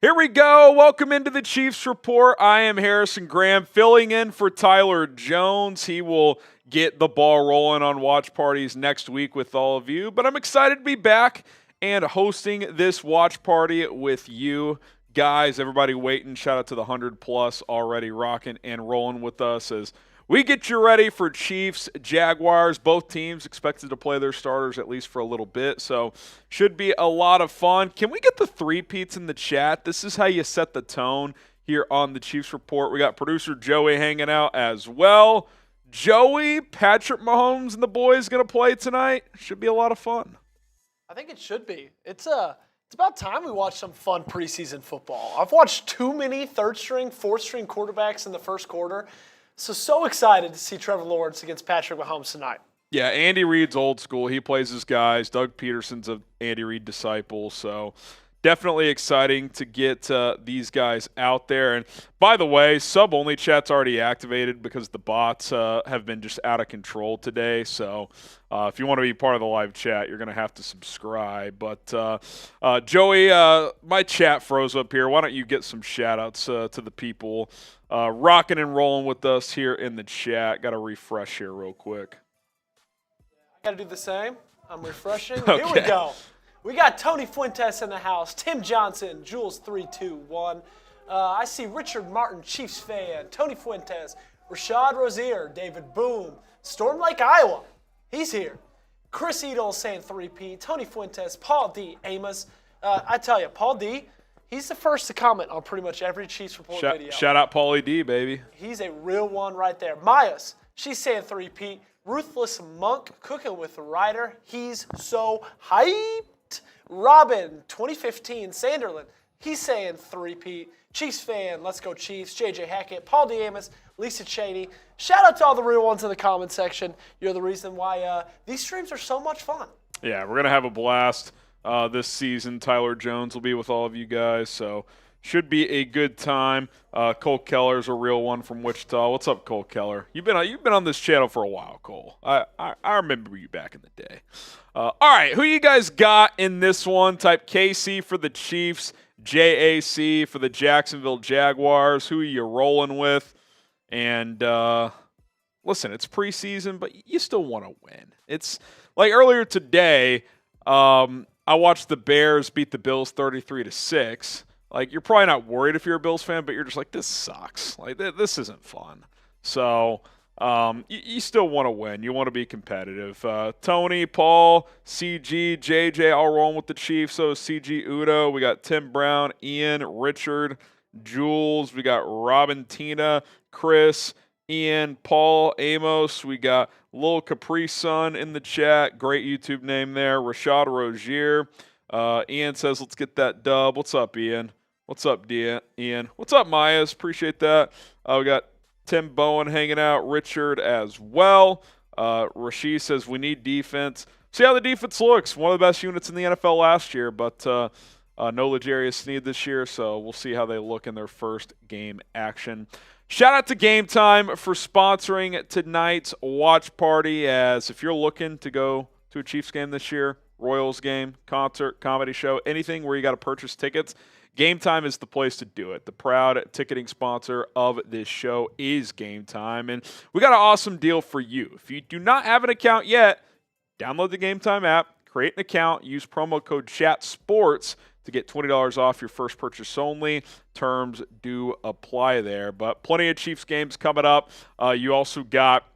Here we go. Welcome into the Chiefs Report. I am Harrison Graham, filling in for Tyler Jones. He will get the ball rolling on watch parties next week with all of you. But I'm excited to be back and hosting this watch party with you guys. Everybody waiting. Shout out to the 100+ already rocking and rolling with us as we get you ready for Chiefs Jaguars. Both teams expected to play their starters at least for a little bit, so should be a lot of fun. Can we get the three-peats in the chat? This is how you set the tone here on the Chiefs Report. We got producer Joey hanging out as well. Joey, Patrick Mahomes and the boys going to play tonight. Should be a lot of fun. I think it should be. It's about time we watch some fun preseason football. I've watched too many third-string, fourth-string quarterbacks in the first quarter. So excited to see Trevor Lawrence against Patrick Mahomes tonight. Yeah, Andy Reid's old school. He plays his guys. Doug Peterson's an Andy Reid disciple. So definitely exciting to get these guys out there. And by the way, sub-only chat's already activated because the bots have been just out of control today. So if you want to be part of the live chat, you're going to have to subscribe. But Joey, my chat froze up here. Why don't you get some shout-outs to the people rocking and rolling with us here in the chat. Got to refresh here real quick. I got to do the same. I'm refreshing. Okay. Here we go. We got Tony Fuentes in the house, Tim Johnson, Jules321. I see Richard Martin, Chiefs fan, Tony Fuentes, Rashad Rozier, David Boone, Storm Lake, Iowa. He's here. Chris Edel saying 3P, Tony Fuentes, Paul D, Amos. I tell you, Paul D, he's the first to comment on pretty much every Chiefs Report video. Shout out Paulie D, baby. He's a real one right there. Myas, she's saying 3P. Ruthless Monk, cooking with the Ryder. He's so hyped. Robin, 2015, Sanderlin, he's saying 3P. Chiefs fan, let's go Chiefs. JJ Hackett, Paul D. Amos, Lisa Cheney. Shout out to all the real ones in the comment section. You're the reason why these streams are so much fun. Yeah, we're going to have a blast this season. Tyler Jones will be with all of you guys, so should be a good time. Cole Keller's a real one from Wichita. What's up, Cole Keller? You've been on this channel for a while, Cole. I remember you back in the day. All right, who you guys got in this one? Type KC for the Chiefs, JAC for the Jacksonville Jaguars. Who are you rolling with? And listen, it's preseason, but you still want to win. It's like earlier today, I watched the Bears beat the Bills 33-6. Like, you're probably not worried if you're a Bills fan, but you're just like, this sucks. Like, this isn't fun. So you still want to win. You want to be competitive. Tony, Paul, CG, JJ, all rolling with the Chiefs. So CG, Udo. We got Tim Brown, Ian, Richard, Jules. We got Robin, Tina, Chris, Ian, Paul, Amos. We got Lil Capri Sun in the chat. Great YouTube name there. Rashad Rozier. Ian says, let's get that dub. What's up, Ian? What's up, Ian? What's up, Myas? Appreciate that. We got Tim Bowen hanging out. Richard as well. Rashid says, we need defense. See how the defense looks. One of the best units in the NFL last year, but no L'Jarius Sneed this year, so we'll see how they look in their first game action. Shout out to Game Time for sponsoring tonight's watch party, as if you're looking to go to a Chiefs game this year, Royals game, concert, comedy show, anything where you got to purchase tickets, Game Time is the place to do it. The proud ticketing sponsor of this show is Game Time, and we got an awesome deal for you. If you do not have an account yet, download the Game Time app, create an account, use promo code CHATSPORTS to get $20 off your first purchase only. Terms do apply there, but plenty of Chiefs games coming up. You also got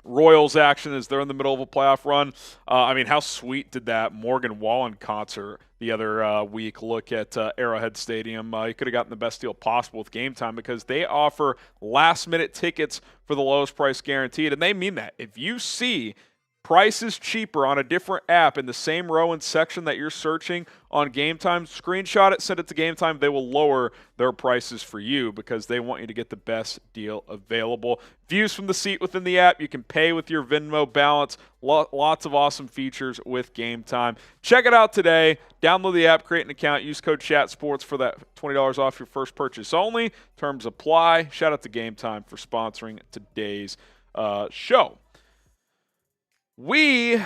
Royals action as they're in the middle of a playoff run. I mean, how sweet did that Morgan Wallen concert the other week look at Arrowhead Stadium? You could have gotten the best deal possible with Game Time because they offer last-minute tickets for the lowest price guaranteed, and they mean that. If you see prices cheaper on a different app in the same row and section that you're searching on Game Time, screenshot it, send it to Game Time. They will lower their prices for you because they want you to get the best deal available. Views from the seat within the app. You can pay with your Venmo balance. Lots of awesome features with Game Time. Check it out today. Download the app, create an account, use code CHATSPORTS for that $20 off your first purchase only. Terms apply. Shout out to Game Time for sponsoring today's show. We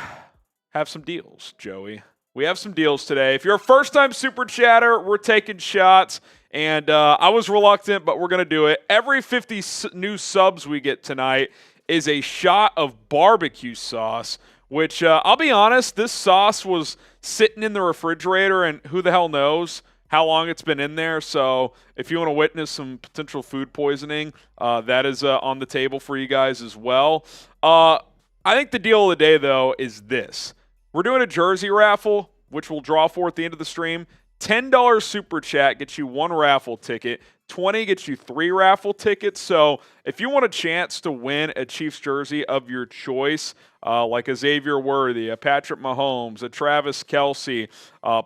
have some deals, Joey. we have some deals today. If you're a first-time Super Chatter, we're taking shots. And I was reluctant, but we're going to do it. Every 50 new subs we get tonight is a shot of barbecue sauce, which I'll be honest, this sauce was sitting in the refrigerator, and who the hell knows how long it's been in there. So if you want to witness some potential food poisoning, that is on the table for you guys as well. I think the deal of the day, though, is this. We're doing a jersey raffle, which we'll draw for at the end of the stream. $10 super chat gets you 1 raffle ticket. $20 gets you 3 raffle tickets. So if you want a chance to win a Chiefs jersey of your choice, like a Xavier Worthy, a Patrick Mahomes, a Travis Kelce,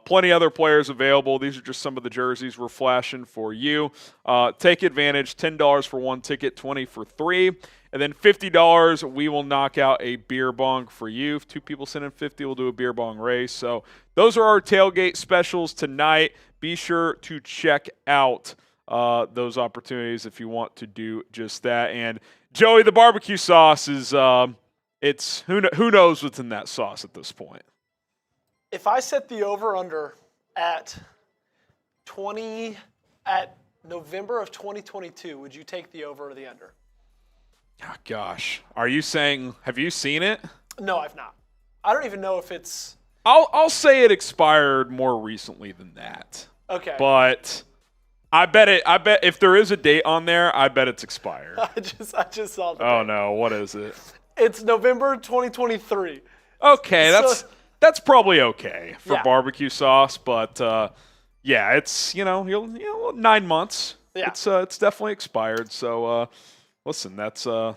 plenty other players available. These are just some of the jerseys we're flashing for you. Take advantage. $10 for 1 ticket, $20 for 3. And then $50, we will knock out a beer bong for you. If 2 people send in 50, we'll do a beer bong race. So those are our tailgate specials tonight. Be sure to check out those opportunities if you want to do just that. And Joey, the barbecue sauce is it's who knows what's in that sauce at this point. If I set the over/under at November of 2022, would you take the over or the under? Oh, gosh, are you saying? Have you seen it? No, I've not. I don't even know if it's. I'll say it expired more recently than that. Okay. But I bet if there is a date on there, I bet it's expired. I just saw the Oh date. no, what is it? It's November 2023. Okay, that's probably okay for Yeah. barbecue sauce, but yeah, it's 9 months. Yeah. It's definitely expired. So listen, that's the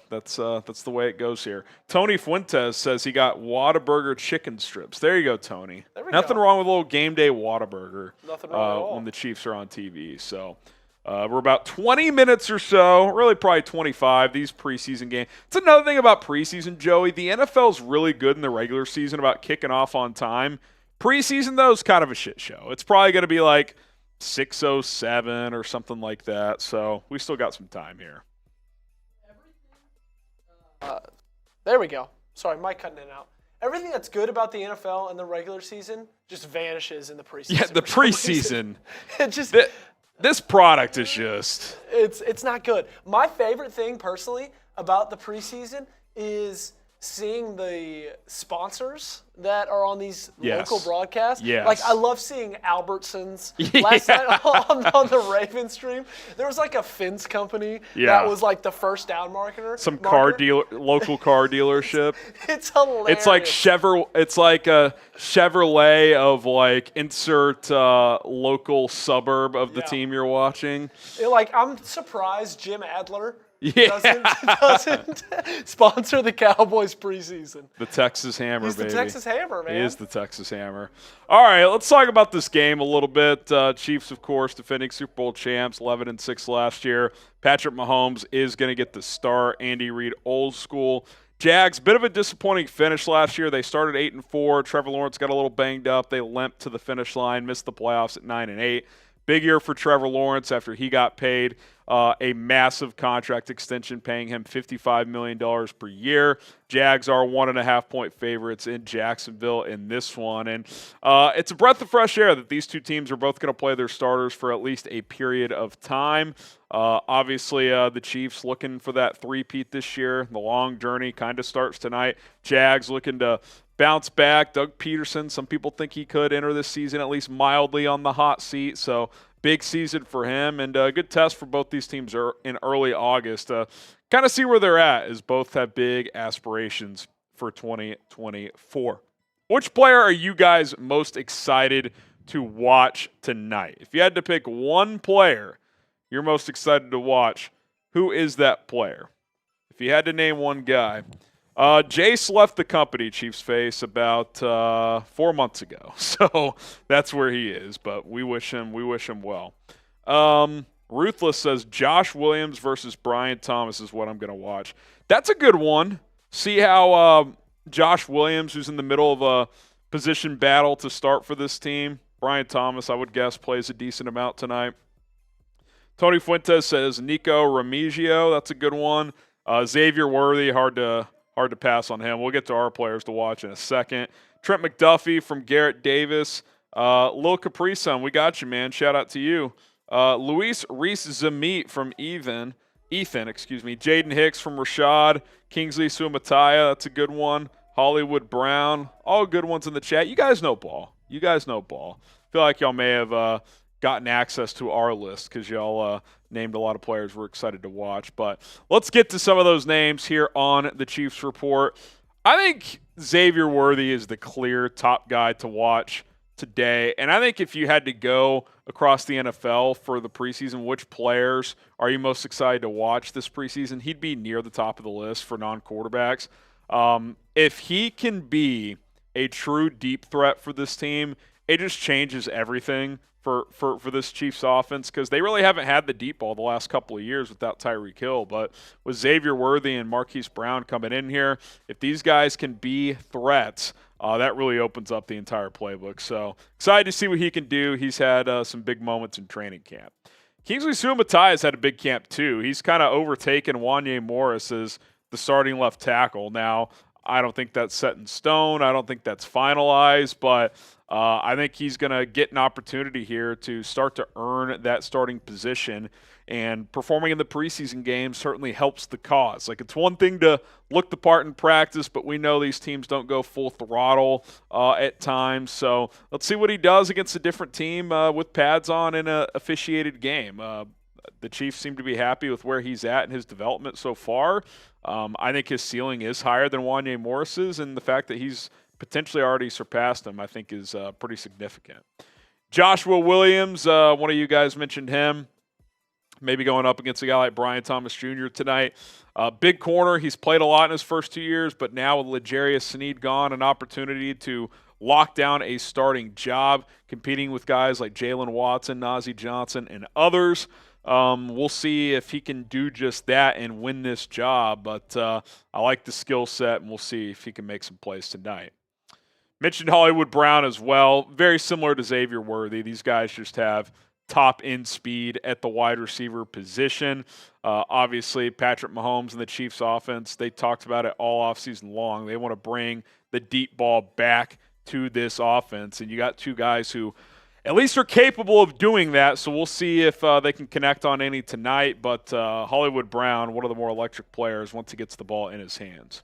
way it goes here. Tony Fuentes says he got Whataburger chicken strips. There you go, Tony. There we Nothing go. wrong with a little game day Whataburger. Nothing wrong at all. When the Chiefs are on TV. So we're about 20 minutes or so, really probably 25, these preseason games. It's another thing about preseason, Joey. The NFL's really good in the regular season about kicking off on time. Preseason, though, is kind of a shit show. It's probably going to be like 6:07 or something like that. So we still got some time here. There we go. Sorry, mic cutting in and out. Everything that's good about the NFL and the regular season just vanishes in the preseason. Yeah, the for some reason. preseason. It just This product is just... it's not good. My favorite thing personally about the preseason is seeing the sponsors that are on these Yes. local broadcasts. Yes. Like, I love seeing Albertsons. Last night on the Raven stream, there was like a fence company that was like the first down marketer. Some local car dealership. It's hilarious. It's like It's like a Chevrolet of like insert local suburb of the team you're watching. I'm surprised Jim Adler Yeah. doesn't sponsor the Cowboys preseason. The Texas Hammer, He's baby. the Texas Hammer, man. He is the Texas Hammer. All right, let's talk about this game a little bit. Chiefs, of course, defending Super Bowl champs, 11-6 last year. Patrick Mahomes is going to get the start. Andy Reid, old school. Jags, bit of a disappointing finish last year. They started 8-4. Trevor Lawrence got a little banged up. They limped to the finish line, missed the playoffs at 9-8. Big year for Trevor Lawrence after he got paid a massive contract extension, paying him $55 million per year. Jags are 1.5-point favorites in Jacksonville in this one. And it's a breath of fresh air that these two teams are both going to play their starters for at least a period of time. Obviously, the Chiefs looking for that three-peat this year. The long journey kind of starts tonight. Jags looking to bounce back. Doug Peterson, some people think he could enter this season at least mildly on the hot seat. So big season for him, and a good test for both these teams in early August. Kind of see where they're at, as both have big aspirations for 2024. Which player are you guys most excited to watch tonight? If you had to pick one player you're most excited to watch, who is that player? If you had to name one guy. Jace left the company, Chiefs face, about 4 months ago. So that's where he is, but we wish him well. Ruthless says Josh Williams versus Brian Thomas is what I'm going to watch. That's a good one. See how Josh Williams, who's in the middle of a position battle to start for this team. Brian Thomas, I would guess, plays a decent amount tonight. Tony Fuentes says Nico Remigio. That's a good one. Xavier Worthy, hard to pass on him. We'll get to our players to watch in a second. Trent McDuffie from Garrett Davis. Lil Capri Sun, we got you, man. Shout out to you. Luis Reese-Zamit from Ethan, Jaden Hicks from Rashad. Kingsley Suamataia, that's a good one. Hollywood Brown, all good ones in the chat. You guys know ball. Feel like y'all may have gotten access to our list because y'all named a lot of players we're excited to watch. But let's get to some of those names here on the Chiefs Report. I think Xavier Worthy is the clear top guy to watch today. And I think if you had to go across the NFL for the preseason, which players are you most excited to watch this preseason? He'd be near the top of the list for non-quarterbacks. If he can be a true deep threat for this team, it just changes everything for this Chiefs offense because they really haven't had the deep ball the last couple of years without Tyreek Hill. But with Xavier Worthy and Marquise Brown coming in here, if these guys can be threats, that really opens up the entire playbook. So excited to see what he can do. He's had some big moments in training camp. Kingsley Suamataia has had a big camp too. He's kind of overtaken Wanye Morris as the starting left tackle. Now, I don't think that's set in stone. I don't think that's finalized, but I think he's going to get an opportunity here to start to earn that starting position, and performing in the preseason game certainly helps the cause. Like, it's one thing to look the part in practice, but we know these teams don't go full throttle at times. So let's see what he does against a different team with pads on in an officiated game. The Chiefs seem to be happy with where he's at in his development so far. I think his ceiling is higher than Wanye Morris's, and the fact that he's potentially already surpassed him, I think, is pretty significant. Joshua Williams, one of you guys mentioned him, maybe going up against a guy like Brian Thomas Jr. tonight. Big corner. He's played a lot in his first 2 years, but now with L'Jarius Sneed gone, an opportunity to lock down a starting job, competing with guys like Jalen Watson, Najee Johnson, and others. We'll see if he can do just that and win this job, but I like the skill set, and we'll see if he can make some plays tonight. Mentioned Hollywood Brown as well. Very similar to Xavier Worthy. These guys just have top-end speed at the wide receiver position. Obviously, Patrick Mahomes and the Chiefs offense, they talked about it all offseason long. They want to bring the deep ball back to this offense, and you got two guys who at least are capable of doing that, so we'll see if they can connect on any tonight. But Hollywood Brown, one of the more electric players once he gets the ball in his hands.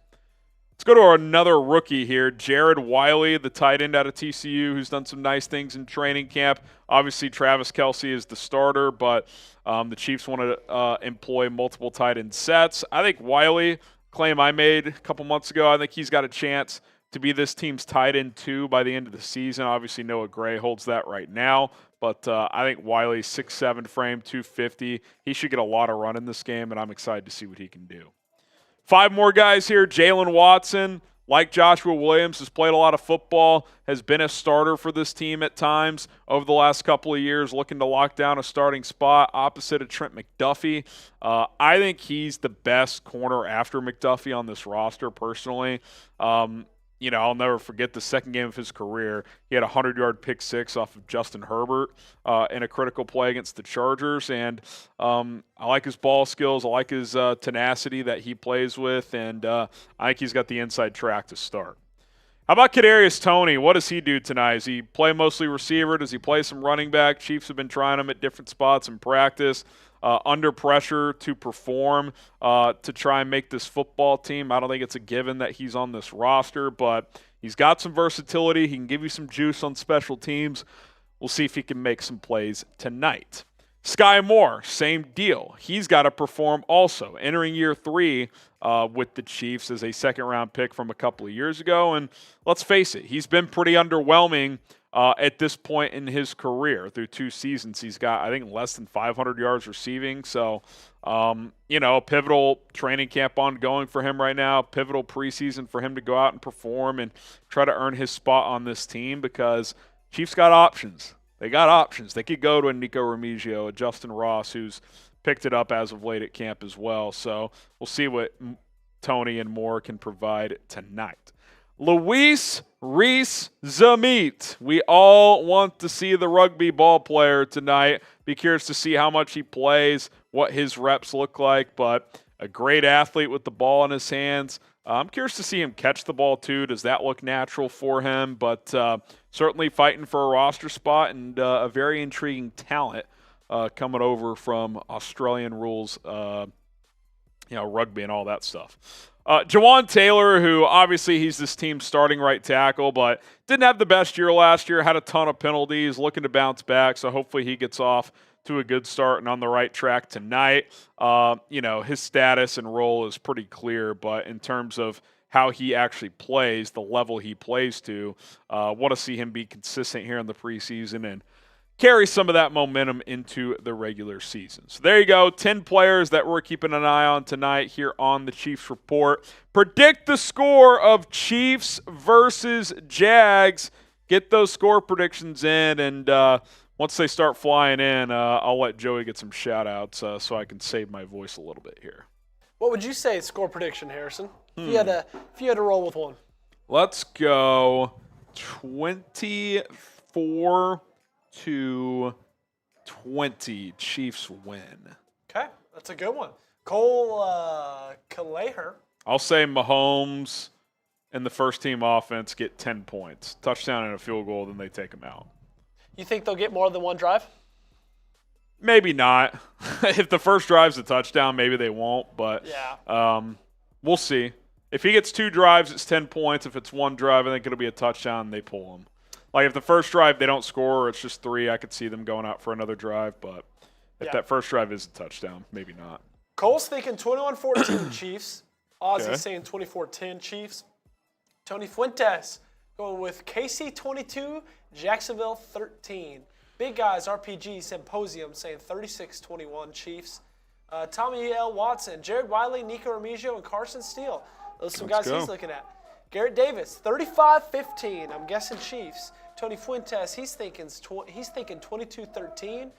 Let's go to another rookie here, Jared Wiley, the tight end out of TCU, who's done some nice things in training camp. Obviously, Travis Kelce is the starter, but the Chiefs want to employ multiple tight end sets. I think Wiley, claim I made a couple months ago, I think he's got a chance to be this team's tight end 2 by the end of the season. Obviously, Noah Gray holds that right now, but I think Wiley, 6'7" frame, 250. He should get a lot of run in this game, and I'm excited to see what he can do. 5 more guys here. Jalen Watson, like Joshua Williams, has played a lot of football, has been a starter for this team at times over the last couple of years, looking to lock down a starting spot opposite of Trent McDuffie. I think he's the best corner after McDuffie on this roster, personally. I'll never forget the second game of his career. He had a 100-yard pick six off of Justin Herbert in a critical play against the Chargers. And I like his ball skills. I like his tenacity that he plays with. And I think he's got the inside track to start. How about Kadarius Toney? What does he do tonight? Does he play mostly receiver? Does he play some running back? Chiefs have been trying him at different spots in practice. Under pressure to perform to try and make this football team. I don't think it's a given that he's on this roster, but he's got some versatility. He can give you some juice on special teams. We'll see if he can make some plays tonight. Sky Moore, same deal. He's got to perform also. Entering year 3 with the Chiefs as a second-round pick from a couple of years ago, and let's face it, he's been pretty underwhelming at this point in his career. Through 2 seasons, he's got, I think, less than 500 yards receiving. So, pivotal training camp ongoing for him right now, pivotal preseason for him to go out and perform and try to earn his spot on this team, because Chiefs got options. They got options. They could go to a Nico Remigio, a Justin Ross, who's picked it up as of late at camp as well. So we'll see what Toney and Moore can provide tonight. Luis Reese-Zamit. We all want to see the rugby ball player tonight. Be curious to see how much he plays, what his reps look like, but a great athlete with the ball in his hands. I'm curious to see him catch the ball too. Does that look natural for him? But certainly fighting for a roster spot and a very intriguing talent coming over from Australian rules, rugby and all that stuff. Jawan Taylor, who obviously he's this team's starting right tackle, but didn't have the best year last year, had a ton of penalties, looking to bounce back, so hopefully he gets off to a good start and on the right track tonight. His status and role is pretty clear, but in terms of how he actually plays, the level he plays to, want to see him be consistent here in the preseason and carry some of that momentum into the regular season. So there you go, 10 players that we're keeping an eye on tonight here on the Chiefs Report. Predict the score of Chiefs versus Jags. Get those score predictions in, and once they start flying in, I'll let Joey get some shout-outs so I can save my voice a little bit here. What would you say score prediction, Harrison? If you had to roll with one. Let's go 24-20 Chiefs win. Okay, that's a good one. Cole Kaleher. I'll say Mahomes and the first-team offense get 10 points. Touchdown and a field goal, then they take them out. You think they'll get more than one drive? Maybe not. If the first drive's a touchdown, maybe they won't. But we'll see. If he gets 2 drives, it's 10 points. If it's 1 drive, I think it'll be a touchdown, and they pull him. Like, if the first drive they don't score or it's just 3, I could see them going out for another drive. But if that first drive is a touchdown, maybe not. Cole's thinking 21-14 Chiefs. Ozzy's saying 24-10 Chiefs. Tony Fuentes going with KC 22, Jacksonville 13. Big Guys RPG Symposium saying 36-21 Chiefs. Tommy L. Watson, Jared Wiley, Nico Remigio, and Carson Steele. Those are some guys he's looking at. Garrett Davis, 35-15. I'm guessing Chiefs. Tony Fuentes, he's thinking 22-13.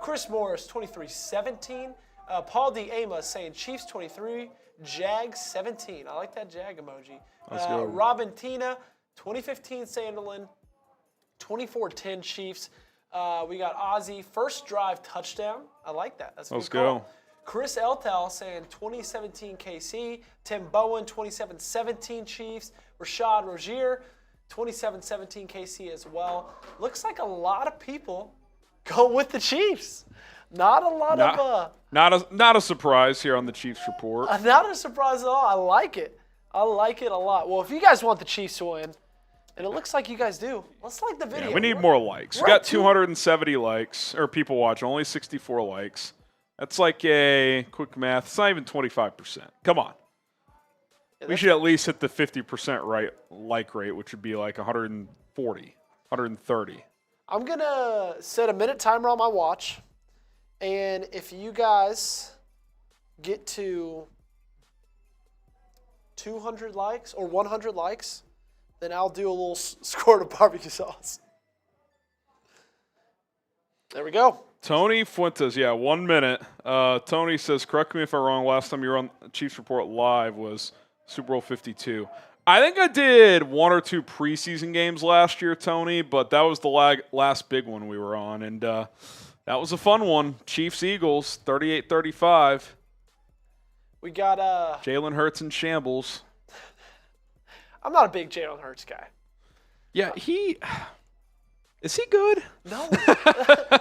Chris Morris, 23-17. Paul D. Amos saying Chiefs 23, Jags 17. I like that Jag emoji. Robin Tina, 2015 Sanderland, 24-10 Chiefs. We got Ozzy, first drive touchdown. I like that. That's a good call. Go. Chris Eltel saying 2017 KC. Tim Bowen, 27-17 Chiefs. Rashad Rozier, 27-17 KC as well. Looks like a lot of people go with the Chiefs. Not a surprise here on the Chiefs Report. Not a surprise at all. I like it. I like it a lot. Well, if you guys want the Chiefs to win, and it looks like you guys do, let's like the video. Yeah, we need more likes. We got 270 likes, or people watching, only 64 likes. That's like a quick math. It's not even 25%. Come on. Yeah, we should at least hit the 50% like rate, which would be like 140, 130. I'm going to set a minute timer on my watch. And if you guys get to 200 likes or 100 likes, then I'll do a little squirt of barbecue sauce. There we go. Tony Fuentes, 1 minute. Tony says, correct me if I'm wrong, last time you were on Chiefs Report Live was Super Bowl 52. I think I did 1 or 2 preseason games last year, Tony, but that was the last big one we were on, and that was a fun one. Chiefs-Eagles, 38-35. We got Jalen Hurts in shambles. I'm not a big Jalen Hurts guy. Yeah, is he good? No.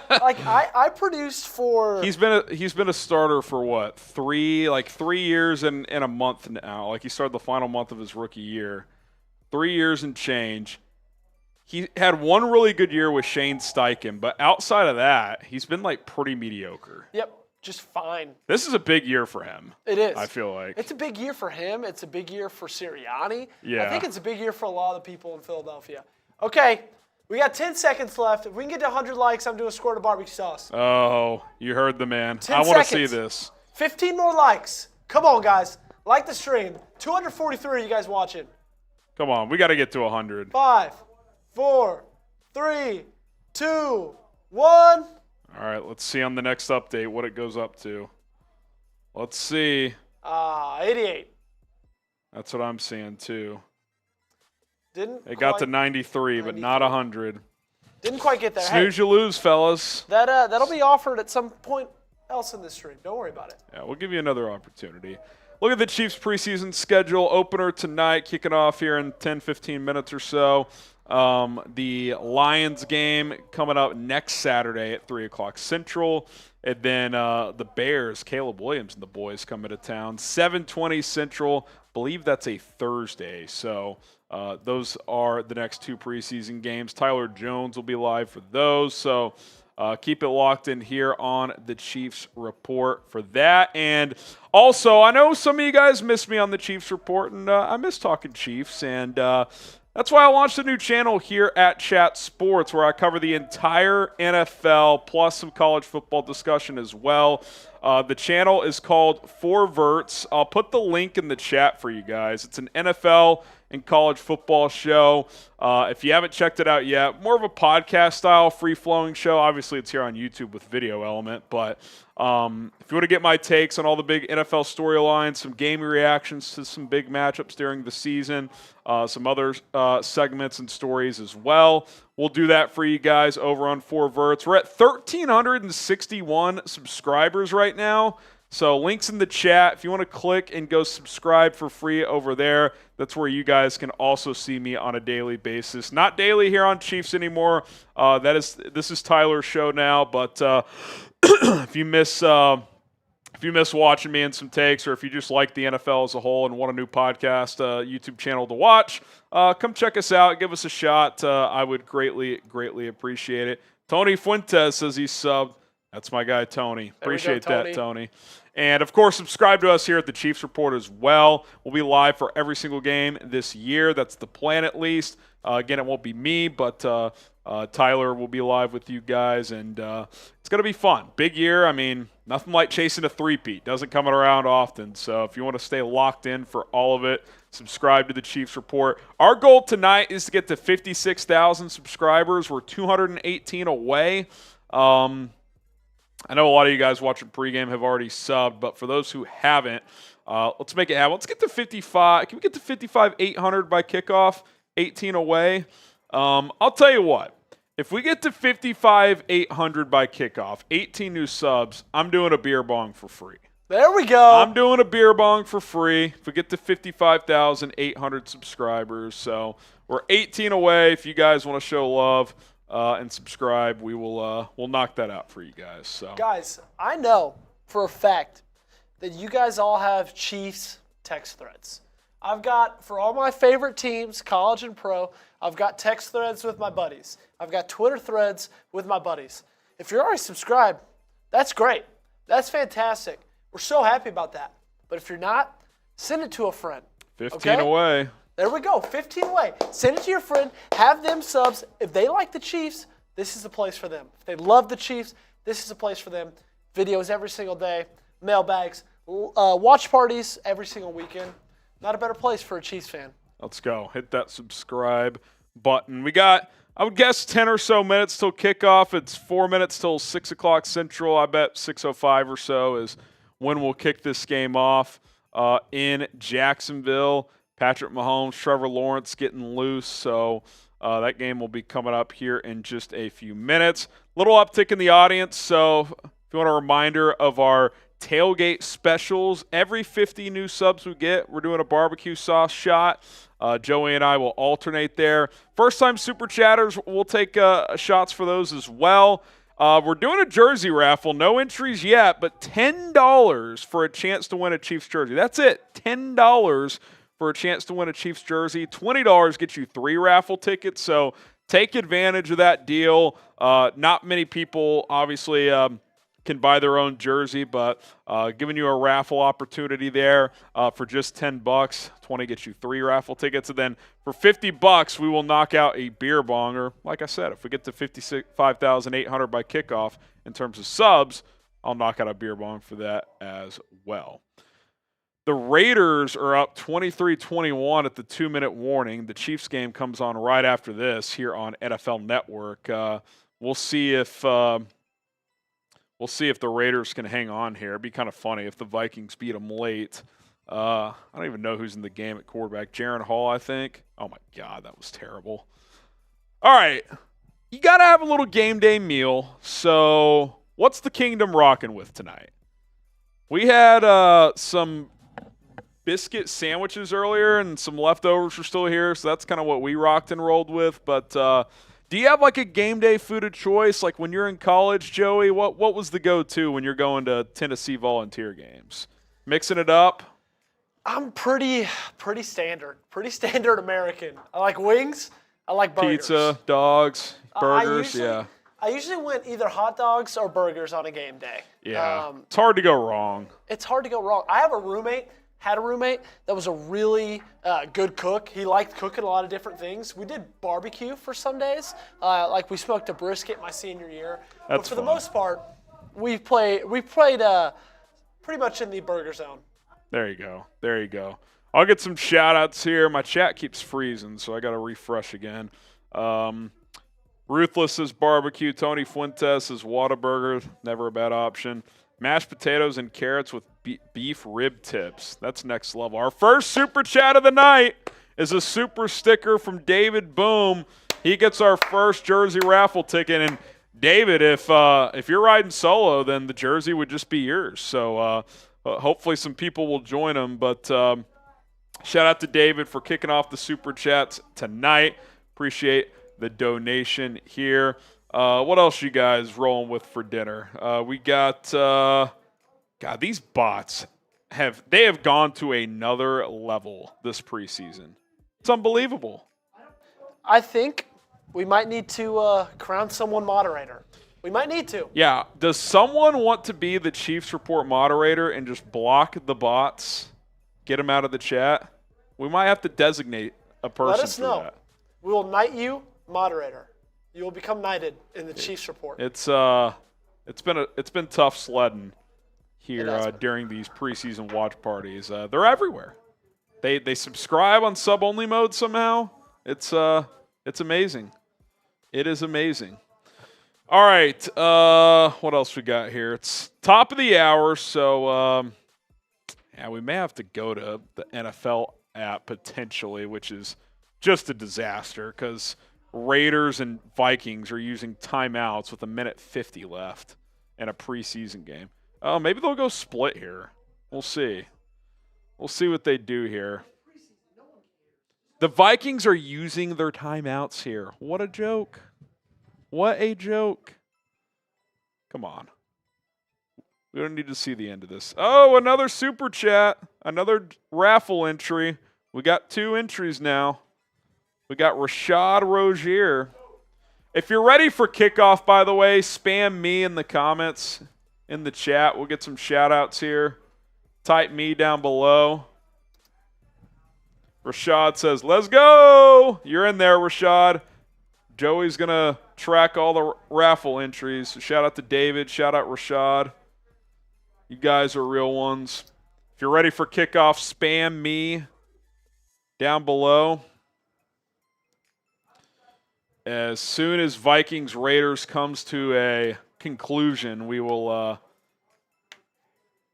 I produced for. He's been a starter for what 3 years and a month now. Like he started the final month of his rookie year, 3 years and change. He had 1 really good year with Shane Steichen, but outside of that, he's been pretty mediocre. Yep, just fine. This is a big year for him. It is. I feel like it's a big year for him. It's a big year for Sirianni. Yeah. I think it's a big year for a lot of the people in Philadelphia. Okay, we got 10 seconds left. If we can get to 100 likes, I'm doing a squirt of barbecue sauce. Oh, you heard the man. 10 I want to seconds. see this. 15 more likes. Come on, guys. Like the stream. 243 you guys watching. Come on, we got to get to 100. 5, 4, 3, 2, 1. All right, let's see on the next update what it goes up to. Let's see. 88. That's what I'm seeing too. It got to 93, but not 100. Didn't quite get there. Snooze, you lose, fellas. That'll be offered at some point else in this stream. Don't worry about it. Yeah, we'll give you another opportunity. look at the Chiefs preseason schedule. Opener tonight, kicking off here in 10, 15 minutes or so. The Lions game coming up next Saturday at 3 o'clock Central. And then the Bears, Caleb Williams and the boys coming to town. 7:20 Central. Believe that's a Thursday. So those are the next 2 preseason games. Tyler Jones will be live for those. So keep it locked in here on the Chiefs Report for that. And also, I know some of you guys missed me on the Chiefs Report, and I miss talking Chiefs. And that's why I launched a new channel here at Chat Sports where I cover the entire NFL plus some college football discussion as well. The channel is called Four Verts. I'll put the link in the chat for you guys. It's an NFL and college football show. If you haven't checked it out yet, more of a podcast-style, free-flowing show. Obviously, it's here on YouTube with video element, but if you want to get my takes on all the big NFL storylines, some game reactions to some big matchups during the season, some other segments and stories as well, we'll do that for you guys over on Four Verts. We're at 1,361 subscribers right now. So links in the chat. If you want to click and go subscribe for free over there, that's where you guys can also see me on a daily basis. Not daily here on Chiefs anymore. This is Tyler's show now. But if you miss watching me and some takes, or if you just like the NFL as a whole and want a new podcast YouTube channel to watch, come check us out. Give us a shot. I would greatly appreciate it. Tony Fuentes says he's subbed. That's my guy, Tony. Appreciate that, Tony. And, of course, subscribe to us here at the Chiefs Report as well. We'll be live for every single game this year. That's the plan, at least. Again, it won't be me, but Tyler will be live with you guys, and it's going to be fun. Big year. I mean, nothing like chasing a three-peat. Doesn't come around often. So if you want to stay locked in for all of it, subscribe to the Chiefs Report. Our goal tonight is to get to 56,000 subscribers. We're 218 away. I know a lot of you guys watching pregame have already subbed, but for those who haven't, let's make it happen. Let's get to 55. Can we get to 55,800 by kickoff? 18 away. I'll tell you what. If we get to 55,800 by kickoff, 18 new subs, I'm doing a beer bong for free. There we go. I'm doing a beer bong for free if we get to 55,800 subscribers. So we're 18 away. If you guys want to show love and subscribe, we'll knock that out for you guys. So, guys, I know for a fact that you guys all have Chiefs text threads. I've got, for all my favorite teams, college and pro, I've got text threads with my buddies. I've got Twitter threads with my buddies. If you're already subscribed, that's great. That's fantastic. We're so happy about that. But if you're not, send it to a friend. 15 away. There we go, 15 away. Send it to your friend. Have them subs. If they like the Chiefs, this is the place for them. If they love the Chiefs, this is the place for them. Videos every single day, mailbags, watch parties every single weekend. Not a better place for a Chiefs fan. Let's go. Hit that subscribe button. We got, I would guess, 10 or so minutes till kickoff. It's 4 minutes till 6 o'clock Central. I bet 6:05 or so is when we'll kick this game off in Jacksonville. Patrick Mahomes, Trevor Lawrence getting loose, so that game will be coming up here in just a few minutes. Little uptick in the audience, so if you want a reminder of our tailgate specials, every 50 new subs we get, we're doing a barbecue sauce shot. Joey and I will alternate there. First-time Super Chatters, we'll take shots for those as well. We're doing a jersey raffle. No entries yet, but $10 for a chance to win a Chiefs jersey. That's it, $10 for a chance to win a Chiefs jersey. $20 gets you 3 raffle tickets, so take advantage of that deal. Not many people, obviously, can buy their own jersey, but giving you a raffle opportunity there for just $10. 20 gets you 3 raffle tickets, and then for $50, we will knock out a beer bong. Or, like I said, if we get to 55,800 by kickoff in terms of subs, I'll knock out a beer bong for that as well. The Raiders are up 23-21 at the 2-minute warning. The Chiefs game comes on right after this here on NFL Network. We'll see if the Raiders can hang on here. It'd be kind of funny if the Vikings beat them late. I don't even know who's in the game at quarterback. Jaron Hall, I think. Oh, my God, that was terrible. All right. You got to have a little game day meal. So what's the Kingdom rocking with tonight? We had some biscuit sandwiches earlier, and some leftovers are still here, so that's kind of what we rocked and rolled with. But do you have like a game day food of choice? Like when you're in college, Joey, what was the go-to when you're going to Tennessee Volunteer games? Mixing it up? I'm pretty standard American. I like wings. I like burgers. Pizza, dogs, burgers, yeah. I usually went either hot dogs or burgers on a game day. Yeah, it's hard to go wrong. It's hard to go wrong. I had a roommate that was a really good cook. He liked cooking a lot of different things. We did barbecue for some days. Like we smoked a brisket my senior year. That's but for fun. the most part, we played pretty much in the burger zone. There you go. I'll get some shout-outs here. My chat keeps freezing, so I got to refresh again. Ruthless is barbecue. Tony Fuentes is Whataburger. Never a bad option. Mashed potatoes and carrots with beef rib tips. That's next level. Our first super chat of the night is a super sticker from David Boom. He gets our first jersey raffle ticket. And David, if you're riding solo, then the jersey would just be yours. So hopefully some people will join him. But shout out to David for kicking off the super chats tonight. Appreciate the donation here. What else you guys rolling with for dinner? We got God, these bots have gone to another level this preseason. It's unbelievable. I think we might need to crown someone moderator. We might need to. Yeah. Does someone want to be the Chiefs Report moderator and just block the bots, get them out of the chat? We might have to designate a person Let us for know. that. We will knight you moderator. You will become knighted in the Chiefs Report. It's been tough sledding here during these preseason watch parties. They're everywhere. They subscribe on sub-only mode somehow. It's amazing. It is amazing. All right, what else we got here? It's top of the hour, so yeah, we may have to go to the NFL app potentially, which is just a disaster because Raiders and Vikings are using timeouts with 1:50 left in a preseason game. Oh, maybe they'll go split here. We'll see. We'll see what they do here. The Vikings are using their timeouts here. What a joke. What a joke. Come on. We don't need to see the end of this. Oh, another super chat. Another raffle entry. We got 2 entries now. We got Rashad Rozier. If you're ready for kickoff, by the way, spam me in the comments in the chat. We'll get some shout-outs here. Type me down below. Rashad says, let's go. You're in there, Rashad. Joey's going to track all the raffle entries. So shout out to David. Shout out Rashad. You guys are real ones. If you're ready for kickoff, spam me down below. As soon as Vikings Raiders comes to a conclusion, we will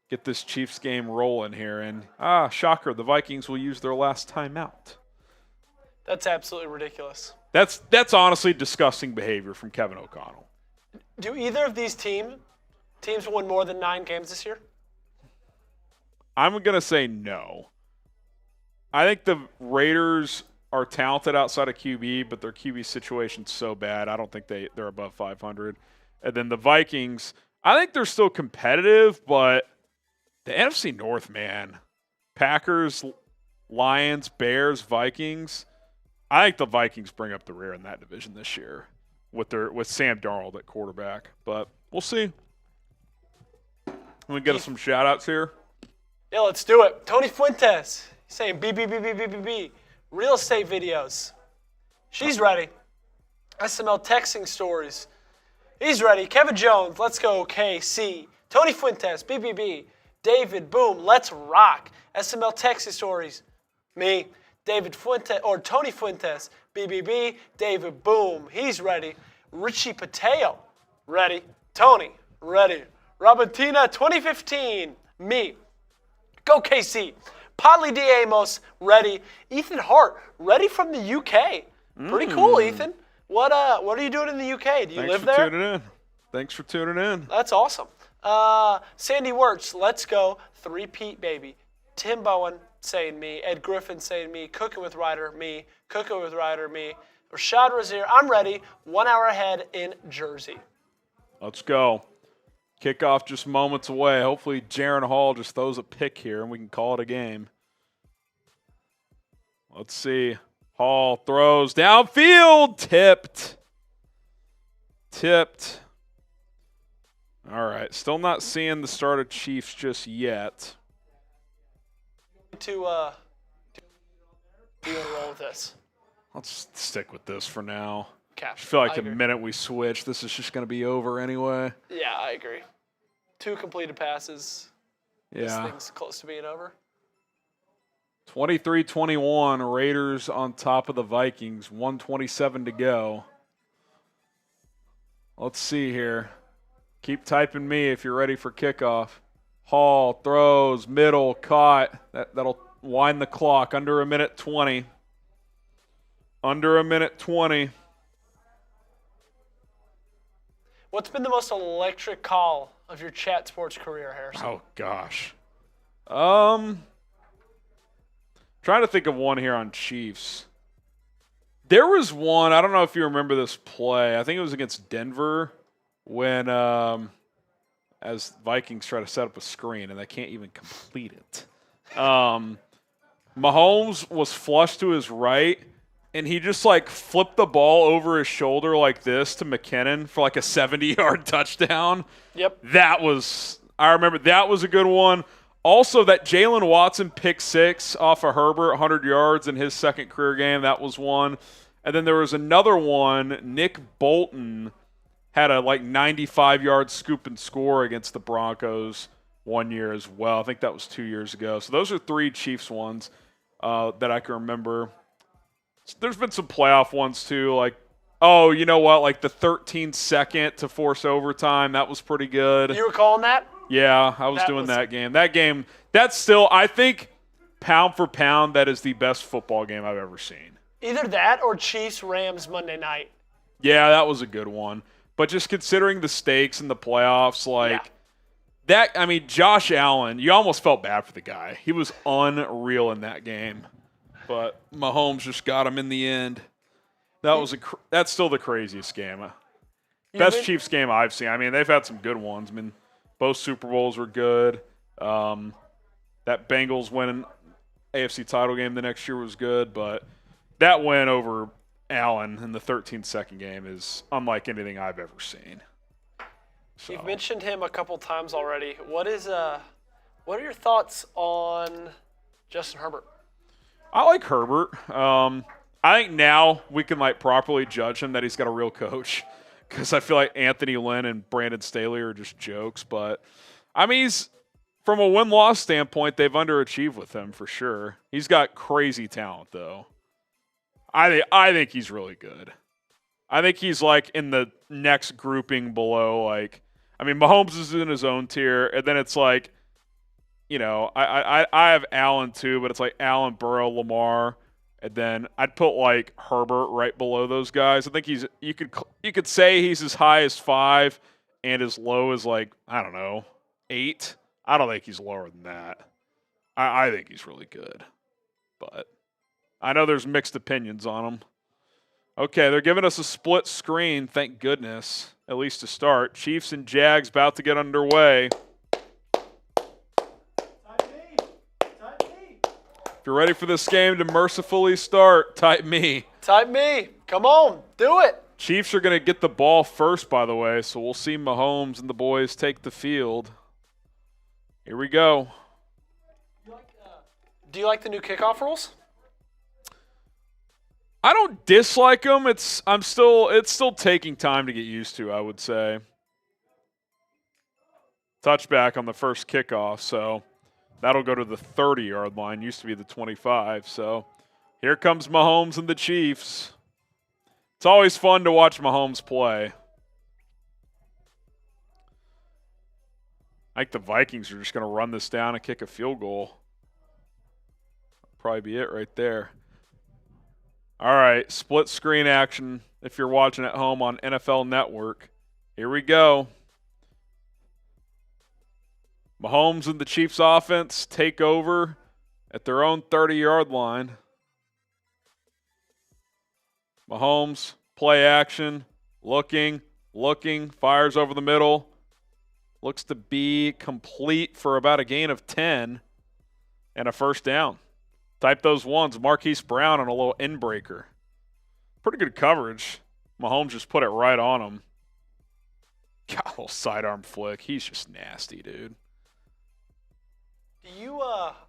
get this Chiefs game rolling here. And shocker, the Vikings will use their last timeout. That's absolutely ridiculous. That's honestly disgusting behavior from Kevin O'Connell. Do either of these teams win more than 9 games this year? I'm going to say no. I think the Raiders are talented outside of QB, but their QB situation's so bad, I don't think they're above 500. And then the Vikings, I think they're still competitive, but the NFC North, man, Packers, Lions, Bears, Vikings, I think the Vikings bring up the rear in that division this year with Sam Darnold at quarterback. But we'll see. We get us some shout-outs here. Yeah, let's do it. Tony Fuentes saying B. Real estate videos. She's ready. SML texting stories. He's ready. Kevin Jones, let's go KC. Tony Fuentes, BBB. David, boom, let's rock. SML texting stories. Me, David Fuentes, or Tony Fuentes, BBB. David, boom, he's ready. Richie Pateo, ready. Tony, ready. Robertina, 2015, me. Go KC. Podley D. Amos, ready. Ethan Hart, ready from the UK. Pretty cool, Ethan. What are you doing in the UK? Do you live there? Thanks for tuning in. That's awesome. Sandy Wirtz, let's go. 3-peat, baby. Tim Bowen, saying me. Ed Griffin saying me. Cooking with Ryder, me. Cooking with Ryder, me. Rashad Rozier, I'm ready. 1 hour ahead in Jersey. Let's go. Kickoff just moments away. Hopefully Jaron Hall just throws a pick here and we can call it a game. Let's see. Hall throws downfield. Tipped. All right. Still not seeing the start of Chiefs just yet. Do you want to roll with this? Let's stick with this for now. Okay. I feel like the minute we switch, this is just going to be over anyway. Yeah, I agree. 2 completed passes. Yeah. This thing's close to being over. 23-21, Raiders on top of the Vikings. 1:27 to go. Let's see here. Keep typing me if you're ready for kickoff. Hall throws, middle, caught. That'll wind the clock. Under a minute 20. Under a minute 20. What's been the most electric call of your chat sports career, Harrison? Oh, gosh. Trying to think of one here on Chiefs. There was one, I don't know if you remember this play. I think it was against Denver when as Vikings try to set up a screen and they can't even complete it. Mahomes was flush to his right, and he just like flipped the ball over his shoulder like this to McKinnon for like a 70-yard touchdown. Yep. I remember that was a good one. Also, that Jalen Watson pick 6 off of Herbert, 100 yards in his second career game, that was one. And then there was another one, Nick Bolton had a like 95-yard scoop and score against the Broncos one year as well. I think that was 2 years ago. So those are 3 Chiefs ones that I can remember. There's been some playoff ones too, like, oh, you know what, like the 13-second to force overtime, that was pretty good. You were calling that? Yeah, I was doing that game. That game, that's still, I think, pound for pound, that is the best football game I've ever seen. Either that or Chiefs-Rams Monday night. Yeah, that was a good one. But just considering the stakes in the playoffs, that, I mean, Josh Allen, you almost felt bad for the guy. He was unreal in that game. But Mahomes just got him in the end. That's still the craziest game. Best Chiefs game I've seen. I mean, they've had some good ones. I mean, both Super Bowls were good. That Bengals winning AFC title game the next year was good, but that win over Allen in the 13-second game is unlike anything I've ever seen. So. You've mentioned him a couple times already. What are your thoughts on Justin Herbert? I like Herbert. I think now we can like properly judge him that he's got a real coach, because I feel like Anthony Lynn and Brandon Staley are just jokes. But I mean, from a win-loss standpoint, they've underachieved with him for sure. He's got crazy talent though. I think he's really good. I think he's like in the next grouping below, like, I mean, Mahomes is in his own tier, and then it's like, you know, I have Allen too, but it's like Allen, Burrow, Lamar, and then I'd put like Herbert right below those guys. I think you could say he's as high as 5 and as low as like, I don't know, 8. I don't think he's lower than that. I think he's really good, but I know there's mixed opinions on him. Okay, they're giving us a split screen, thank goodness, at least to start. Chiefs and Jags about to get underway. If you're ready for this game to mercifully start, type me. Type me. Come on, do it. Chiefs are going to get the ball first, by the way, so we'll see Mahomes and the boys take the field. Here we go. Do you like the new kickoff rules? I don't dislike them. It's still taking time to get used to, I would say. Touchback on the first kickoff, so that'll go to the 30-yard line. Used to be the 25, so here comes Mahomes and the Chiefs. It's always fun to watch Mahomes play. I think the Vikings are just going to run this down and kick a field goal. Probably be it right there. All right, split screen action if you're watching at home on NFL Network. Here we go. Mahomes and the Chiefs offense take over at their own 30-yard line. Mahomes, play action, looking, fires over the middle. Looks to be complete for about a gain of 10 and a first down. Type those ones. Marquise Brown on a little in-breaker. Pretty good coverage. Mahomes just put it right on him. God, a little sidearm flick. He's just nasty, dude.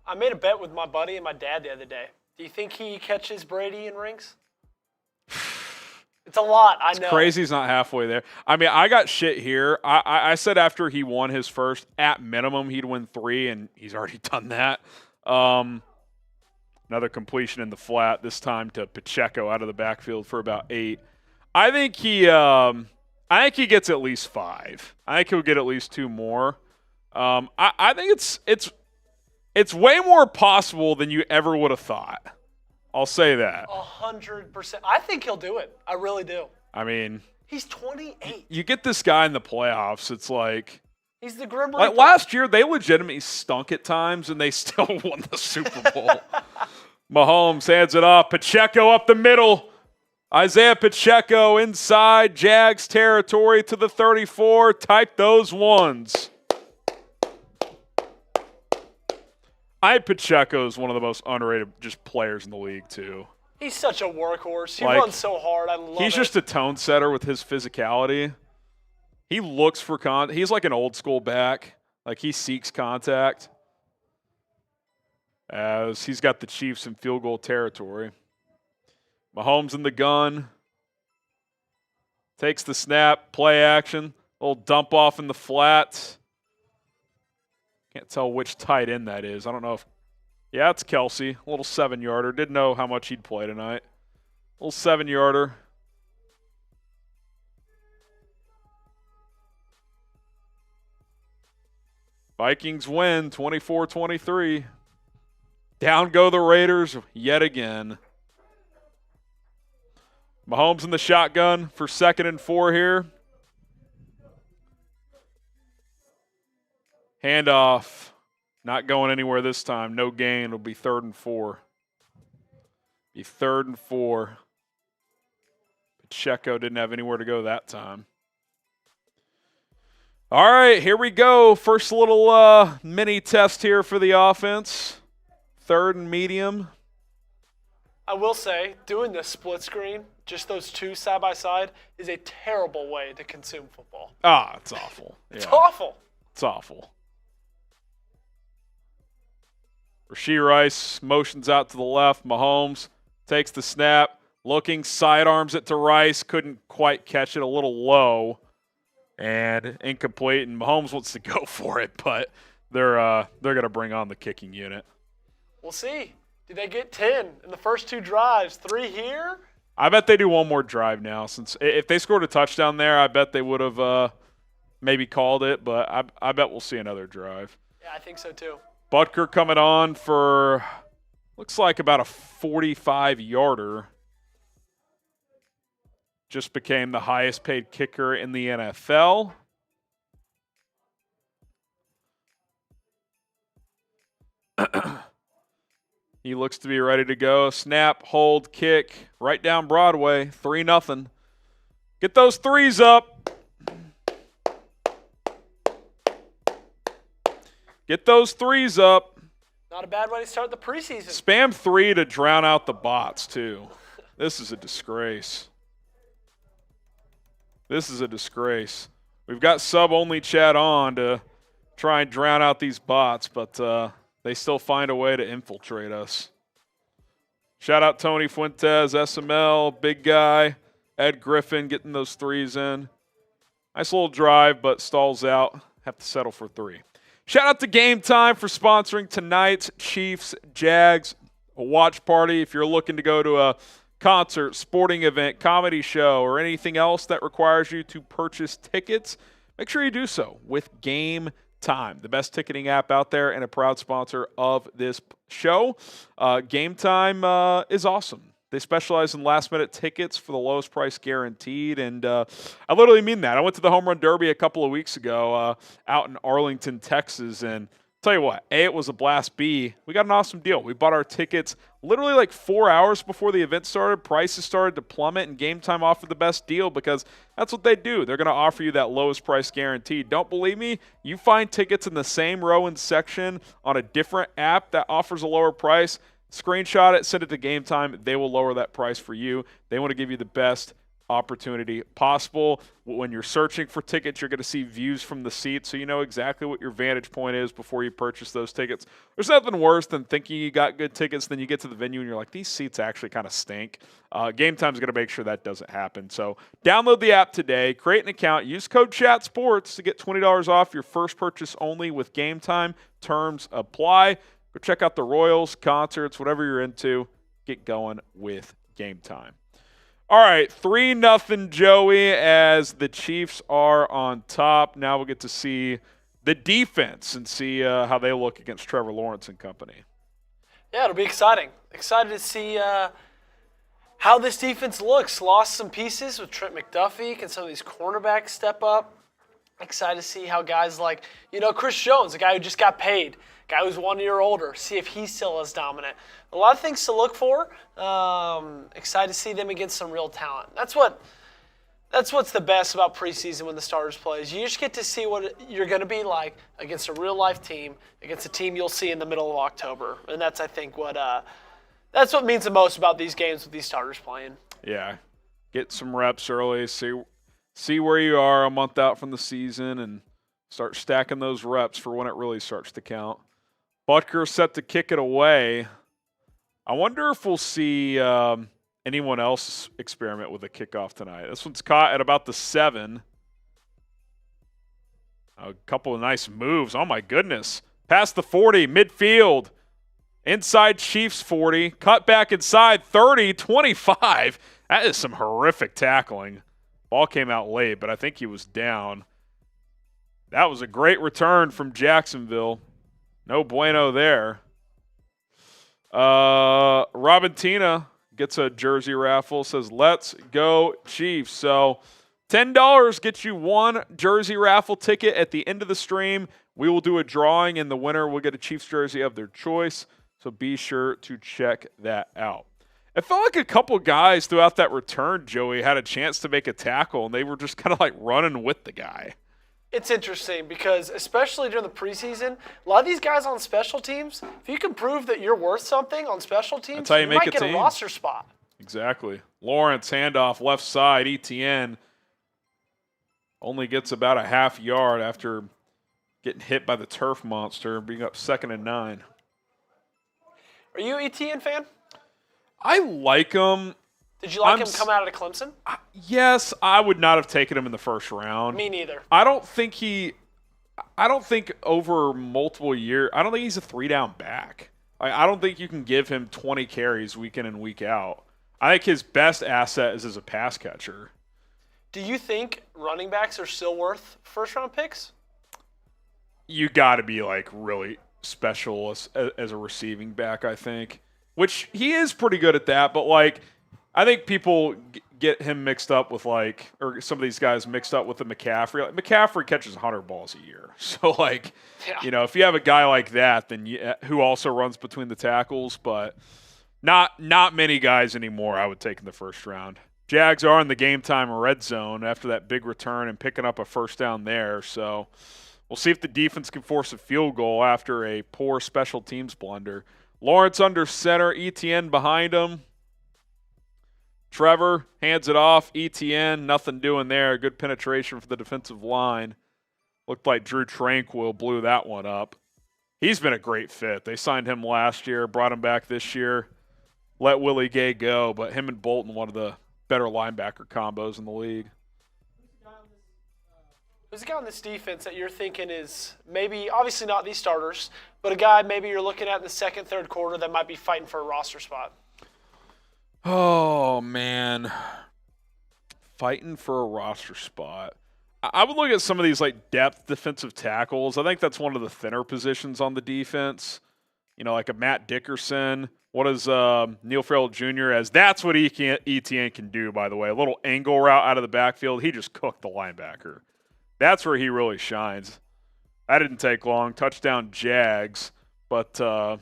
I made a bet with my buddy and my dad the other day. Do you think he catches Brady in rings? It's a lot, I know. It's crazy he's not halfway there. I mean, I got shit here. I said after he won his first, at minimum, he'd win 3, and he's already done that. Another completion in the flat, this time to Pacheco out of the backfield for about 8. I think he gets at least 5. I think he'll get at least 2 more. I think it's way more possible than you ever would have thought. I'll say that. 100%. I think he'll do it. I really do. I mean, he's 28. You get this guy in the playoffs, it's like he's the Grim Reaper. Like last year, they legitimately stunk at times, and they still won the Super Bowl. Mahomes hands it off. Pacheco up the middle. Isaiah Pacheco inside Jags territory to the 34. Type those ones. Pacheco is one of the most underrated just players in the league, too. He's such a workhorse. He runs so hard. I love it. He's just a tone setter with his physicality. He looks for he's like an old school back. Like, he seeks contact. As he's got the Chiefs in field goal territory. Mahomes in the gun. Takes the snap. Play action. Little dump off in the flat. Can't tell which tight end that is. I don't know if... Yeah, it's Kelce. A little 7-yarder. Didn't know how much he'd play tonight. A little 7-yarder. Vikings win 24-23. Down go the Raiders yet again. Mahomes in the shotgun for 2nd and 4 here. Handoff. Not going anywhere this time. No gain. It'll be 3rd and 4. Be 3rd and 4. Pacheco didn't have anywhere to go that time. All right, here we go. First little mini test here for the offense. 3rd and medium. I will say, doing the split screen, just those two side by side, is a terrible way to consume football. It's awful. It's awful. It's awful. Rashee Rice motions out to the left. Mahomes takes the snap. Looking, sidearms it to Rice. Couldn't quite catch it, a little low. And incomplete. And Mahomes wants to go for it, but they're going to bring on the kicking unit. We'll see. Do they get 10 in the first 2 drives? 3 here? I bet they do one more drive now. Since if they scored a touchdown there, I bet they would have maybe called it. But I bet we'll see another drive. Yeah, I think so too. Butker coming on for, looks like about a 45-yarder. Just became the highest paid kicker in the NFL. He looks to be ready to go. Snap, hold, kick, right down Broadway, 3-0. Get those 3s up. Get those 3s up. Not a bad way to start the preseason. Spam 3 to drown out the bots, too. This is a disgrace. This is a disgrace. We've got sub-only chat on to try and drown out these bots, but they still find a way to infiltrate us. Shout out Tony Fuentes, SML, big guy. Ed Griffin getting those 3s in. Nice little drive, but stalls out. Have to settle for 3. Shout out to Game Time for sponsoring tonight's Chiefs Jags watch party. If you're looking to go to a concert, sporting event, comedy show, or anything else that requires you to purchase tickets, make sure you do so with Game Time, the best ticketing app out there and a proud sponsor of this show. Game Time is awesome. They specialize in last-minute tickets for the lowest price guaranteed, and I literally mean that. I went to the Home Run Derby a couple of weeks ago out in Arlington, Texas, and Tell you what, A, it was a blast. B, we got an awesome deal. We bought our tickets literally like 4 hours before the event started. Prices started to plummet, and Game Time offered the best deal because that's what they do. They're going to offer you that lowest price guaranteed. Don't believe me? You find tickets in the same row and section on a different app that offers a lower price. Screenshot it, send it to Game Time. They will lower that price for you. They want to give you the best opportunity possible. When you're searching for tickets, you're going to see views from the seats, so you know exactly what your vantage point is before you purchase those tickets. There's nothing worse than thinking you got good tickets, then you get to the venue and you're like, these seats actually kind of stink. Game Time's going to make sure that doesn't happen. So download the app today, create an account, use code CHATSPORTS to get $20 off your first purchase only with Game Time. Terms apply. Go check out the Royals, concerts, whatever you're into. Get going with Game Time. All right, 3-0 Joey as the Chiefs are on top. Now we'll get to see the defense and see how they look against Trevor Lawrence and company. Yeah, it'll be exciting. Excited to see how this defense looks. Lost some pieces with Trent McDuffie. Can some of these cornerbacks step up? Excited to see how guys like, Chris Jones, a guy who just got paid, guy who's 1 year older, see if he's still as dominant. A lot of things to look for. Excited to see them against some real talent. That's what's the best about preseason when the starters play. Is you just get to see what you're going to be like against a real-life team, against a team you'll see in the middle of October. And that's, I think, that's what means the most about these games with these starters playing. Yeah, get some reps early, see where you are a month out from the season, and start stacking those reps for when it really starts to count. Butker set to kick it away. I wonder if we'll see anyone else experiment with a kickoff tonight. This one's caught at about the 7. A couple of nice moves. Oh, my goodness. Past the 40, midfield. Inside Chiefs 40. Cut back inside 30, 25. That is some horrific tackling. Ball came out late, but I think he was down. That was a great return from Jacksonville. No bueno there. Robentina gets a jersey raffle, says, let's go Chiefs. So $10 gets you one jersey raffle ticket at the end of the stream. We will do a drawing, and the winner will get a Chiefs jersey of their choice. So be sure to check that out. It felt like a couple guys throughout that return, Joey, had a chance to make a tackle, and they were just kind of like running with the guy. It's interesting because, especially during the preseason, a lot of these guys on special teams, if you can prove that you're worth something on special teams, that's how you might get a roster spot. Exactly. Lawrence, handoff, left side, ETN only gets about a half yard after getting hit by the turf monster, being up 2nd and 9. Are you an ETN fan? I like him. Did you like him coming out of Clemson? Yes, I would not have taken him in the first round. Me neither. I don't think over multiple years, I don't think he's a 3-down back. I don't think you can give him 20 carries week in and week out. I think his best asset is as a pass catcher. Do you think running backs are still worth first-round picks? You got to be like really special as a receiving back, I think, which he is pretty good at that, but like I think people get him mixed up with or some of these guys mixed up with the McCaffrey. Like McCaffrey catches 100 balls a year. So if you have a guy like that, then who also runs between the tackles, but not many guys anymore I would take in the first round. Jags are in the Game Time red zone after that big return and picking up a first down there. So we'll see if the defense can force a field goal after a poor special teams blunder. Lawrence under center, ETN behind him. Trevor hands it off. ETN, nothing doing there. Good penetration for the defensive line. Looked like Drew Tranquil blew that one up. He's been a great fit. They signed him last year, brought him back this year. Let Willie Gay go, but him and Bolton, one of the better linebacker combos in the league. Who's the guy on this defense that you're thinking is maybe, obviously not these starters, but a guy maybe you're looking at in the second, third quarter that might be fighting for a roster spot? Oh, man. Fighting for a roster spot. I would look at some of these depth defensive tackles. I think that's one of the thinner positions on the defense. Like a Matt Dickerson. What is Neil Farrell Jr. as? That's what ETN can do, by the way. A little angle route out of the backfield. He just cooked the linebacker. That's where he really shines. That didn't take long. Touchdown Jags. But,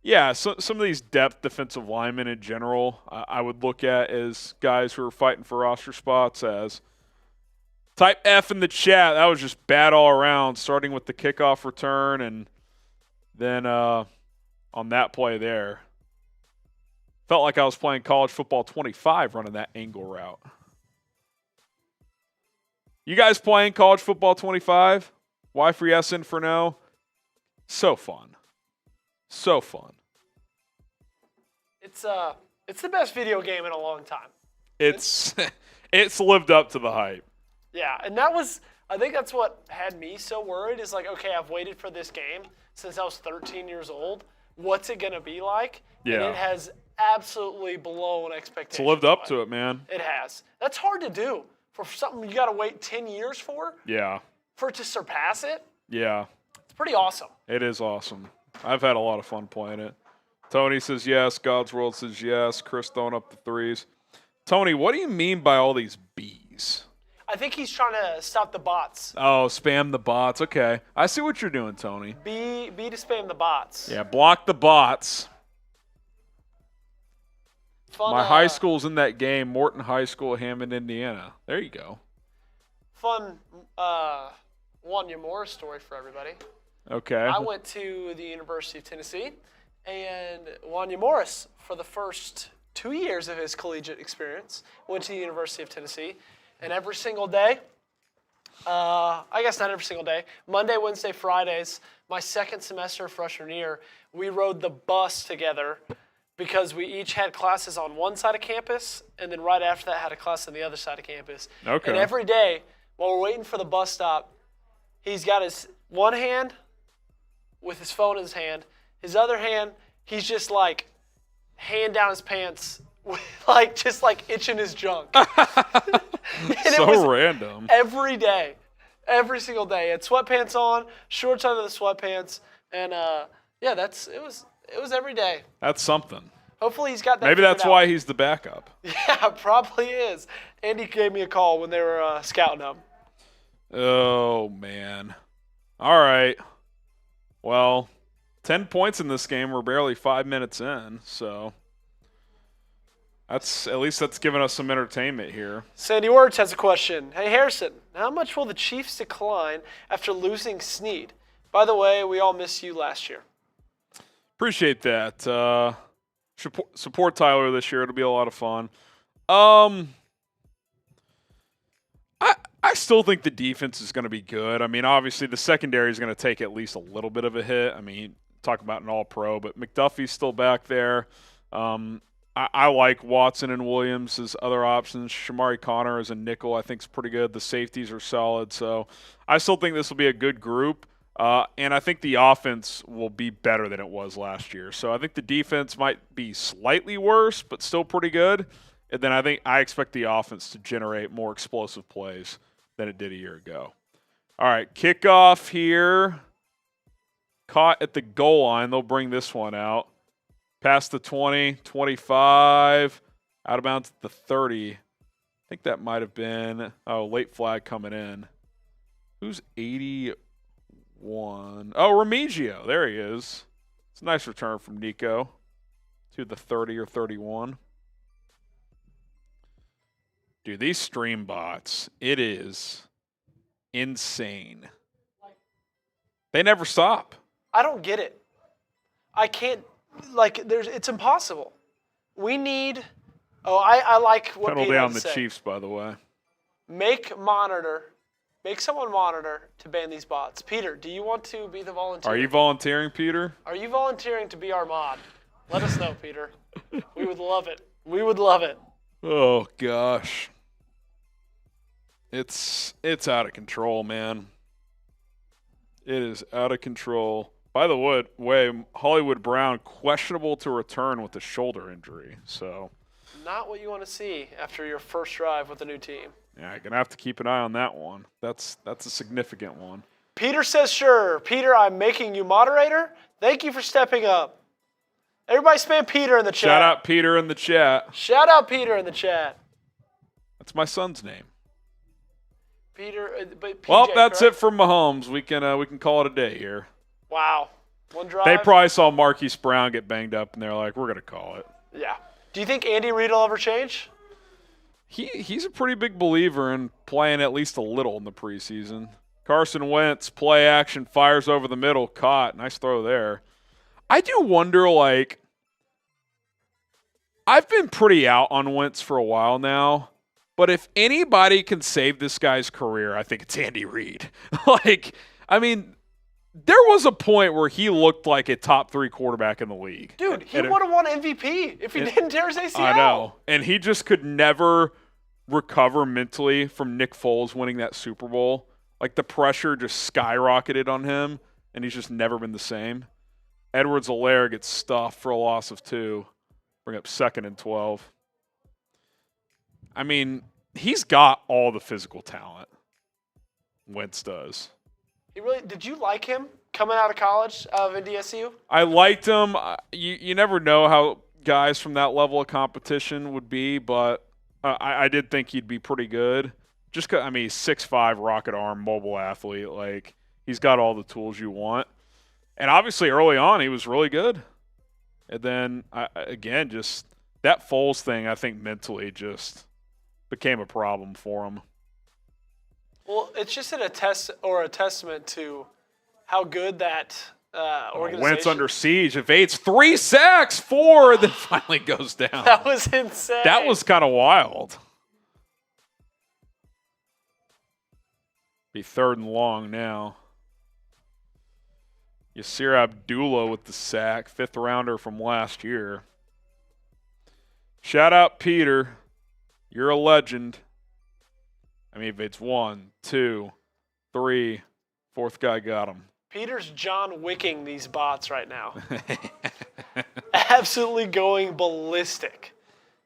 yeah, so some of these depth defensive linemen in general, I would look at as guys who are fighting for roster spots as type F in the chat. That was just bad all around, starting with the kickoff return and then on that play there. Felt like I was playing college football 25 running that angle route. You guys playing college football 25? Y for yes, N for no? So fun. So fun. It's the best video game in a long time. It's lived up to the hype. Yeah, and I think that's what had me so worried is like, okay, I've waited for this game since I was 13 years old. What's it going to be like? Yeah. And it has absolutely blown expectations. It's lived up to it, man. It has. That's hard to do. For something you got to wait 10 years for? Yeah. For it to surpass it? Yeah. It's pretty awesome. It is awesome. I've had a lot of fun playing it. Tony says yes. God's World says yes. Chris throwing up the threes. Tony, what do you mean by all these B's? I think he's trying to stop the bots. Oh, spam the bots. Okay. I see what you're doing, Tony. B to spam the bots. Yeah, block the bots. Fun, My high school's in that game, Morton High School, Hammond, Indiana. There you go. Fun Wanya Morris story for everybody. Okay. I went to the University of Tennessee, and Wanya Morris, for the first 2 years of his collegiate experience, went to the University of Tennessee. And every single day, I guess not every single day, Monday, Wednesday, Fridays, my second semester of freshman year, we rode the bus together because we each had classes on one side of campus, and then right after that had a class on the other side of campus. Okay. And every day, while we're waiting for the bus stop, he's got his one hand with his phone in his hand. His other hand, he's just like hand down his pants, just itching his junk. So random. Every day, every single day. He had sweatpants on, shorts under the sweatpants, and it was every day. That's something. Hopefully he's got that. Maybe that's figured why out. he's the backup. Yeah, probably is. Andy gave me a call when they were scouting him. Oh, man. All right. Well, 10 points in this game. We're barely 5 minutes in, so at least that's given us some entertainment here. Sandy Words has a question. Hey, Harrison, how much will the Chiefs decline after losing Snead? By the way, we all missed you last year. Appreciate that. Support Tyler this year. It'll be a lot of fun. I still think the defense is going to be good. I mean, obviously the secondary is going to take at least a little bit of a hit. I mean, talk about an all-pro, but McDuffie's still back there. I like Watson and Williams as other options. Shamari Connor as a nickel I think is pretty good. The safeties are solid. So I still think this will be a good group. And I think the offense will be better than it was last year. So I think the defense might be slightly worse, but still pretty good. And then I expect the offense to generate more explosive plays than it did a year ago. All right, kickoff here. Caught at the goal line. They'll bring this one out. Past the 20, 25, out of bounds at the 30. I think that might have been, late flag coming in. Who's 81? Oh, Remigio. There he is. It's a nice return from Nico to the 30 or 31. Dude, these stream bots, it is insane. They never stop. I don't get it. I can't, it's impossible. We need, I like what Pedal Peter down had the to say. Chiefs, by the way. Make someone monitor to ban these bots. Peter, do you want to be the volunteer? Are you volunteering, Peter? Are you volunteering to be our mod? Let us know, Peter. We would love it. We would love it. Oh, gosh. It's out of control, man. It is out of control. By the way, Hollywood Brown questionable to return with a shoulder injury. So not what you want to see after your first drive with a new team. Yeah, you're gonna have to keep an eye on that one. That's a significant one. Peter says, sure. Peter, I'm making you moderator. Thank you for stepping up. Everybody spam Peter in the chat. Shout out Peter in the chat. Shout out Peter in the chat. That's my son's name. But PJ, Well, that's correct? it for Mahomes. We can call it a day here. Wow. One drive. They probably saw Marquise Brown get banged up, and they're like, we're going to call it. Yeah. Do you think Andy Reid will ever change? He's a pretty big believer in playing at least a little in the preseason. Carson Wentz, play action, fires over the middle, caught. Nice throw there. I do wonder, like, I've been pretty out on Wentz for a while now, but if anybody can save this guy's career, I think it's Andy Reid. Like, I mean, there was a point where he looked like a top 3 quarterback in the league. Dude, he would have won MVP if he didn't tear his ACL. I know. And he just could never recover mentally from Nick Foles winning that Super Bowl. Like, the pressure just skyrocketed on him, and he's just never been the same. Edwards-Helaire gets stuffed for a loss of 2. Bring up 2nd and 12. I mean, he's got all the physical talent. Wentz does. Did you like him coming out of college of NDSU? I liked him. You never know how guys from that level of competition would be, but I did think he'd be pretty good. Just 'cause, I mean, he's 6'5", rocket arm, mobile athlete. Like, he's got all the tools you want. And obviously early on he was really good. And then, again, just that Foles thing, I think mentally just became a problem for him. Well, it's just a testament to how good that organization. Wentz under siege. Evades 3 sacks, 4, then finally goes down. That was insane. That was kind of wild. Be 3rd and long now. Yasir Abdullah with the sack, 5th rounder from last year. Shout out Peter. You're a legend. I mean, if it's 1, 2, 3, 4th guy got him. Peter's John Wicking these bots right now. Absolutely going ballistic.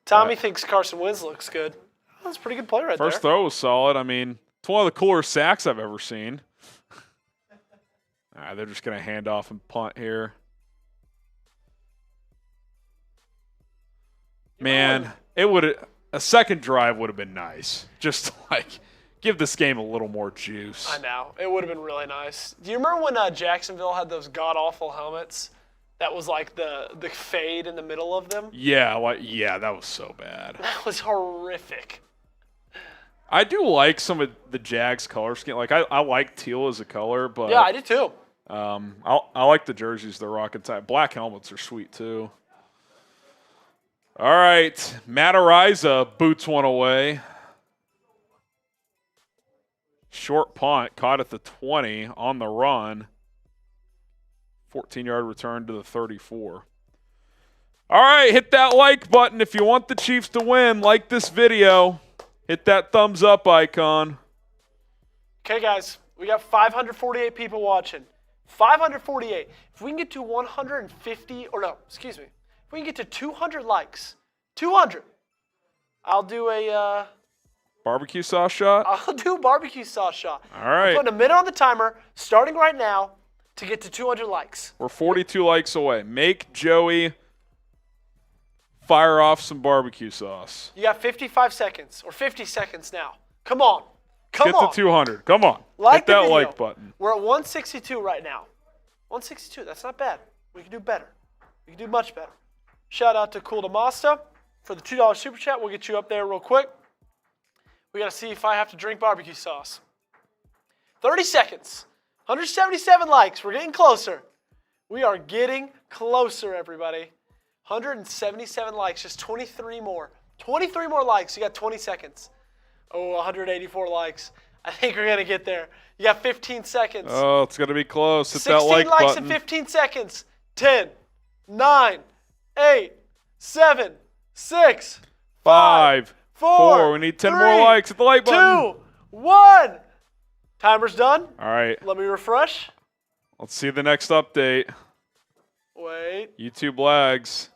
Tommy thinks Carson Wentz looks good. That's a pretty good play right there. First throw was solid. I mean, it's one of the cooler sacks I've ever seen. All right, they're just going to hand off and punt here. Man, a second drive would have been nice. Just to, like, give this game a little more juice. I know. It would have been really nice. Do you remember when Jacksonville had those god-awful helmets that was like the fade in the middle of them? Yeah, that was so bad. That was horrific. I do like some of the Jags color scheme. Like, I like teal as a color, but yeah, I do too. I like the jerseys they're rocking tonight. Black helmets are sweet too. All right, Matt Ariza boots one away. Short punt, caught at the 20 on the run. 14-yard return to the 34. All right, hit that like button if you want the Chiefs to win. Like this video. Hit that thumbs up icon. Okay, guys, we got 548 people watching. 548. If we can get to 150, or no, excuse me. If we can get to 200 likes, 200, I'll do a barbecue sauce shot? I'll do a barbecue sauce shot. All right. I'm putting a minute on the timer, starting right now, to get to 200 likes. We're 42 likes away. Make Joey fire off some barbecue sauce. You got 55 seconds, or 50 seconds now. Come on. Come Get on. to 200. Come on. Like Hit that the video. like button. We're at 162 right now. 162, that's not bad. We can do better. We can do much better. Shout out to Cool Damasta for the $2 super chat. We'll get you up there real quick. We got to see if I have to drink barbecue sauce. 30 seconds. 177 likes. We're getting closer. We are getting closer, everybody. 177 likes, just 23 more. 23 more likes. You got 20 seconds. Oh, 184 likes. I think we're going to get there. You got 15 seconds. Oh, it's going to be close. Hit that 16 like likes button. in 15 seconds. 10, 9, 8, 7, 6, 5, 4. We need 10 3, more likes. Hit the like button. 2, 1. Timer's done. All right. Let me refresh. Let's see the next update. Wait. YouTube lags.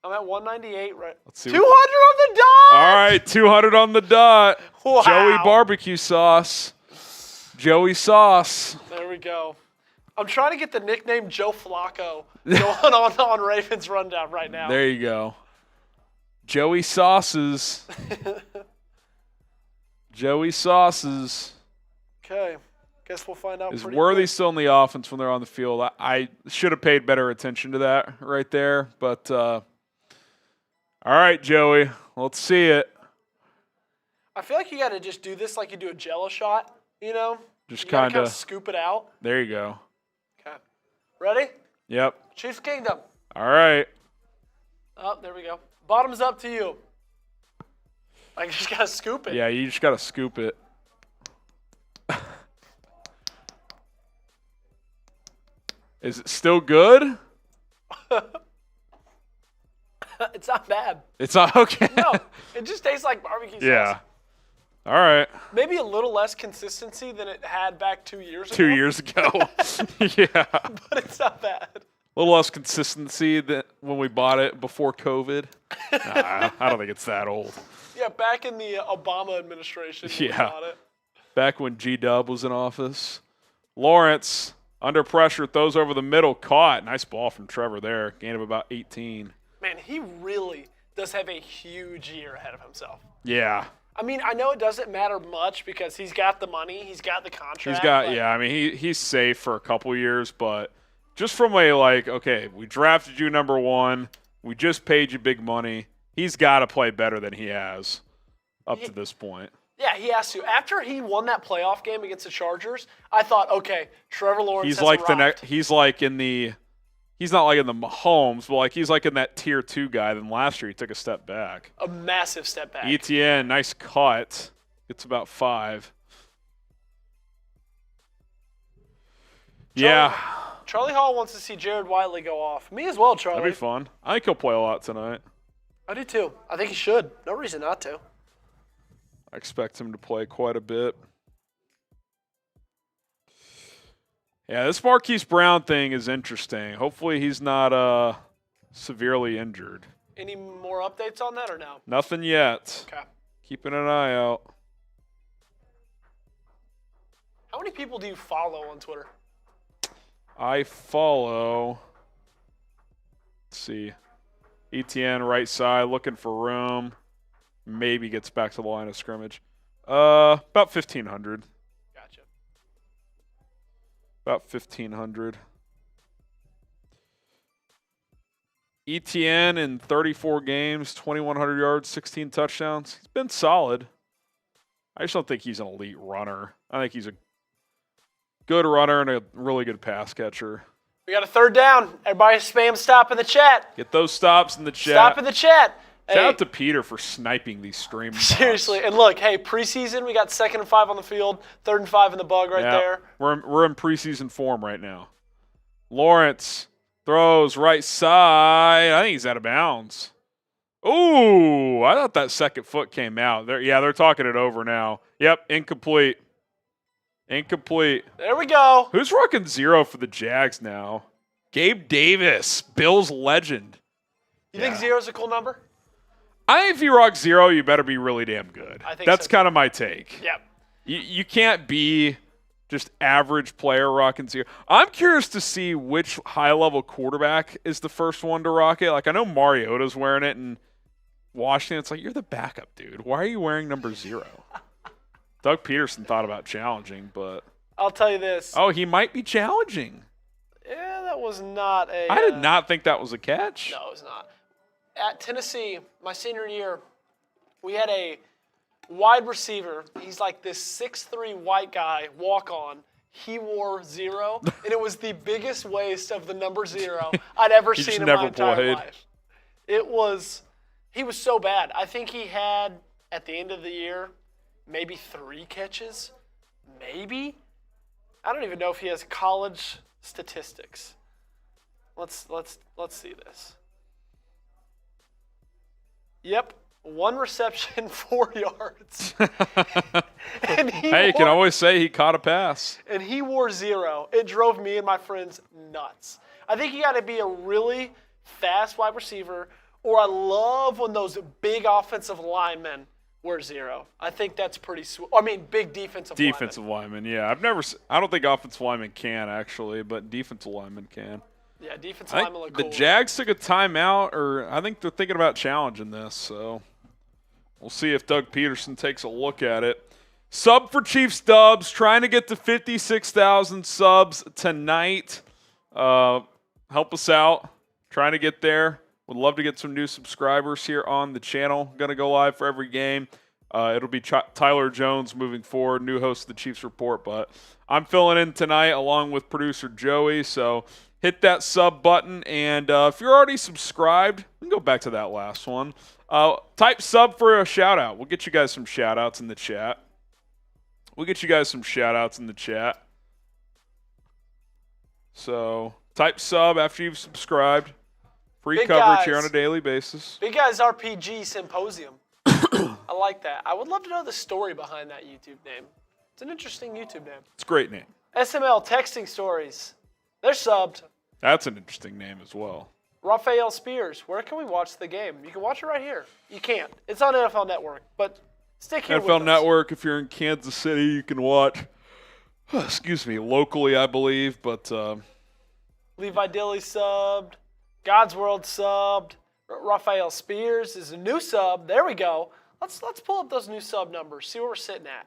I'm at 198 right. Let's see. 200 on the dot. All right, 200 on the dot. Wow. Joey barbecue sauce. Joey sauce. There we go. I'm trying to get the nickname Joe Flacco going on Ravens Rundown right now. There you go. Joey sauces. Joey Sauces. Okay. Guess we'll find out. Is pretty Worthy quick. still in the offense when they're on the field? I should have paid better attention to that right there. But, all right, Joey. Let's see it. I feel like you got to just do this like you do a Jello shot, you know? Just You gotta kind of scoop it out. There you go. Okay. Ready? Yep. Chiefs Kingdom. All right. Oh, there we go. Bottom's up to you. Like, you just got to scoop it. Yeah, you just got to scoop it. Is it still good? It's not bad. It's not okay. No, it just tastes like barbecue sauce. Yeah. All right. Maybe a little less consistency than it had back 2 years ago. 2 years ago. Yeah. But it's not bad. A little less consistency than when we bought it before COVID. Nah, I don't think it's that old. Yeah, back in the Obama administration. when we Yeah. bought it. Back when G-Dub was in office. Lawrence, under pressure, throws over the middle, caught. Nice ball from Trevor there. Gain of about 18. Man, he really does have a huge year ahead of himself. Yeah. I mean, I know it doesn't matter much because he's got the money, he's got the contract. He's got, but yeah, I mean, he's safe for a couple years, but just from a, like, okay, we drafted you number one, we just paid you big money, he's got to play better than he has up to this point. Yeah, he has to. After he won that playoff game against the Chargers, I thought, okay, Trevor Lawrence He's has like arrived. he's like in the, he's not like in the Mahomes, but like he's like in that tier 2 guy. Then last year he took a step back. A massive step back. ETN, nice cut. It's about 5. Yeah, Charlie Hall wants to see Jared Wiley go off. Me as well, Charlie. that'd be fun. I think he'll play a lot tonight. I do too. I think he should. No reason not to. I expect him to play quite a bit. Yeah, this Marquise Brown thing is interesting. Hopefully he's not severely injured. Any more updates on that or no? Nothing yet. Okay. Keeping an eye out. How many people do you follow on Twitter? I follow. Let's see. ETN right side looking for room. Maybe gets back to the line of scrimmage. About 1,500. Gotcha. About 1,500. ETN in 34 games, 2,100 yards, 16 touchdowns. He's been solid. I just don't think he's an elite runner. I think he's a good runner and a really good pass catcher. We got a third down. Everybody spam stop in the chat. Get those stops in the chat. Stop in the chat. Shout Hey, out to Peter for sniping these streams. seriously. And look, hey, preseason, we got 2nd and 5 on the field, 3rd and 5 in the bug right there. We're in preseason form right now. Lawrence throws right side. I think he's out of bounds. Ooh, I thought that second foot came out. They're talking it over now. Yep, incomplete. Incomplete. There we go. Who's rocking 0 for the Jags now? Gabe Davis, Bills legend. You think 0 is a cool number? I think if you rock 0, you better be really damn good. I think That's so. kind of my take. Yep. You can't be just average player rocking 0. I'm curious to see which high-level quarterback is the first one to rock it. Like, I know Mariota's wearing it in Washington. It's like, you're the backup, dude. Why are you wearing number 0? Doug Peterson thought about challenging, but I'll tell you this. oh, he might be challenging. Yeah, that was not a. I did not think that was a catch. No, it was not. At Tennessee, my senior year, we had a wide receiver. He's like this 6'3" white guy, walk on. He wore 0, and it was the biggest waste of the number 0 I'd ever He seen just in never my entire played. life. He was so bad. I think he had, at the end of the year, maybe 3 catches. Maybe? I don't even know if he has college statistics. Let's see this. Yep, 1 reception, 4 yards. And Hey, you can always say he caught a pass. and he wore 0. It drove me and my friends nuts. I think you got to be a really fast wide receiver, or I love when those big offensive linemen wear 0. I think that's pretty sweet. I mean, big defensive linemen. Defensive lineman, yeah. I don't think offensive linemen can, actually, but defensive linemen can. Yeah, defensive I linemen look think cool. the Jags took a timeout, or I think they're thinking about challenging this, so we'll see if Doug Peterson takes a look at it. Sub for Chiefs Dubs, trying to get to 56,000 subs tonight. Help us out. Trying to get there. Would love to get some new subscribers here on the channel. Going to go live for every game. It'll be Tyler Jones moving forward, new host of the Chiefs Report. But I'm filling in tonight along with producer Joey. So hit that sub button. And if you're already subscribed, we can go back to that last one. Type sub for a shout out. We'll get you guys some shout outs in the chat. So type sub after you've subscribed. Free Big coverage guys. here on a daily basis. Big Guys RPG Symposium. I like that. I would love to know the story behind that YouTube name. It's an interesting YouTube name. It's a great name. SML Texting Stories. They're subbed. That's an interesting name as well. Raphael Spears. Where can we watch the game? You can watch it right here. You can't. It's on NFL Network, but stick here with us. NFL Network, if you're in Kansas City, you can watch, locally, I believe. But Levi Dilly subbed. God's World subbed. Raphael Spears is a new sub. There we go. Let's pull up those new sub numbers. See where we're sitting at.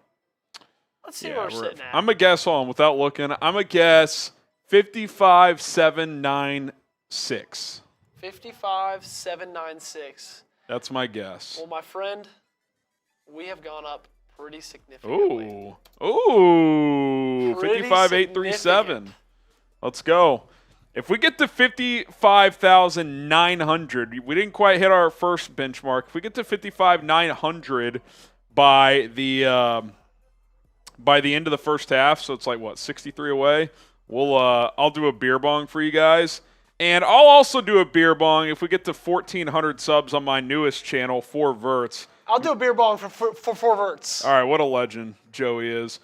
Let's see where we're sitting at. I'm going to guess, hold on, without looking, I'm going to guess 55,796. 55,796. That's my guess. Well, my friend, we have gone up pretty significantly. Ooh. Pretty 55,837. Let's go. If we get to 55,900, we didn't quite hit our first benchmark. If we get to 55,900 by the end of the first half, so it's like what, 63 away. I'll do a beer bong for you guys, and I'll also do a beer bong if we get to 1,400 subs on my newest channel, 4 Verts. I'll do a beer bong for 4 Verts. All right, what a legend Joey is.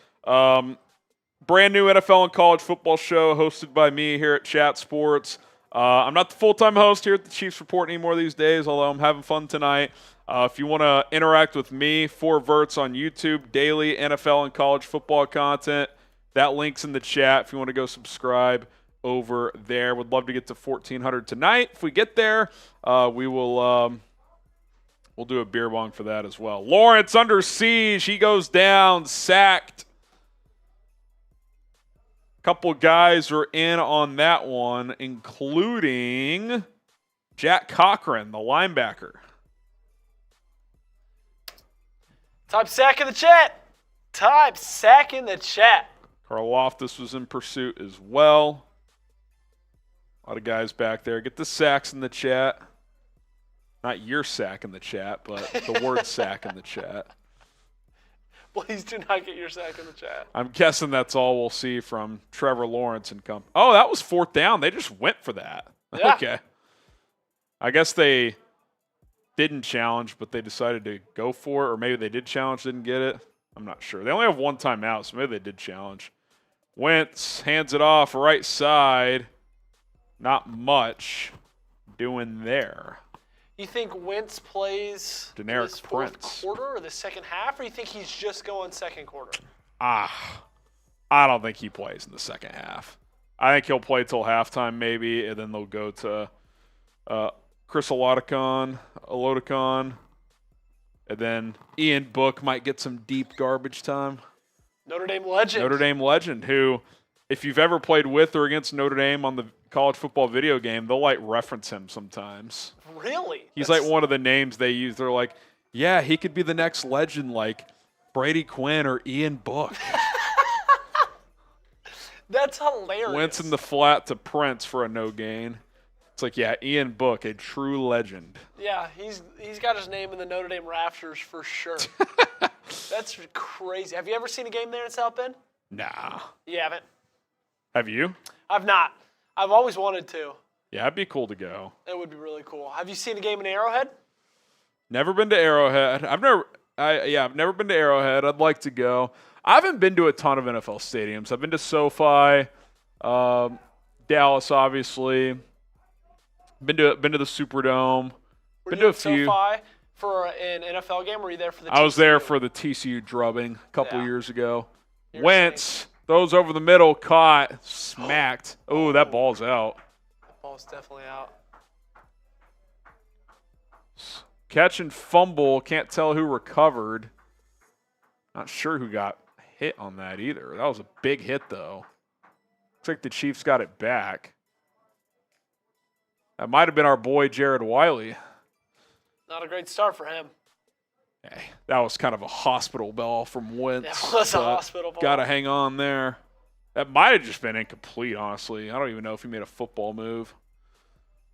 Brand new NFL and college football show hosted by me here at Chat Sports. I'm not the full-time host here at the Chiefs Report anymore these days, although I'm having fun tonight. If you want to interact with me, 4 Verts on YouTube, daily NFL and college football content. That link's in the chat if you want to go subscribe over there. Would love to get to 1,400 tonight. If we get there, we'll do a beer bong for that as well. Lawrence under siege. He goes down, sacked. Couple guys are in on that one, including Jack Cochran, the linebacker. Type sack in the chat. Type sack in the chat. Karlaftis was in pursuit as well. A lot of guys back there. Get the sacks in the chat. Not your sack in the chat, but the word sack in the chat. Please do not get your sack in the chat. I'm guessing that's all we'll see from Trevor Lawrence and company. Oh, that was 4th down. They just went for that. Yeah. Okay. I guess they didn't challenge, but they decided to go for it. Or maybe they did challenge, didn't get it. I'm not sure. They only have 1 timeout, so maybe they did challenge. Wentz hands it off right side. Not much doing there. You think Wentz plays Generic this fourth Prince. quarter or the second half, or you think he's just going second quarter? I don't think he plays in the second half. I think he'll play till halftime maybe, and then they'll go to Chris Olodokon, and then Ian Book might get some deep garbage time. Notre Dame legend. Who, if you've ever played with or against Notre Dame on the college football video game, they'll like reference him sometimes. Really? He's like one of the names they use. They're like, yeah, he could be the next legend like Brady Quinn or Ian Book. That's hilarious. Wentz in the flat to Prince for a no gain. It's like, yeah, Ian Book, a true legend. Yeah, he's got his name in the Notre Dame rafters for sure. That's crazy. Have you ever seen a game there in South Bend? Nah. You haven't? Have you? I've not. I've always wanted to. Yeah, it'd be cool to go. It would be really cool. Have you seen a game in Arrowhead? Never been to Arrowhead. I've never been to Arrowhead. I'd like to go. I haven't been to a ton of NFL stadiums. I've been to SoFi, Dallas, obviously. Been to the Superdome. Were Been you to a at few. SoFi for an NFL game, or were you there for the I was there TCU? for the TCU drubbing a couple years ago. You're Wentz throws over the middle, caught, smacked. Oh, that ball's out. That ball's definitely out. Catch and fumble. Can't tell who recovered. Not sure who got hit on that either. That was a big hit, though. Looks like the Chiefs got it back. That might have been our boy Jared Wiley. Not a great start for him. Hey, that was kind of a hospital ball from Wentz. That was a hospital ball. Got to hang on there. That might have just been incomplete, honestly. I don't even know if he made a football move.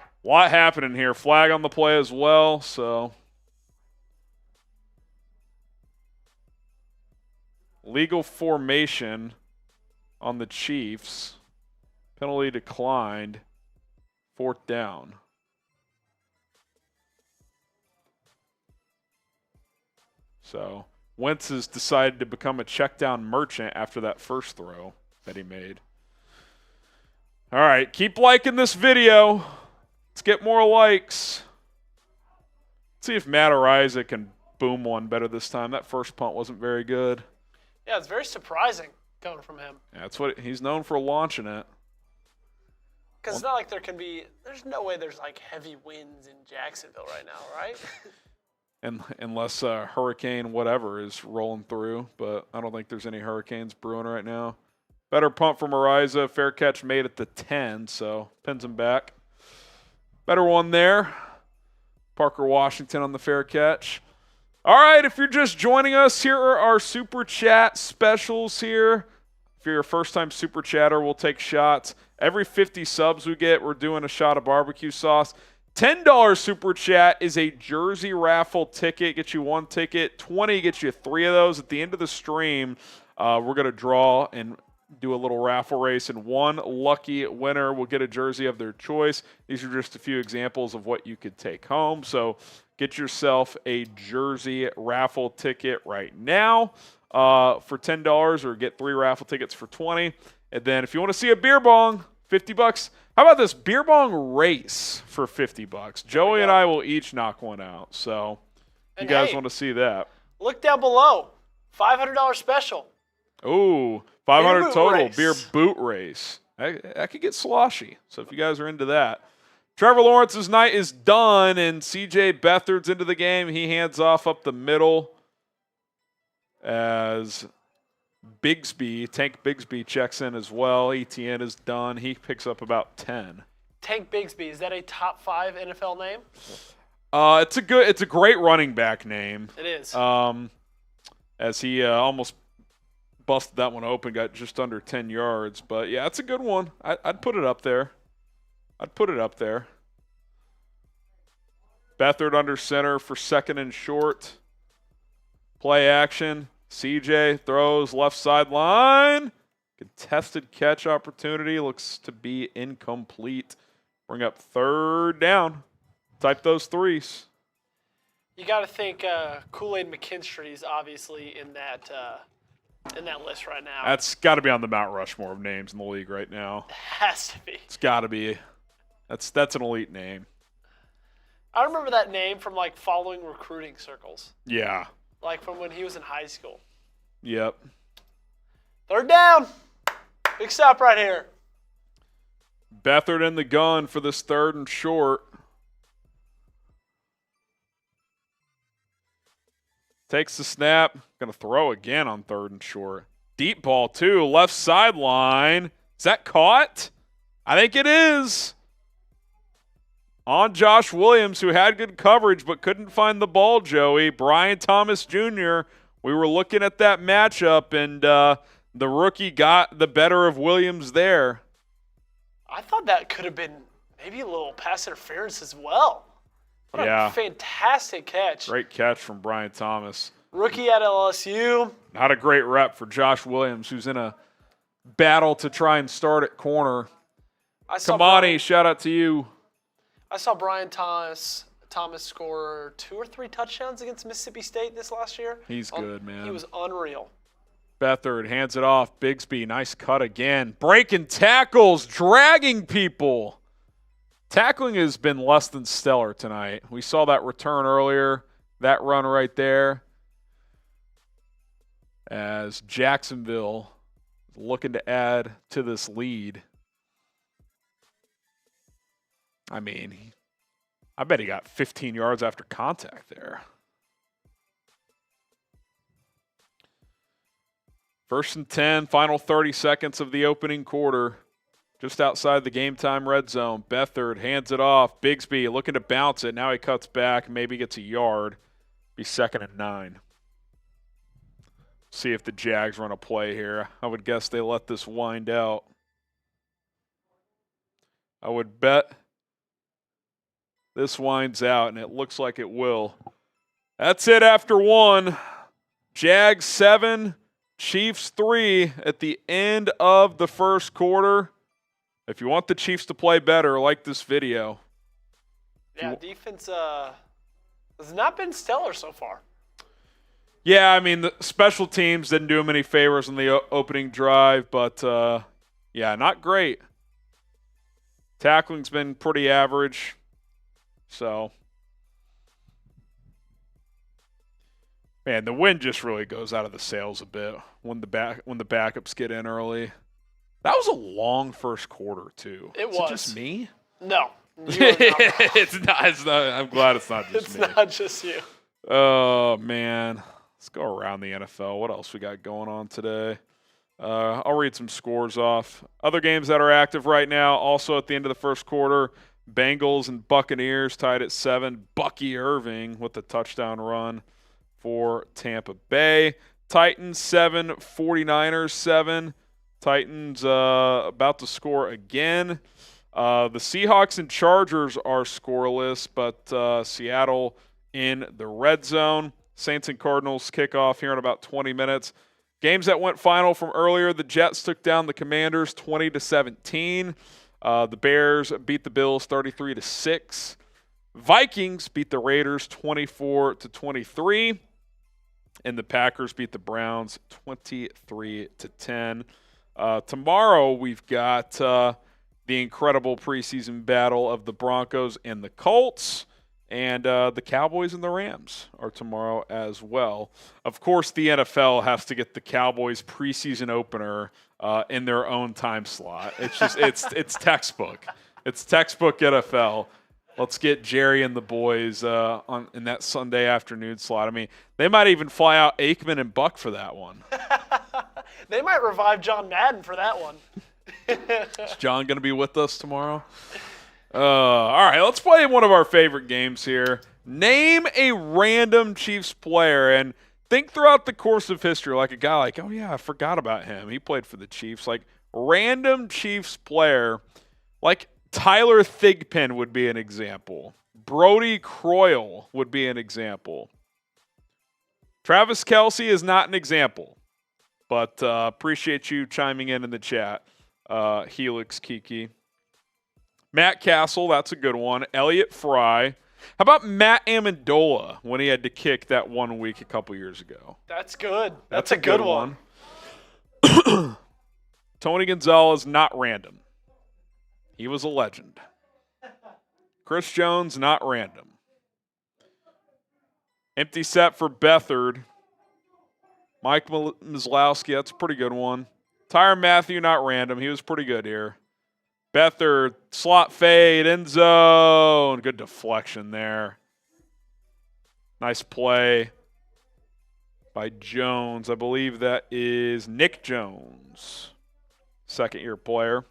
A lot happening here. Flag on the play as well, so. Legal formation on the Chiefs. Penalty declined. 4th down. So Wentz has decided to become a check down merchant after that first throw that he made. All right, keep liking this video. Let's get more likes. Let's see if Matt or Isaac can boom one better this time. That first punt wasn't very good. Yeah, it's very surprising coming from him. Yeah, that's what he's known for, launching it. Because it's not like there's no way there's like heavy winds in Jacksonville right now, right? And unless hurricane whatever is rolling through, but I don't think there's any hurricanes brewing right now. Better punt from Ariza. Fair catch made at the 10, so pins him back. Better one there. Parker Washington on the fair catch. All right, if you're just joining us, here are our Super Chat specials here. If you're a first-time Super Chatter, we'll take shots. Every 50 subs we get, we're doing a shot of barbecue sauce. $10 Super Chat is a jersey raffle ticket. Gets you 1 ticket. 20 gets you 3 of those. At the end of the stream, we're going to draw and do a little raffle race, and one lucky winner will get a jersey of their choice. These are just a few examples of what you could take home. So get yourself a jersey raffle ticket right now for $10, or get 3 raffle tickets for $20. And then if you want to see a beer bong, $50. How about this beer bong race for $50? Joey and I will each knock one out. So you guys want to see that? Look down below. $500 special. Ooh, 500 total race. beer boot race. That could get sloshy. So if you guys are into that. Trevor Lawrence's night is done, and CJ Beathard's into the game. He hands off up the middle as Tank Bigsby checks in as well. ETN is done. He picks up about 10. Tank Bigsby, is that a top 5 NFL name? It's a great running back name. It is. As he almost busted that one open, got just under 10 yards. But yeah, it's a good one. I'd put it up there. Beathard under center for 2nd and short. Play action. CJ throws left sideline. Contested catch opportunity. Looks to be incomplete. Bring up 3rd down. Type those 3s. You got to think Kool-Aid McKinstry is obviously in that list right now. That's got to be on the Mount Rushmore of names in the league right now. It has to be. It's got to be. That's an elite name. I remember that name from like following recruiting circles. Yeah. Like from when he was in high school. Yep. 3rd down. Big stop right here. Beathard in the gun for this 3rd and short. Takes the snap. Going to throw again on 3rd and short. Deep ball, too. Left sideline. Is that caught? I think it is. On Josh Williams, who had good coverage but couldn't find the ball, Joey. Brian Thomas Jr., we were looking at that matchup, and the rookie got the better of Williams there. I thought that could have been maybe a little pass interference as well. What a fantastic catch. Great catch from Brian Thomas. Rookie at LSU. Not a great rep for Josh Williams, who's in a battle to try and start at corner. Kamani, shout out to you. I saw Brian Thomas score 2 or 3 touchdowns against Mississippi State this last year. He's good, man. He was unreal. Beathard hands it off. Bigsby, nice cut again. Breaking tackles, dragging people. Tackling has been less than stellar tonight. We saw that return earlier, that run right there, as Jacksonville is looking to add to this lead. I mean, I bet he got 15 yards after contact there. First and 10, final 30 seconds of the opening quarter. Just outside the game time red zone. Beathard hands it off. Bigsby looking to bounce it. Now he cuts back, maybe gets a yard. Be 2nd and 9. See if the Jags run a play here. I would guess they let this wind out. I would bet this winds out, and it looks like it will. That's it after 1. Jags 7, Chiefs 3 at the end of the first quarter. If you want the Chiefs to play better, like this video. Yeah, defense has not been stellar so far. Yeah, I mean, the special teams didn't do them any favors in the opening drive, but, yeah, not great. Tackling's been pretty average, so. Man, the wind just really goes out of the sails a bit when the backups get in early. That was a long first quarter, too. It was. Is it just me? No. It's not. I'm glad it's not just me. It's not just you. Oh, man. Let's go around the NFL. What else we got going on today? I'll read some scores off. Other games that are active right now, also at the end of the first quarter, Bengals and Buccaneers tied at 7. Bucky Irving with the touchdown run for Tampa Bay. Titans 7, 49ers 7. Titans about to score again. The Seahawks and Chargers are scoreless, but Seattle in the red zone. Saints and Cardinals kick off here in about 20 minutes. Games that went final from earlier, the Jets took down the Commanders 20-17. The Bears beat the Bills 33-6. Vikings beat the Raiders 24-23. And the Packers beat the Browns 23-10. Tomorrow we've got the incredible preseason battle of the Broncos and the Colts. And the Cowboys and the Rams are tomorrow as well. Of course, the NFL has to get the Cowboys preseason opener in their own time slot. It's just it's textbook. It's textbook NFL. Let's get Jerry and the boys in that Sunday afternoon slot. I mean, they might even fly out Aikman and Buck for that one. They might revive John Madden for that one. Is John going to be with us tomorrow? All right, let's play one of our favorite games here. Name a random Chiefs player and think throughout the course of history, like a guy like, oh, yeah, I forgot about him. He played for the Chiefs. Like, random Chiefs player, like Tyler Thigpen would be an example. Brody Croyle would be an example. Travis Kelce is not an example, but appreciate you chiming in the chat, Helix Kiki. Matt Castle, that's a good one. Elliott Fry. How about Matt Amendola when he had to kick that 1 week a couple years ago? That's good. That's a good one. Tony Gonzalez, not random. He was a legend. Chris Jones, not random. Empty set for Beathard. Mike Mizlowski, that's a pretty good one. Tyrann Mathieu, not random. He was pretty good here. Beathard, slot fade, end zone. Good deflection there. Nice play by Jones. I believe that is Nick Jones, second-year player.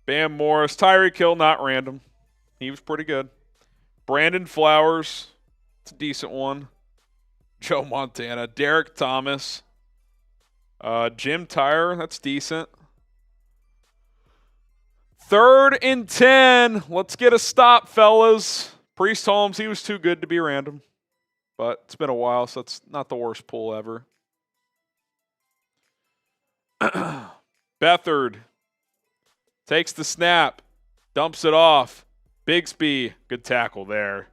Bam Morris, Tyreek Hill, not random. He was pretty good. Brandon Flowers, it's a decent one. Joe Montana, Derek Thomas, Jim Tyre, that's decent. 3rd and 10. Let's get a stop, fellas. Priest Holmes, he was too good to be random. But it's been a while, so that's not the worst pull ever. Beathard takes the snap, dumps it off. Bigsby, good tackle there.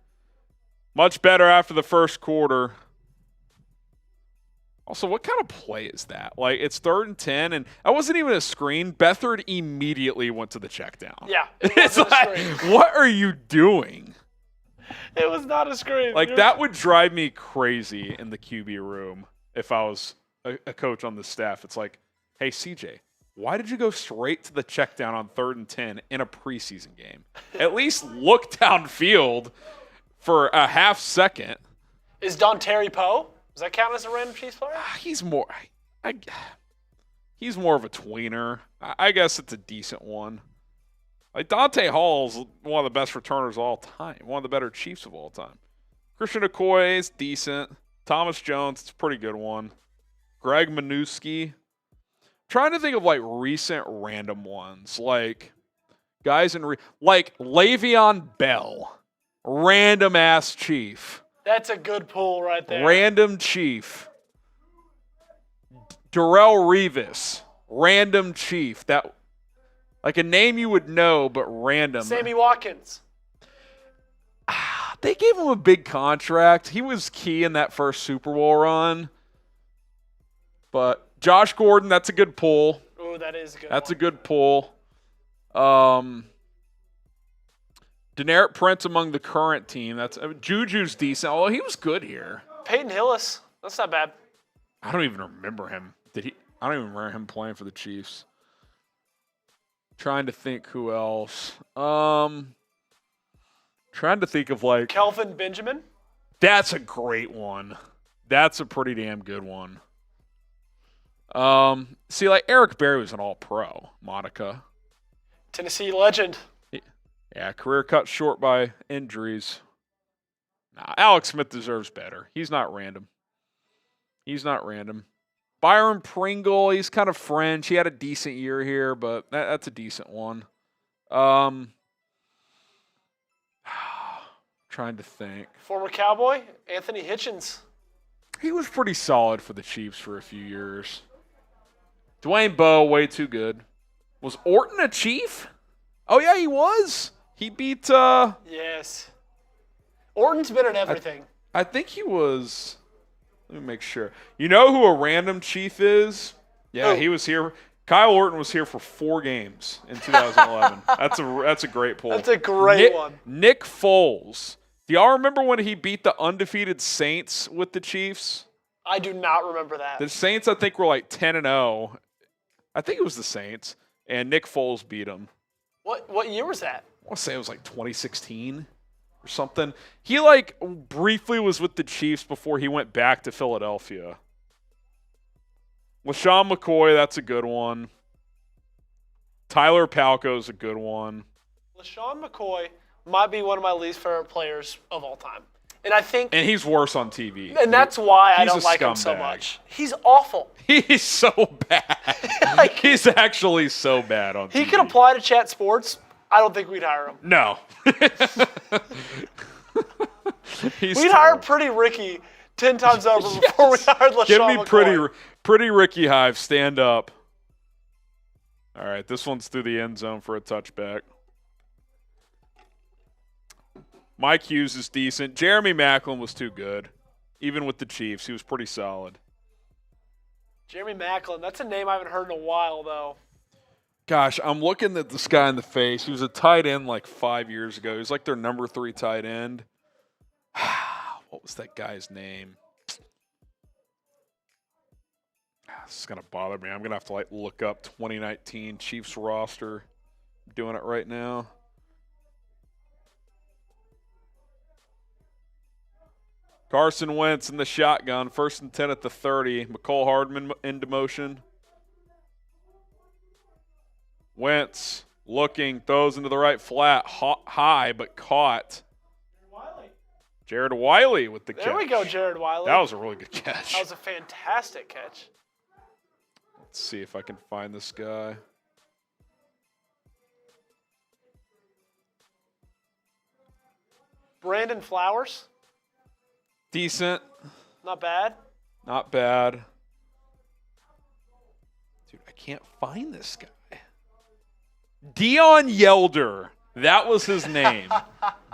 Much better after the first quarter. Also, what kind of play is that? Like, it's 3rd and 10, and that wasn't even a screen. Beathard immediately went to the check down. Yeah. It's like, what are you doing? It was not a screen. Like, that would drive me crazy in the QB room if I was a coach on the staff. It's like, hey, CJ, why did you go straight to the check down on 3rd and 10 in a preseason game? At least look downfield for a half second. Is Don Terry Poe? Does that count as a random Chiefs player? He's more he's more of a tweener. I guess it's a decent one. Like Dante Hall's one of the best returners of all time. One of the better Chiefs of all time. Christian Okoye is decent. Thomas Jones, it's a pretty good one. Greg Minuski. Trying to think of like recent random ones. Like guys like Le'Veon Bell. Random ass Chief. That's a good pull right there. Random Chief. Darrelle Revis. Random Chief. That like a name you would know, but random. Sammy Watkins. They gave him a big contract. He was key in that first Super Bowl run. But Josh Gordon, that's a good pull. Oh, that is a good That's one. a good pull. Deneric Prince among the current team. Juju's decent. Oh, he was good here. Peyton Hillis. That's not bad. I don't even remember him. I don't even remember him playing for the Chiefs. Trying to think who else. Trying to think of like Kelvin Benjamin. That's a great one. That's a pretty damn good one. See, like Eric Berry was an all-pro. Monica. Tennessee legend. Yeah, career cut short by injuries. Nah, Alex Smith deserves better. He's not random. Byron Pringle, he's kind of French. He had a decent year here, but that's a decent one. Trying to think. Former Cowboy, Anthony Hitchens. He was pretty solid for the Chiefs for a few years. Dwayne Bowe, way too good. Was Orton a Chief? Oh, yeah, he was. He beat Yes. Orton's been in everything. I think he was. Let me make sure. You know who a random Chief is? Yeah, He was here. Kyle Orton was here for 4 games in 2011. That's a great pull. That's a great one. Nick Foles. Do y'all remember when he beat the undefeated Saints with the Chiefs? I do not remember that. The Saints, I think, were like 10-0. I think it was the Saints, and Nick Foles beat them. What year was that? I want to say it was like 2016 or something. He like briefly was with the Chiefs before he went back to Philadelphia. LaShawn McCoy, that's a good one. Tyler Palko's a good one. LaShawn McCoy might be one of my least favorite players of all time. And I think And he's worse on TV. and that's why I He's don't a like him so scumbag. much. He's awful. He's so bad. He's actually so bad on TV. He could apply to Chat Sports. I don't think we'd hire him. No. We'd hire Pretty Ricky 10 times over before we hired LaShawn Give me McCoy. pretty Ricky Hive. Stand up. All right, this one's through the end zone for a touchback. Mike Hughes is decent. Jeremy Maclin was too good. Even with the Chiefs, he was pretty solid. Jeremy Maclin. That's a name I haven't heard in a while, though. Gosh, I'm looking at this guy in the face. He was a tight end like 5 years ago. He was like their number 3 tight end. What was that guy's name? This is going to bother me. I'm going to have to like look up 2019 Chiefs roster. I'm doing it right now. Carson Wentz in the shotgun. 1st and 10 at the 30. McCole Hardman into motion. Wentz looking, throws into the right flat. High, but caught. Jared Wiley with the catch. There we go, Jared Wiley. That was a really good catch. That was a fantastic catch. Let's see if I can find this guy. Brandon Flowers. Decent. Not bad. Not bad. Dude, I can't find this guy. Dion Yelder. That was his name.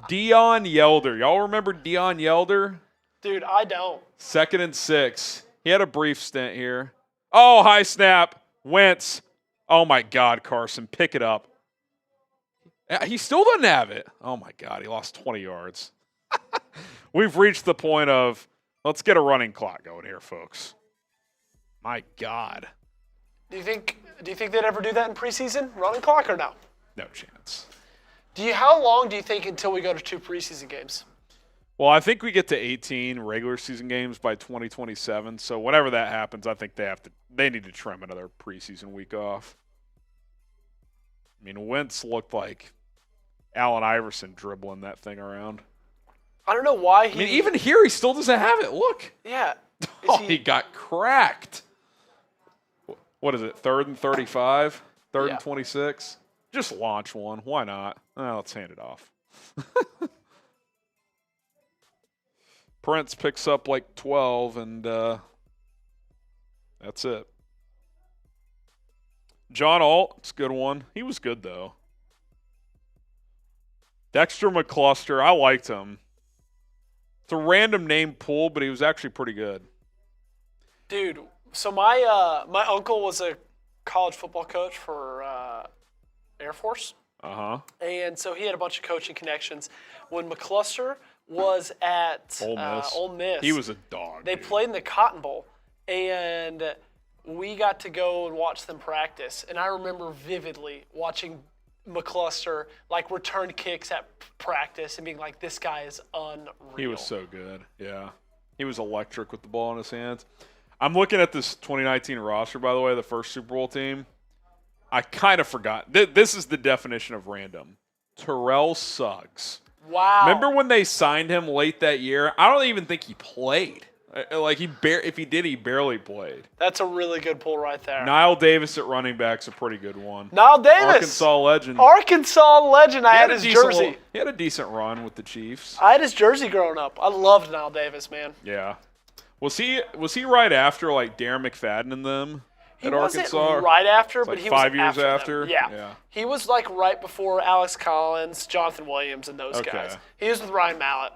Dion Yelder. Y'all remember Dion Yelder? Dude, I don't. 2nd and 6. He had a brief stint here. Oh, high snap. Wentz. Oh, my God, Carson. Pick it up. He still doesn't have it. Oh, my God. He lost 20 yards. We've reached the point of, let's get a running clock going here, folks. My God. Do you think they'd ever do that in preseason? Running clock or no? No chance. How long do you think until we go to 2 preseason games? Well, I think we get to 18 regular season games by 2027. So whenever that happens, I think they need to trim another preseason week off. I mean, Wentz looked like Allen Iverson dribbling that thing around. I don't know why I mean, even here, he still doesn't have it. Look. Yeah. He got cracked. What is it, 3rd and 35? 3rd and 26? Just launch one. Why not? Let's hand it off. Prince picks up like 12, and that's it. John Alt, it's a good one. He was good, though. Dexter McCluster, I liked him. It's a random name pull, but he was actually pretty good. Dude, so my uncle was a college football coach for Air Force. Uh-huh. And so he had a bunch of coaching connections. When McCluster was at Ole Miss, he was a dog. They played in the Cotton Bowl, and we got to go and watch them practice. And I remember vividly watching McCluster like return kicks at practice and being like, this guy is unreal. He was so good. Yeah. He was electric with the ball in his hands. I'm looking at this 2019 roster, by the way, the first Super Bowl team. I kind of forgot. This is the definition of random. Terrell Suggs. Wow. Remember when they signed him late that year? I don't even think he played. Like if he did, he barely played. That's a really good pull right there. Niall Davis at running back's a pretty good one. Niall Davis. Arkansas legend. I had his jersey. He had a decent run with the Chiefs. I had his jersey growing up. I loved Niall Davis, man. Yeah. Was he right after like Darren McFadden and them at Arkansas? He wasn't right after, but like he was 5 years after. Yeah. He was like right before Alex Collins, Jonathan Williams, and those guys. He was with Ryan Mallett.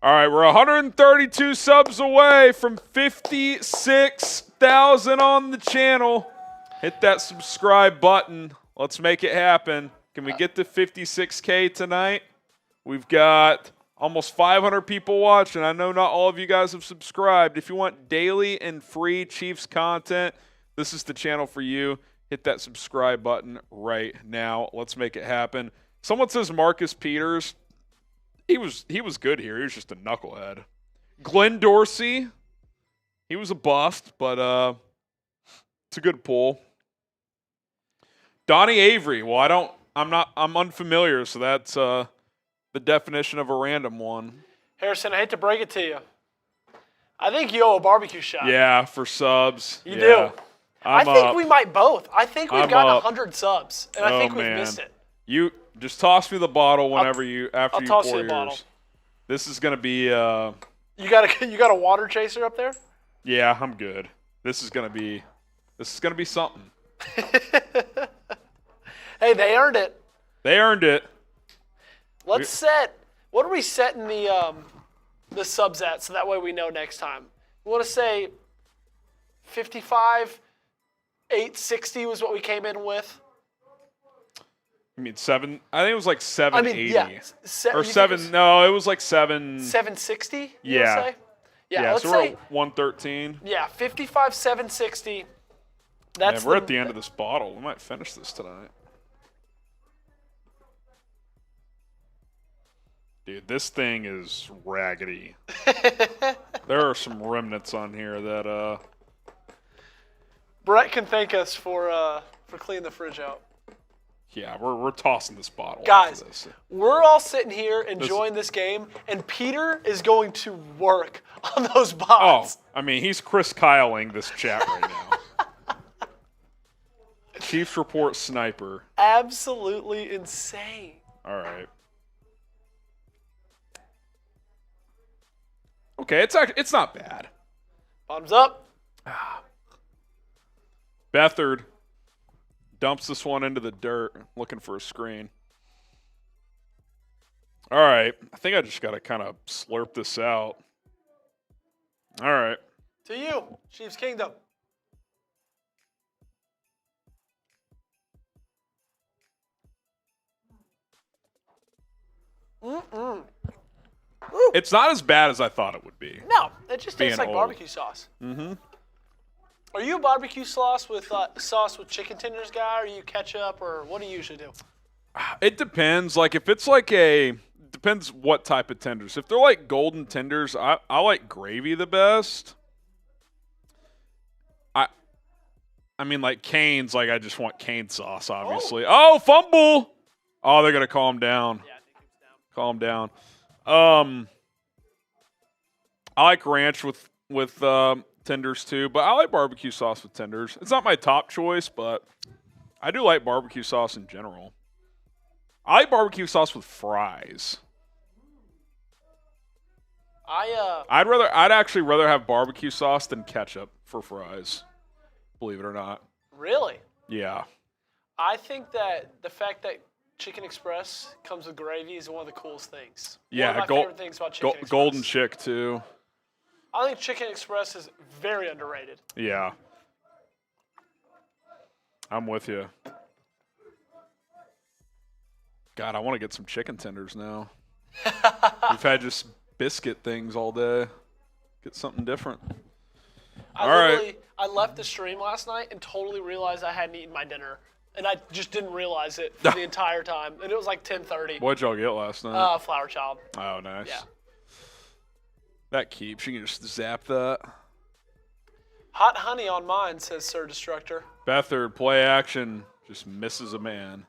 All right, we're 132 subs away from 56,000 on the channel. Hit that subscribe button. Let's make it happen. Can we get to 56K tonight? We've got almost 500 people watching. I know not all of you guys have subscribed. If you want daily and free Chiefs content, this is the channel for you. Hit that subscribe button right now. Let's make it happen. Someone says Marcus Peters. He was good here. He was just a knucklehead. Glenn Dorsey, he was a bust, but it's a good pull. Donnie Avery. Well, I'm unfamiliar, so that's the definition of a random one. Harrison, I hate to break it to you. I think you owe a barbecue shot. Yeah, for subs. You do. I think up. We might both. I think we've got 100 subs, and I think we've missed it. You just toss me the bottle whenever after you pour yours. Bottle. This is gonna be. You got a water chaser up there? Yeah, I'm good. This is gonna be something. Hey, they earned it. They earned it. Let's set. What are we setting the subs at, so that way we know next time? We want to say 55,860 was what we came in with. I mean, seven. I think it was like 780. Or seven. No, it was like 760. Yeah. Say? Yeah. So we're at 113. Yeah, 55,760. That's. We're at the end of this bottle. We might finish this tonight. Dude, this thing is raggedy. There are some remnants on here that. Brett can thank us for cleaning the fridge out. Yeah, we're tossing this bottle. Guys, after this. We're all sitting here enjoying this game, and Peter is going to work on those bots. Oh, I mean, he's Chris Kyling this chat right now. Chiefs report sniper. Absolutely insane. All right. Okay, it's not bad. Bottoms up. Beathard dumps this one into the dirt, looking for a screen. All right. I think I just got to kind of slurp this out. All right. To you, Chiefs Kingdom. It's not as bad as I thought it would be. No, it just tastes like barbecue sauce. Mm-hmm. Are you a barbecue sauce with chicken tenders guy, or are you ketchup, or what do you usually do? It depends. Like if it's depends what type of tenders. If they're like golden tenders, I like gravy the best. I mean, like Cane's, like I just want cane sauce, obviously. Oh, fumble! Oh, they're gonna calm down. Yeah, I think he was down. Calm down. I like ranch with tenders too, but I like barbecue sauce with tenders. It's not my top choice, but I do like barbecue sauce in general. I like barbecue sauce with fries. I'd actually rather have barbecue sauce than ketchup for fries. Believe it or not. Really? Yeah. I think that the fact that Chicken Express comes with gravy is one of the coolest things. Yeah, one of my favorite things about Chicken Express. Golden Chick too. I think Chicken Express is very underrated. Yeah. I'm with you. God, I want to get some chicken tenders now. We've had just biscuit things all day. Get something different. I left the stream last night and totally realized I hadn't eaten my dinner. And I just didn't realize it for the entire time. And it was like 10:30. What'd y'all get last night? Flower child. Oh, nice. Yeah. That keeps. You can just zap that. Hot honey on mine, says Sir Destructor. Beathard, play action. Just misses a man.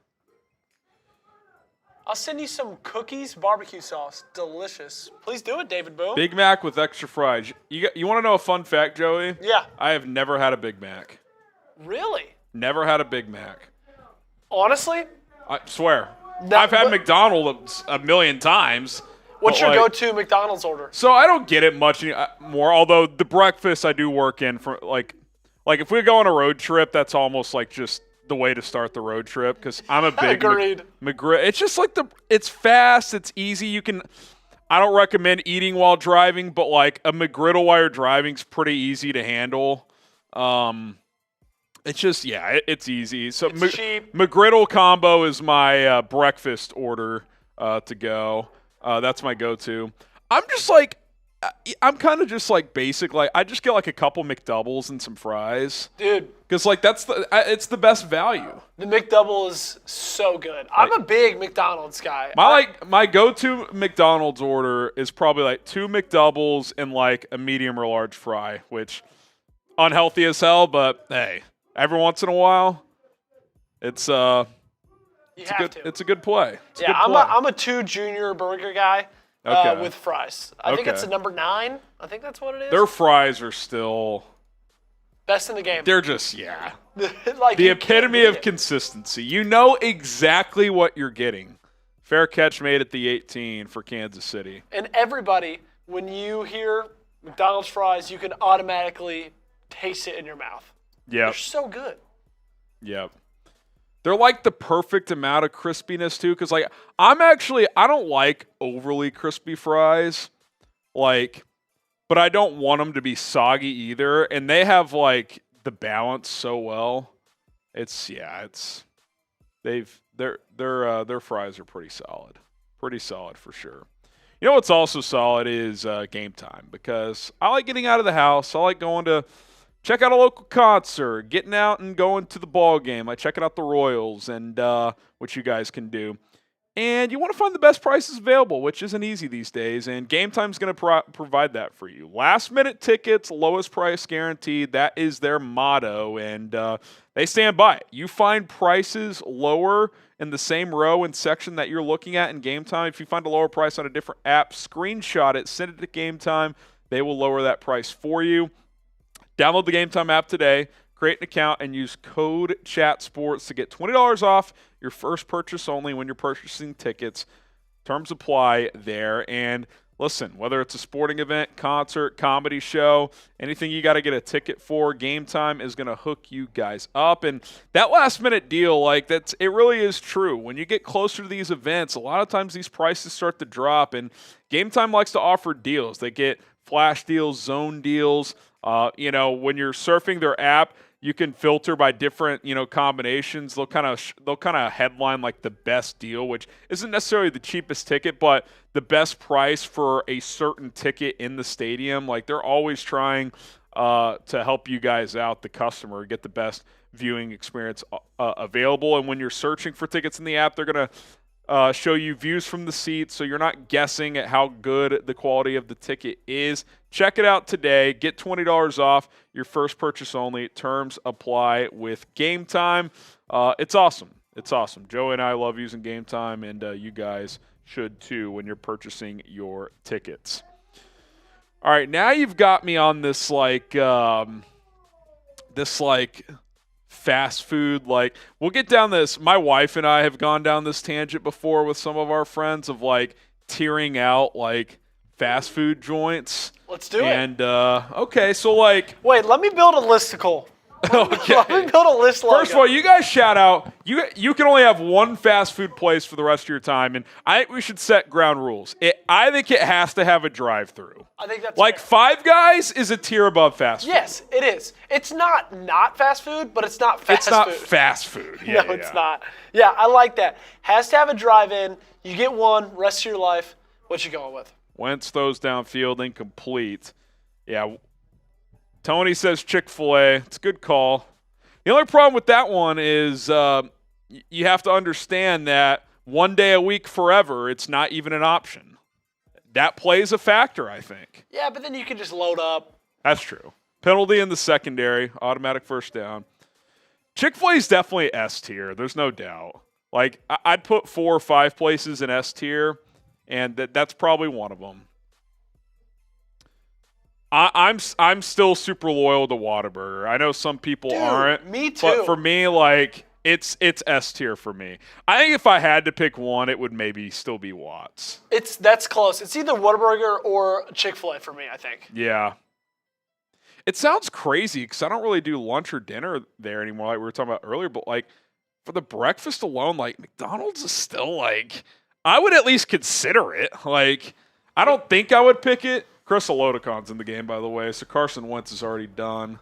I'll send you some cookies, barbecue sauce. Delicious. Please do it, David Boom. Big Mac with extra fries. You want to know a fun fact, Joey? Yeah. I have never had a Big Mac. Really? Never had a Big Mac. Honestly? I swear. I've had McDonald's a million times. What's your go-to McDonald's order? So I don't get it much more, although the breakfast I do work in for like if we go on a road trip, that's almost like just the way to start the road trip because I'm a big It's just like it's fast, it's easy. I don't recommend eating while driving, but like a McGriddle while you're driving is pretty easy to handle. It's just it's easy. So it's cheap. McGriddle combo is my breakfast order to go. That's my go-to. I'm kind of just like basic. Like I just get like a couple McDoubles and some fries, dude. Because like it's the best value. The McDouble is so good. I'm a big McDonald's guy. My go-to McDonald's order is probably like 2 McDoubles and like a medium or large fry, which unhealthy as hell, but hey, every once in a while, it's a good play. I'm a 2 junior burger guy. Okay. With fries. I think it's a number 9. I think that's what it is. Their fries are still best in the game. They're just like the epitome of consistency. You know exactly what you're getting. Fair catch made at the 18 for Kansas City. And everybody, when you hear McDonald's fries, you can automatically taste it in your mouth. Yeah. They're so good. Yep. They're like the perfect amount of crispiness too, because like I don't like overly crispy fries, but I don't want them to be soggy either. And they have like the balance so well. Their fries are pretty solid for sure. You know what's also solid is Game Time, because I like getting out of the house. I like going to check out a local concert, getting out and going to the ball game. I checking out the Royals and what you guys can do. And you want to find the best prices available, which isn't easy these days. And Game Time's going to provide that for you. Last-minute tickets, lowest price guaranteed. That is their motto, and they stand by it. You find prices lower in the same row and section that you're looking at in Game Time. If you find a lower price on a different app, screenshot it, send it to Game Time. They will lower that price for you. Download the Game Time app today, create an account, and use code CHATSPORTS to get $20 off your first purchase only when you're purchasing tickets. Terms apply there. And listen, whether it's a sporting event, concert, comedy show, anything you got to get a ticket for, Game Time is going to hook you guys up. And that last-minute deal, it really is true. When you get closer to these events, a lot of times these prices start to drop, and Game Time likes to offer deals. They get flash deals, zone deals. When you're surfing their app, you can filter by different, combinations. They'll kind of headline like the best deal, which isn't necessarily the cheapest ticket, but the best price for a certain ticket in the stadium. Like they're always trying to help you guys out, the customer, get the best viewing experience available. And when you're searching for tickets in the app, they're going to show you views from the seats so you're not guessing at how good the quality of the ticket is. Check it out today. Get $20 off your first purchase only. Terms apply with Game Time. It's awesome. It's awesome. Joey and I love using Game Time, and you guys should too when you're purchasing your tickets. All right, now you've got me on this fast food. Like, we'll get down this. My wife and I have gone down this tangent before with some of our friends of like tearing out like fast food joints. Let's do it. And okay, so like, wait, let me build a listicle. okay. Let me build a list logo. First of all, you guys shout out. You can only have one fast food place for the rest of your time, and I think we should set ground rules. I think it has to have a drive-through. I think that's like fair. Five Guys is a tier above fast food. Yes, it is. It's not fast food, but it's not fast food. It's not fast food. Yeah, no, it's not. Yeah, I like that. Has to have a drive-in. You get one, rest of your life. What you going with? Wentz throws downfield, incomplete. Yeah. Tony says Chick-fil-A. It's a good call. The only problem with that one is you have to understand that one day a week forever, it's not even an option. That plays a factor, I think. Yeah, but then you can just load up. That's true. Penalty in the secondary, automatic first down. Chick-fil-A is definitely S tier. There's no doubt. Like, I'd put 4 or 5 places in S tier, and that's probably one of them. I'm still super loyal to Whataburger. I know some people aren't. Me too. But for me, like, it's S tier for me. I think if I had to pick one, it would maybe still be Watts. That's close. It's either Whataburger or Chick-fil-A for me, I think. Yeah. It sounds crazy because I don't really do lunch or dinner there anymore, like we were talking about earlier. But like for the breakfast alone, like McDonald's is still like I would at least consider it. Like I don't think I would pick it. Chris Oloticon's in the game, by the way, so Carson Wentz is already done.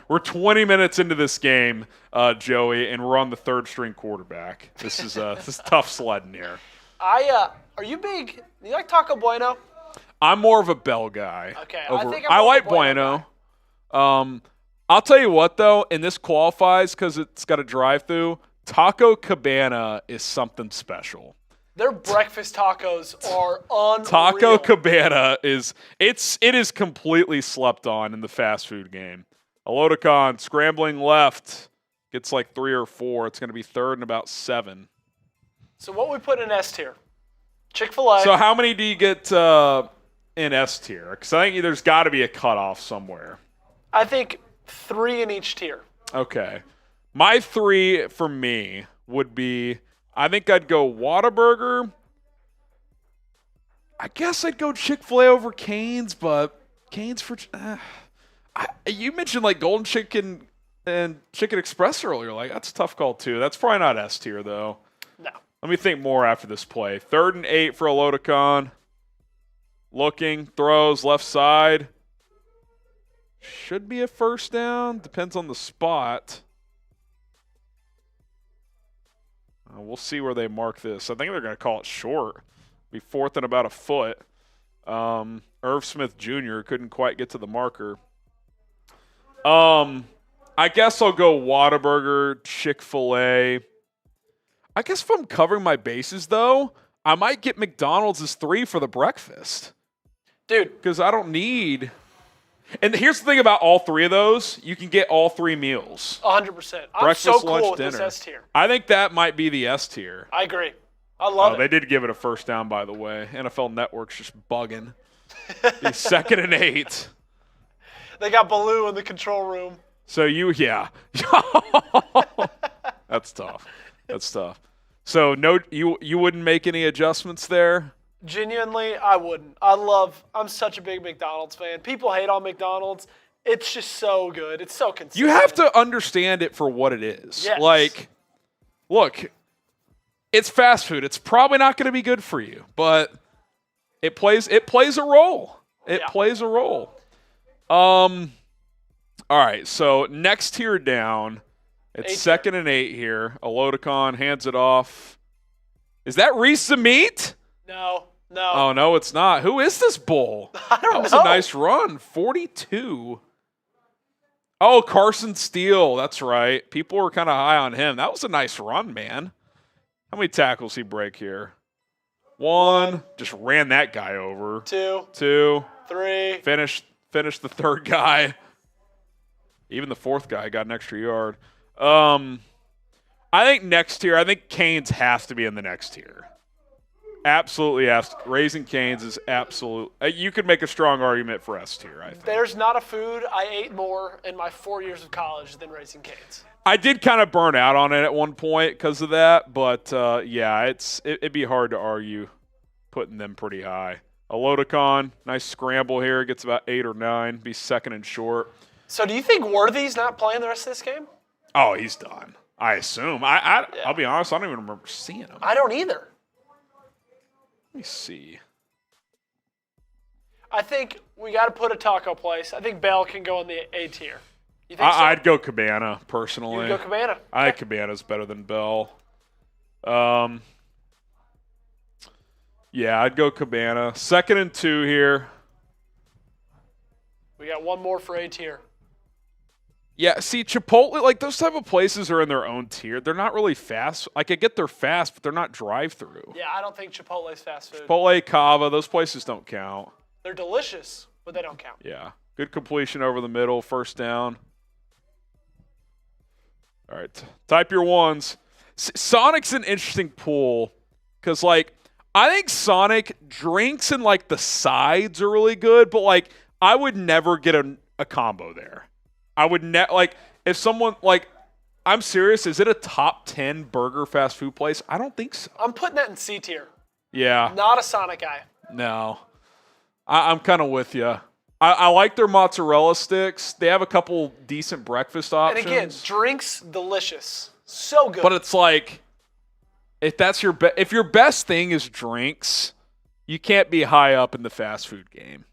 We're 20 minutes into this game, Joey, and we're on the third-string quarterback. This is tough sledding here. Are you big? Do you like Taco Bueno? I'm more of a Bell guy. Okay, I like Bueno. I'll tell you what, though, and this qualifies because it's got a drive-through. Taco Cabana is something special. Their breakfast tacos are unreal. Taco Cabana it is completely slept on in the fast food game. Oloticon scrambling left gets like 3 or 4. It's going to be third and about 7. So what we put in S tier? Chick-fil-A. So how many do you get in S tier? Because I think there's got to be a cutoff somewhere. I think 3 in each tier. Okay. My 3 for me would be, I think I'd go Whataburger. I guess I'd go Chick-fil-A over Cane's, but Cane's for you mentioned like Golden Chicken and Chicken Express earlier. Like that's a tough call too. That's probably not S tier though. No. Let me think more after this play. 3rd and 8 for Oloticon. Looking, throws, left side. Should be a first down. Depends on the spot. We'll see where they mark this. I think they're going to call it short. Be 4th and about a foot. Irv Smith Jr. couldn't quite get to the marker. I guess I'll go Whataburger, Chick-fil-A. I guess if I'm covering my bases, though, I might get McDonald's as 3 for the breakfast. Dude. Because I don't need – and here's the thing about all 3 of those. You can get all 3 meals. 100%. I'm breakfast, so cool lunch, with dinner. this S tier. I think that might be the S tier. I agree. I love it. They did give it a first down, by the way. NFL Network's just bugging. The 2nd and 8. They got Baloo in the control room. So yeah. That's tough. That's tough. So no, you wouldn't make any adjustments there? Genuinely, I wouldn't. I'm such a big McDonald's fan. People hate on McDonald's. It's just so good. It's so consistent. You have to understand it for what it is. Yes. Like, look, it's fast food. It's probably not going to be good for you, but it plays a role. It plays a role. All right, so next tier down, it's 2nd and 8 here. Oloticon hands it off. Is that Reese the Meat? No. Oh, no, it's not. Who is this bull? I don't know. That was a nice run. 42. Oh, Carson Steele. That's right. People were kind of high on him. That was a nice run, man. How many tackles he break here? One. Just ran that guy over. Two. Three. Finished the third guy. Even the fourth guy got an extra yard. I think next tier, I think Canes has to be in the next tier. Absolutely has to. Raising Canes is absolute. You could make a strong argument for S tier, I think. There's not a food I ate more in my 4 years of college than Raising Canes. I did kind of burn out on it at one point because of that, but yeah, it'd be hard to argue putting them pretty high. Elodicon, nice scramble here, gets about 8 or 9, be second and short. So do you think Worthy's not playing the rest of this game? Oh, he's done. I assume. I'll be honest, I don't even remember seeing him. I don't either. Let me see. I think we got to put a taco place. I think Bell can go in the A tier. You think so? I'd go Cabana, personally. You'd go Cabana? I think Cabana's better than Bell. Yeah, I'd go Cabana. 2nd and 2 here. We got one more for A tier. Yeah, see, Chipotle, like those type of places are in their own tier. They're not really fast. Like I get they're fast, but they're not drive-through. Yeah, I don't think Chipotle's fast food. Chipotle, Cava, those places don't count. They're delicious, but they don't count. Yeah, good completion over the middle, first down. All right, type your ones. Sonic's an interesting pool because, like, I think Sonic drinks and, like, the sides are really good, but, like, I would never get a combo there. I would like, if someone, like, I'm serious, is it a top 10 burger fast food place? I don't think so. I'm putting that in C tier. Yeah. Not a Sonic guy. No. I'm kind of with you. I like their mozzarella sticks. They have a couple decent breakfast options. And again, drinks delicious. So good. But it's like, if that's if your best thing is drinks, you can't be high up in the fast food game.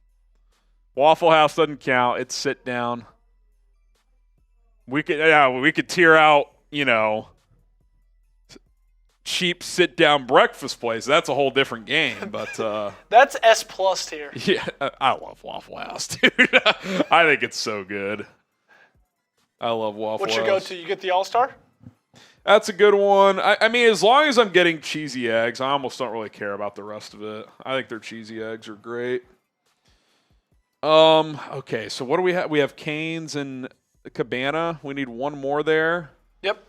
Waffle House doesn't count. It's sit down. We could tier out, cheap sit-down breakfast place. That's a whole different game, but that's S+ tier. Yeah, I love Waffle House, dude. I think it's so good. I love Waffle House. What's your go-to? You get the All-Star? That's a good one. I mean, as long as I'm getting cheesy eggs, I almost don't really care about the rest of it. I think their cheesy eggs are great. Okay, so what do we have? We have Canes and Cabana. We need one more there. Yep.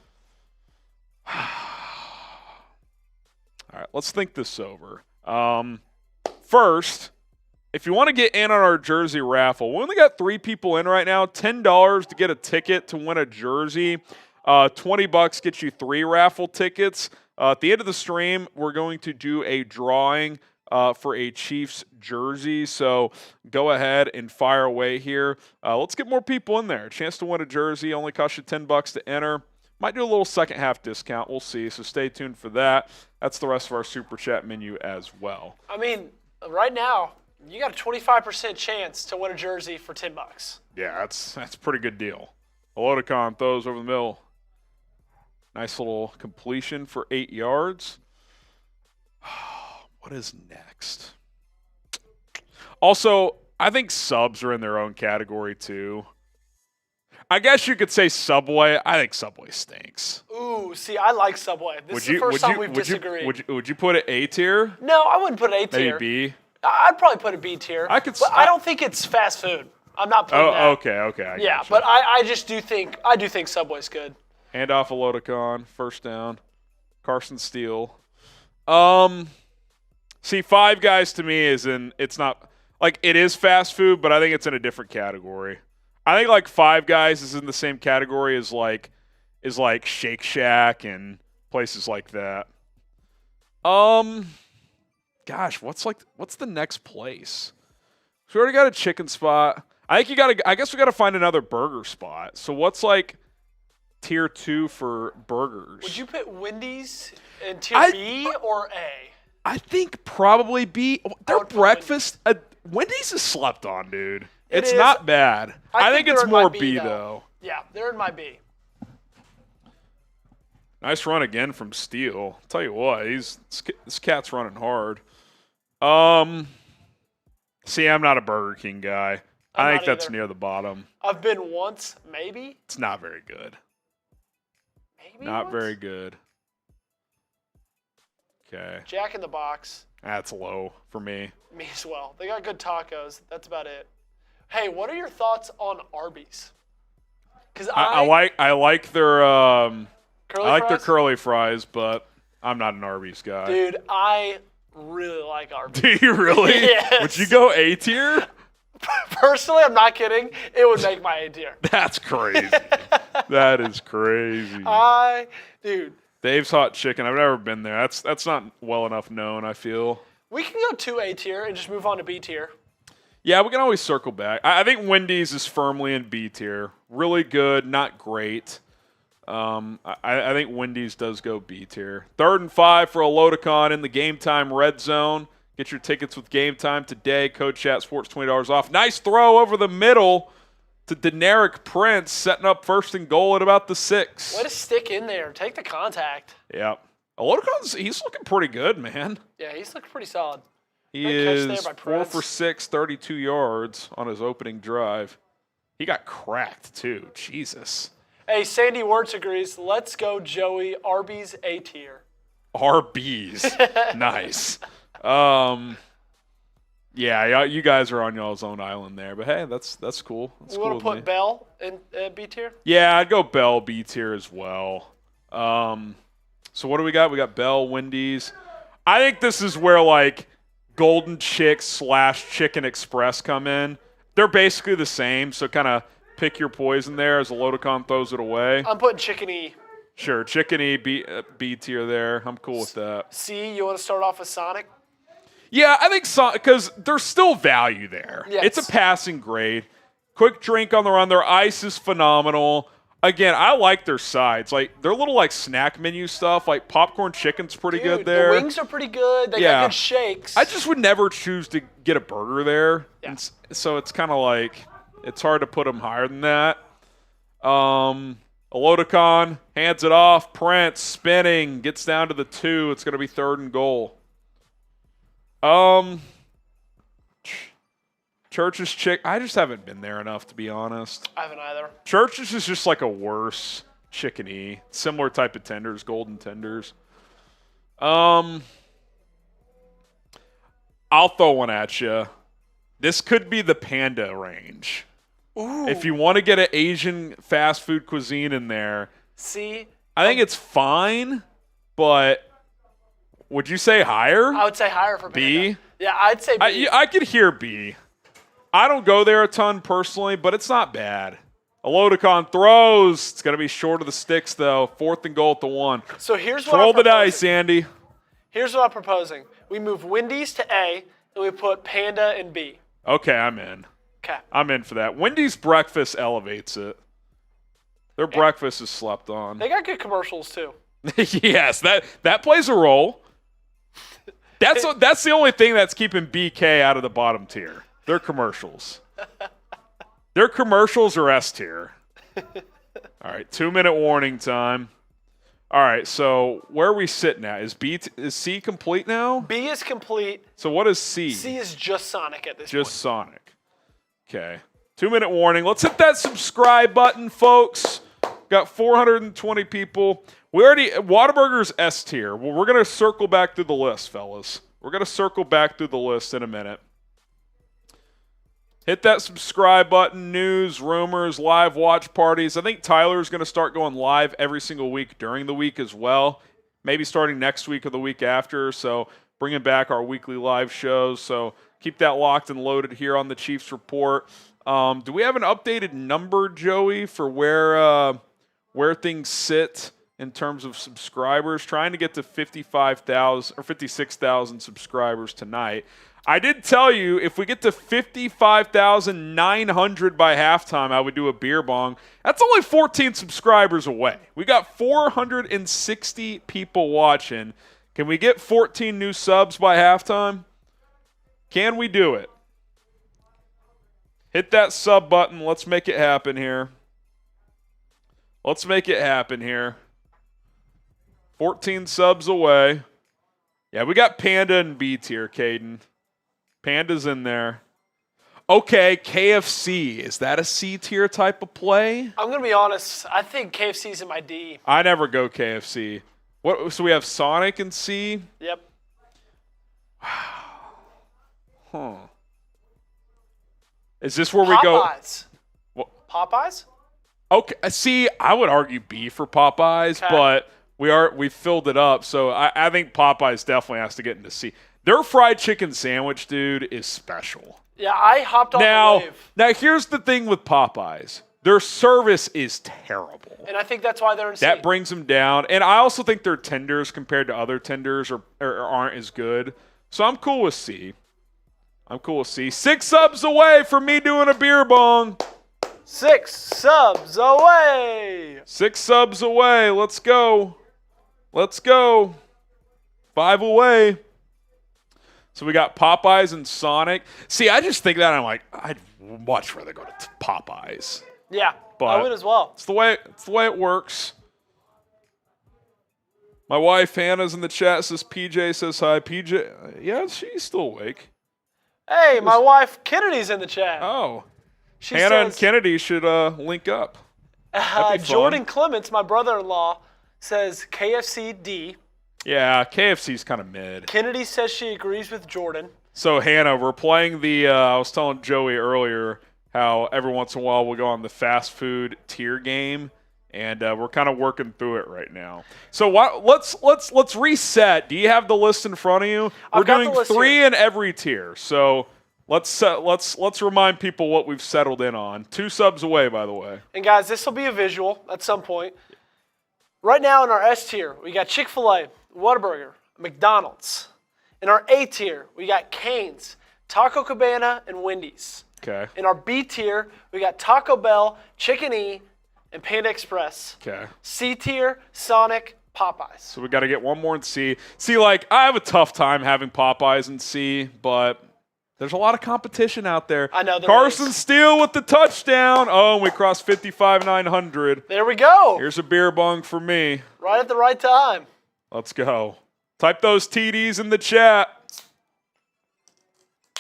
All right, let's think this over. First, if you want to get in on our jersey raffle, we only got 3 people in right now. $10 to get a ticket to win a jersey. $20 gets you 3 raffle tickets. At the end of the stream, we're going to do a drawing for a Chiefs jersey. So go ahead and fire away here. Let's get more people in there. A chance to win a jersey only costs you $10 to enter. Might do a little second half discount. We'll see. So stay tuned for that. That's the rest of our Super Chat menu as well. I mean, right now, you got a 25% chance to win a jersey for $10. Yeah, that's a pretty good deal. Elodicon throws over the middle. Nice little completion for 8 yards. What is next? Also, I think subs are in their own category too. I guess you could say Subway. I think Subway stinks. Ooh, see, I like Subway. This is the first time we've disagreed. Would you put it A tier? No, I wouldn't put it A tier. Maybe B? I'd probably put it B tier. I don't think it's fast food. I'm not putting that. Okay. Yeah, but I just do think Subway's good. Hand off Elodicon, first down. Carson Steele. See, Five Guys to me it's not, like, it is fast food, but I think it's in a different category. I think, like, Five Guys is in the same category as, like Shake Shack and places like that. Gosh, what's the next place? So we already got a chicken spot. I guess we got to find another burger spot. So what's, like, tier 2 for burgers? Would you put Wendy's in tier B or A? I think probably B. Their breakfast, Wendy's is slept on, dude. It's not bad. I think it's more B, though. Yeah, they're in my B. Nice run again from Steele. I'll tell you what, this cat's running hard. See, I'm not a Burger King guy. I think that's near the bottom. I've been once, maybe. It's not very good. Maybe not once? Very good. Okay. Jack in the Box. That's low for me. Me as well. They got good tacos. That's about it. Hey, what are your thoughts on Arby's? Because I like their their curly fries, but I'm not an Arby's guy. Dude, I really like Arby's. Do you really? Yes. Would you go A tier? Personally, I'm not kidding. It would make my A tier. That's crazy. That is crazy. Dude. Dave's Hot Chicken. I've never been there. That's not well enough known, I feel. We can go to A tier and just move on to B tier. Yeah, we can always circle back. I think Wendy's is firmly in B tier. Really good, not great. I think Wendy's does go B tier. 3rd and 5 for Olodokon in the Game Time Red Zone. Get your tickets with Game Time today. Code Chat Sports, $20 off. Nice throw over the middle to Deneric Prince, setting up 1st and goal at about the 6. Way to stick in there. Take the contact. Yeah. Olodokon's, he's looking pretty good, man. Yeah, he's looking pretty solid. He Great catch is there by 4 Prince. for 6, 32 yards on his opening drive. He got cracked, too. Jesus. Hey, Sandy Wirtz agrees. Let's go, Joey. Arby's A tier. Arby's. Nice. Yeah, you guys are on y'all's own island there, but hey, that's cool. That's You cool want to put Bell in B tier? Yeah, I'd go Bell B tier as well. So what do we got? We got Bell, Wendy's. I think this is where like Golden Chicks / Chicken Express come in. They're basically the same, so kind of pick your poison there as Olodokon throws it away. I'm putting Chicken E. Sure, Chicken E, B tier there. I'm cool with that. C, you want to start off with Sonic? Yeah, I think so, because there's still value there. Yes. It's a passing grade. Quick drink on the run. Their ice is phenomenal. Again, I like their sides. Like their little like snack menu stuff, like popcorn chicken's pretty good there. The wings are pretty good. They got good shakes. I just would never choose to get a burger there. Yeah. And so it's kind of like it's hard to put them higher than that. Olodokon hands it off. Prince spinning, gets down to the 2. It's going to be 3rd and goal. Church's Chick. I just haven't been there enough, to be honest. I haven't either. Church's is just like a worse Chicken E. Similar type of tenders, golden tenders. I'll throw one at you. This could be the Panda range. Ooh. If you want to get an Asian fast food cuisine in there, C. I think it's fine, but would you say higher? I would say higher for Panda. B? Yeah, I'd say B. I could hear B. I don't go there a ton personally, but it's not bad. Olodokon throws. It's going to be short of the sticks, though. 4th and goal at the 1. So here's what Roll I'm the proposing. dice, Andy. Here's what I'm proposing. We move Wendy's to A, and we put Panda in B. Okay, I'm in. Okay. I'm in for that. Wendy's breakfast elevates it. Their breakfast is slept on. They got good commercials, too. Yes, that plays a role. That's the only thing that's keeping BK out of the bottom tier. Their commercials. Their commercials are S tier. All right, 2-minute warning time. All right, so where are we sitting at? Is C complete now? B is complete. So what is C? C is just Sonic at this Just point. Sonic. Okay. 2-minute warning. Let's hit that subscribe button, folks. Got 420 people. Whataburger's S tier. Well, we're going to circle back through the list, fellas. We're going to circle back through the list in a minute. Hit that subscribe button. News, rumors, live watch parties. I think Tyler's going to start going live every single week during the week as well. Maybe starting next week or the week after. So bringing back our weekly live shows. So keep that locked and loaded here on the Chiefs Report. Do we have an updated number, Joey, for where things sit in terms of subscribers? Trying to get to 55,000 or 56,000 subscribers tonight. I did tell you if we get to 55,900 by halftime, I would do a beer bong. That's only 14 subscribers away. We got 460 people watching. Can we get 14 new subs by halftime? Can we do it? Hit that sub button. Let's make it happen here. 14 subs away. Yeah, we got Panda and B tier, Caden. Panda's in there. Okay, KFC. Is that a C tier type of play? I'm going to be honest. I think KFC's in my D. I never go KFC. What? So we have Sonic and C. Yep. Huh. Is this where we go? Popeyes? Okay. See, I would argue B for Popeyes, but we filled it up. So I think Popeyes definitely has to get into C. Their fried chicken sandwich, dude, is special. Yeah, I hopped on the wave. Now, here's the thing with Popeyes. Their service is terrible. And I think that's why they're in C. That brings them down. And I also think their tenders compared to other tenders aren't as good. So I'm cool with C. 6 subs away from me doing a beer bong. 6 subs away. 6 subs away. Let's go. 5 away. So we got Popeyes and Sonic. See, I just think that I'm like, I'd much rather go to Popeyes. Yeah, but I would as well. It's the way it works. My wife Hannah's in the chat, says PJ says hi. PJ, yeah, she's still awake. Hey, my wife Kennedy's in the chat. Oh, she Hannah says, and Kennedy should link up. Jordan Clements, my brother-in-law, says KFC D. Yeah, KFC's kind of mid. Kennedy says she agrees with Jordan. So Hannah, we're playing the. I was telling Joey earlier how every once in a while we'll go on the fast food tier game, and we're kind of working through it right now. So let's reset. Do you have the list in front of you? We're doing 3 in every tier. So let's remind people what we've settled in on. 2 subs away, by the way. And guys, this will be a visual at some point. Right now in our S tier, we got Chick-fil-A, Whataburger, McDonald's. In our A tier, we got Cane's, Taco Cabana, and Wendy's. Okay. In our B tier, we got Taco Bell, Chicken E, and Panda Express. Okay. C tier, Sonic, Popeyes. So we got to get one more in C. See, like, I have a tough time having Popeyes in C, but there's a lot of competition out there. I know. Carson Steele with the touchdown. Oh, and we crossed 55,900. There we go. Here's a beer bong for me. Right at the right time. Let's go. Type those TDs in the chat.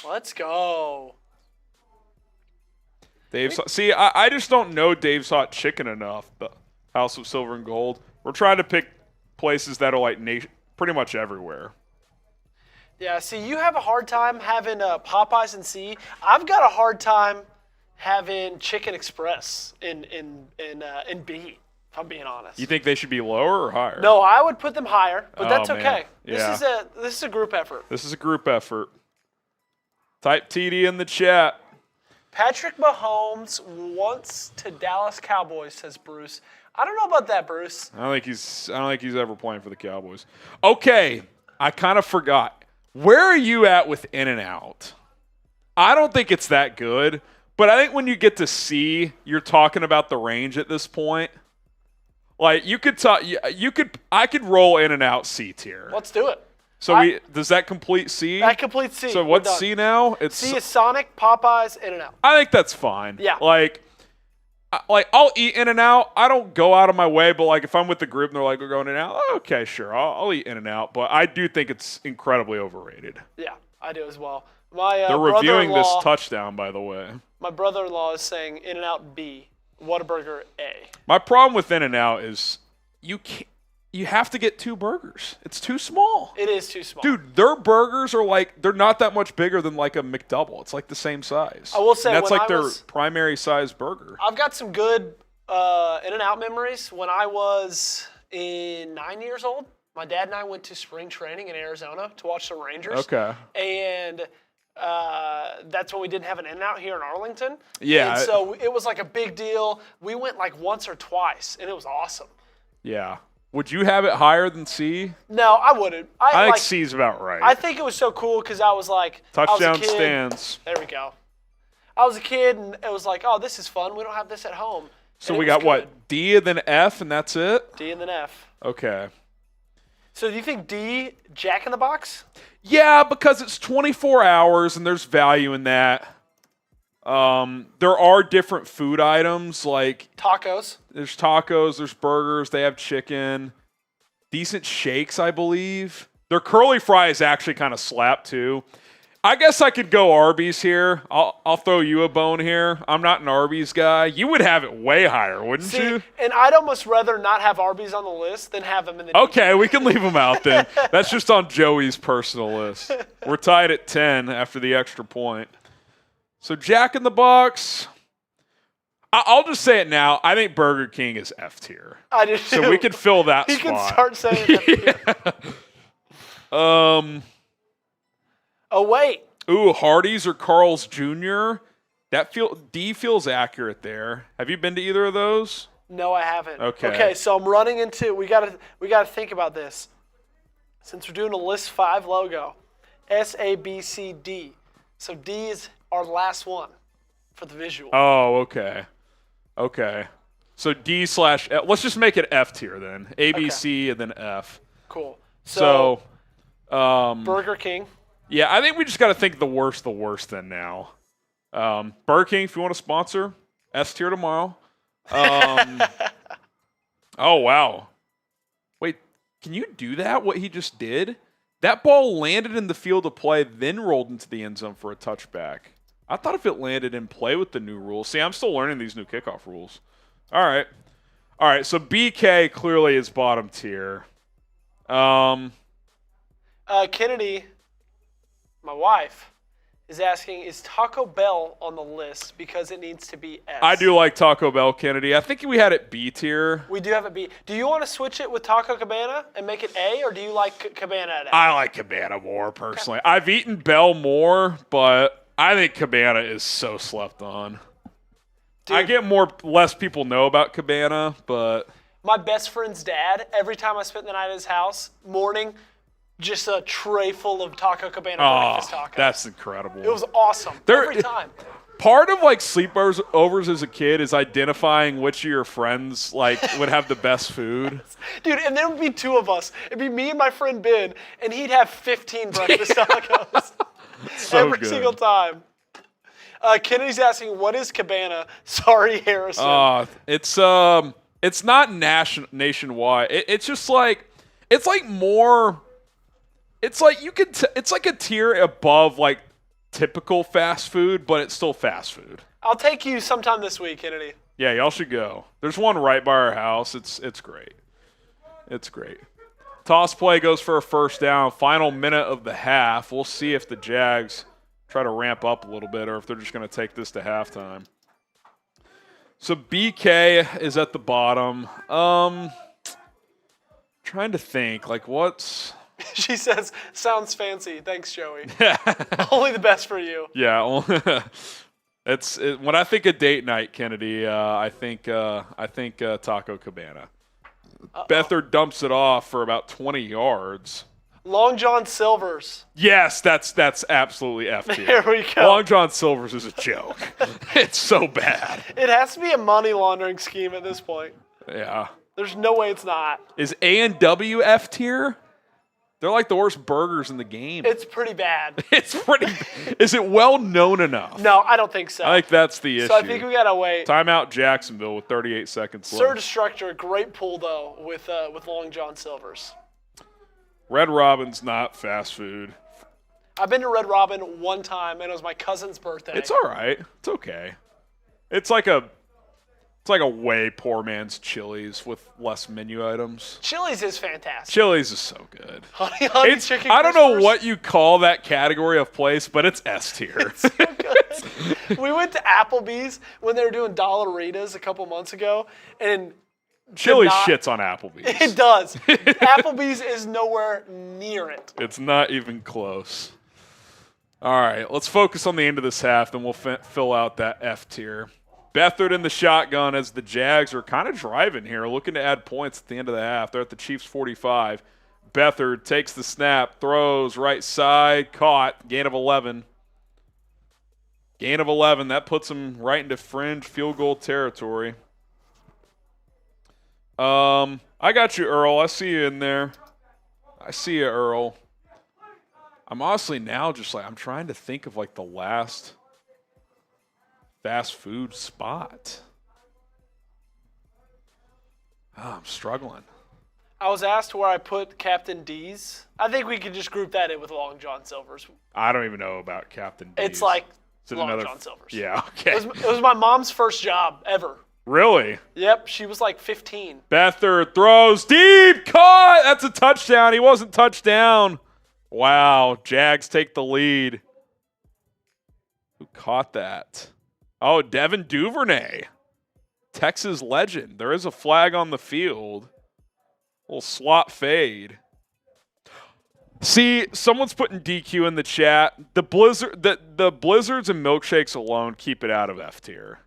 Let's go. See, I just don't know Dave's Hot Chicken enough. The House of Silver and Gold. We're trying to pick places that are like pretty much everywhere. Yeah, see, you have a hard time having Popeyes in C. I've got a hard time having Chicken Express in B, if I'm being honest. You think they should be lower or higher? No, I would put them higher, but that's okay. Yeah. This is a group effort. This is a group effort. Type TD in the chat. Patrick Mahomes wants to Dallas Cowboys, says Bruce. I don't know about that, Bruce. I don't think he's ever playing for the Cowboys. Okay, I kind of forgot. Where are you at with In-N-Out? I don't think it's that good, but I think when you get to C, you're talking about the range at this point. Like I could roll In-N-Out C tier. Let's do it. So does that complete C? That completes C. So what's C now? C is Sonic, Popeyes, In-N-Out. I think that's fine. Yeah. Like I'll eat In-N-Out. I don't go out of my way, but like if I'm with the group and they're like, we're going In-N-Out, okay, sure, I'll eat In-N-Out. But I do think it's incredibly overrated. Yeah, I do as well. They're reviewing this touchdown, by the way. My brother-in-law is saying In-N-Out B, Whataburger A. My problem with In-N-Out is you have to get 2 burgers. It's too small. It is too small. Dude, their burgers are like, they're not that much bigger than like a McDouble. It's like the same size. I will say, and that's like their primary size burger. I've got some good In-N-Out memories. When I was 9 years old, my dad and I went to spring training in Arizona to watch the Rangers. Okay. And that's when we didn't have an In-N-Out here in Arlington. Yeah. And so it was like a big deal. We went like once or twice, and it was awesome. Yeah. Would you have it higher than C? No, I wouldn't. I think C's about right. I think it was so cool because I was like, touchdown stands. There we go. I was a kid, and it was like, oh, this is fun. We don't have this at home. So we got what? D and then F, and that's it? D and then F. Okay. So do you think D, Jack in the Box? Yeah, because it's 24 hours, and there's value in that. There are different food items like tacos. There's tacos, there's burgers, they have chicken, decent shakes, I believe. Their curly fry is actually kind of slap too. I guess I could go Arby's here. I'll throw you a bone here. I'm not an Arby's guy. You would have it way higher, wouldn't you? And I'd almost rather not have Arby's on the list than have them in the Okay, we can leave them out then. That's just on Joey's personal list. We're tied at 10 after the extra point. So Jack in the Box. I'll just say it now. I think Burger King is F tier. I do too. So we could fill that he spot. can start saying that. Yeah. Oh, wait. Ooh, Hardee's or Carl's Jr. D feels accurate there. Have you been to either of those? No, I haven't. Okay. So I'm running into we gotta think about this. Since we're doing a list 5 logo, SABCD. So D is our last one for the visual. Oh, okay. Okay. So D/F. Let's just make it F tier then. A, B, C, and then F. Cool. So Burger King. Yeah, I think we just got to think the worst then now. Burger King, if you want to sponsor, S tier tomorrow. Oh, wow. Wait, can you do that, what he just did? That ball landed in the field of play, then rolled into the end zone for a touchback. I thought if it landed in play with the new rules. See, I'm still learning these new kickoff rules. All right, so BK clearly is bottom tier. Kennedy, my wife, is asking, is Taco Bell on the list because it needs to be S? I do like Taco Bell, Kennedy. I think we had it B tier. We do have it B. Do you want to switch it with Taco Cabana and make it A, or do you like Cabana at A? I like Cabana more, personally. Okay. I've eaten Bell more, but I think Cabana is so slept on. Dude, I get less people know about Cabana, but... My best friend's dad, every time I spent the night at his house, morning, just a tray full of Taco Cabana breakfast tacos. That's incredible. It was awesome. Every time. Part of like sleepovers as a kid is identifying which of your friends like would have the best food. Dude, and there would be 2 of us. It'd be me and my friend Ben, and he'd have 15 breakfast tacos every single time. Kennedy's asking, what is Cabana? Sorry, Harrison. It's not nationwide. It's just like it's like more. It's like you could. It's like a tier above like typical fast food, but it's still fast food. I'll take you sometime this week, Kennedy. Yeah, y'all should go. There's one right by our house. It's great. It's great. Toss play goes for a first down. Final minute of the half. We'll see if the Jags try to ramp up a little bit or if they're just going to take this to halftime. So BK is at the bottom. Trying to think, like what's... She says, sounds fancy. Thanks, Joey. Only the best for you. Yeah. When I think of date night, Kennedy, I think Taco Cabana. Beathard dumps it off for about 20 yards. Long John Silver's. Yes, that's absolutely F tier. There we go. Long John Silver's is a joke. It's so bad. It has to be a money laundering scheme at this point. Yeah. There's no way it's not. Is A&W F tier? They're like the worst burgers in the game. It's pretty bad. Is it well known enough? No, I don't think so. I think that's the issue. So I think we gotta wait. Timeout Jacksonville with 38 seconds left. Sir Destructor, great pull though with Long John Silver's. Red Robin's not fast food. I've been to Red Robin one time, and it was my cousin's birthday. It's all right. It's okay. It's like a way poor man's Chili's with less menu items. Chili's is fantastic. Chili's is so good. Honey chicken I don't know what you call that category of place, but it's S tier. It's so good. We went to Applebee's when they were doing Dollaritas a couple months ago, and Chili's shits on Applebee's. It does. Applebee's is nowhere near it. It's not even close. All right, let's focus on the end of this half, then we'll fill out that F tier. Beathard in the shotgun as the Jags are kind of driving here, looking to add points at the end of the half. They're at the Chiefs' 45. Beathard takes the snap, throws right side, caught, gain of 11. Gain of 11, that puts him right into fringe field goal territory. I got you, Earl. I see you in there. I see you, Earl. I'm honestly now just like, I'm trying to think of like the last fast food spot. Oh, I'm struggling. I was asked where I put Captain D's. I think we could just group that in with Long John Silver's. I don't even know about Captain D's. It's like Is it Long John Silver's. Yeah, okay. It was my mom's first job ever. Really? Yep, she was like 15. Beathard throws deep, caught. That's a touchdown. He wasn't touchdown. Wow, Jags take the lead. Who caught that? Oh, Devin Duvernay, Texas legend. There is a flag on the field. Little slot fade. See, someone's putting DQ in the chat. The blizzards and milkshakes alone keep it out of F tier.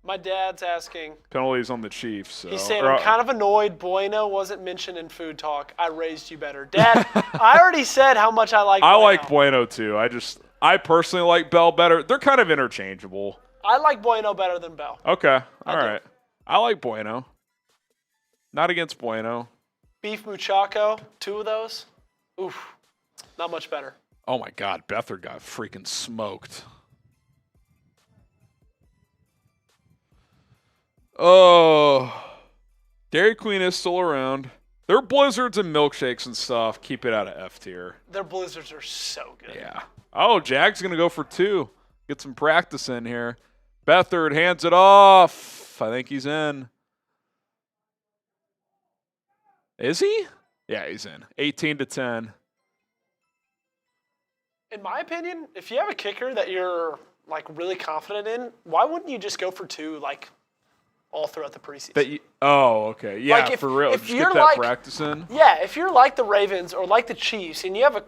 My dad's asking. Penalties on the Chiefs. So. He's saying, I'm kind of annoyed Bueno wasn't mentioned in Food Talk. I raised you better. Dad, I already said how much I like Bueno. I like Bueno too. I personally like Bell better. They're kind of interchangeable. I like Bueno better than Bell. Okay. All right. I like Bueno. Not against Bueno. Beef Muchacho, 2 of those. Oof. Not much better. Oh my God. Beathard got freaking smoked. Oh, Dairy Queen is still around. Their blizzards and milkshakes and stuff keep it out of F tier. Their blizzards are so good. Yeah. Oh, Jag's going to go for 2. Get some practice in here. Beathard hands it off. I think he's in. Is he? Yeah, he's in. 18-10. In my opinion, if you have a kicker that you're like really confident in, why wouldn't you just go for 2 like all throughout the preseason? Okay. Yeah, like for real. If just you're get that like, practice in. Yeah, if you're like the Ravens or like the Chiefs and you have a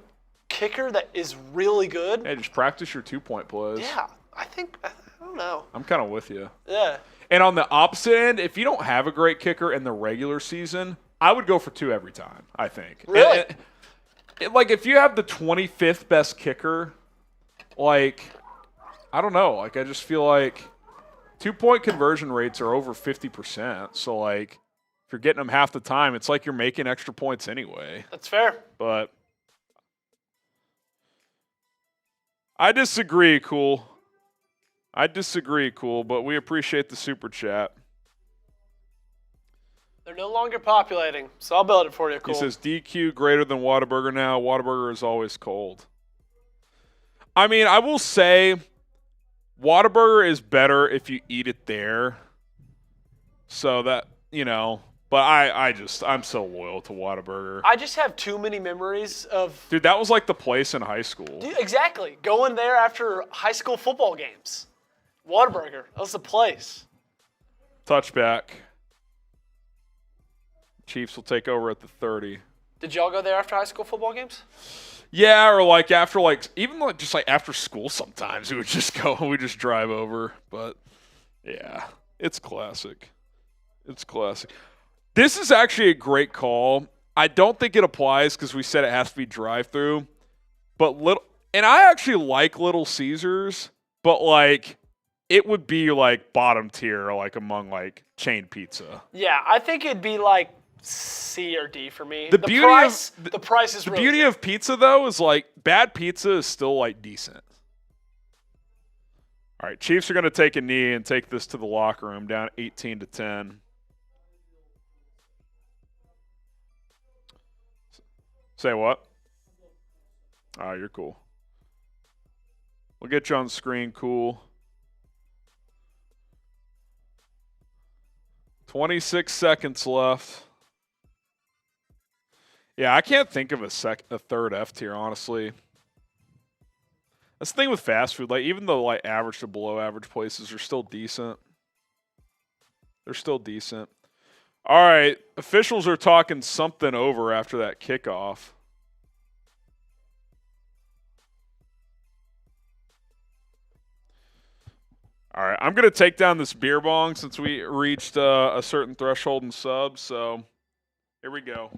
kicker that is really good. Hey, just practice your 2-point plays. Yeah, I don't know. I'm kind of with you. Yeah. And on the opposite end, if you don't have a great kicker in the regular season, I would go for 2 every time, I think. Really? Like, if you have the 25th best kicker, like, I don't know. Like, I just feel like 2-point conversion rates are over 50%. So, like, if you're getting them half the time, it's like you're making extra points anyway. That's fair. But I disagree, Cool. But we appreciate the super chat. They're no longer populating, so I'll build it for you, Cool. He says DQ greater than Whataburger now. Whataburger is always cold. I mean, I will say Whataburger is better if you eat it there. So that, but I'm so loyal to Whataburger. I just have too many memories of... Dude, that was like the place in high school. Dude, exactly. Going there after high school football games. Whataburger. That was the place. Touchback. Chiefs will take over at the 30. Did y'all go there after high school football games? Yeah, or like after just after school sometimes we would just go and we just drive over. But yeah, it's classic. This is actually a great call. I don't think it applies because we said it has to be drive-through. But I actually like Little Caesars, but like it would be like bottom tier, like among like chain pizza. Yeah, I think it'd be like C or D for me. The price is the really beauty good. of pizza though is like bad pizza is still like decent. All right, Chiefs are going to take a knee and take this to the locker room, down 18-10. Say what? Oh, you're cool. We'll get you on screen, Cool. 26 seconds left. Yeah, I can't think of a third F tier, honestly. That's the thing with fast food. Like, even though like average to below average places are still decent. They're still decent. All right, officials are talking something over after that kickoff. All right, I'm going to take down this beer bong since we reached a certain threshold in subs. So here we go.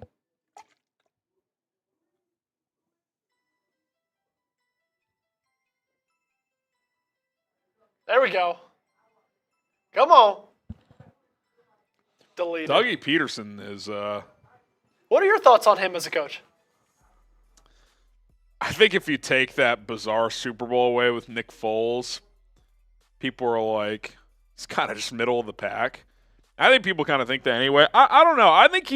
There we go. Come on. Deleted. Dougie Peterson is What are your thoughts on him as a coach? I think if you take that bizarre Super Bowl away with Nick Foles, people are like, he's kind of just middle of the pack. I think people kind of think that anyway. I don't know. I think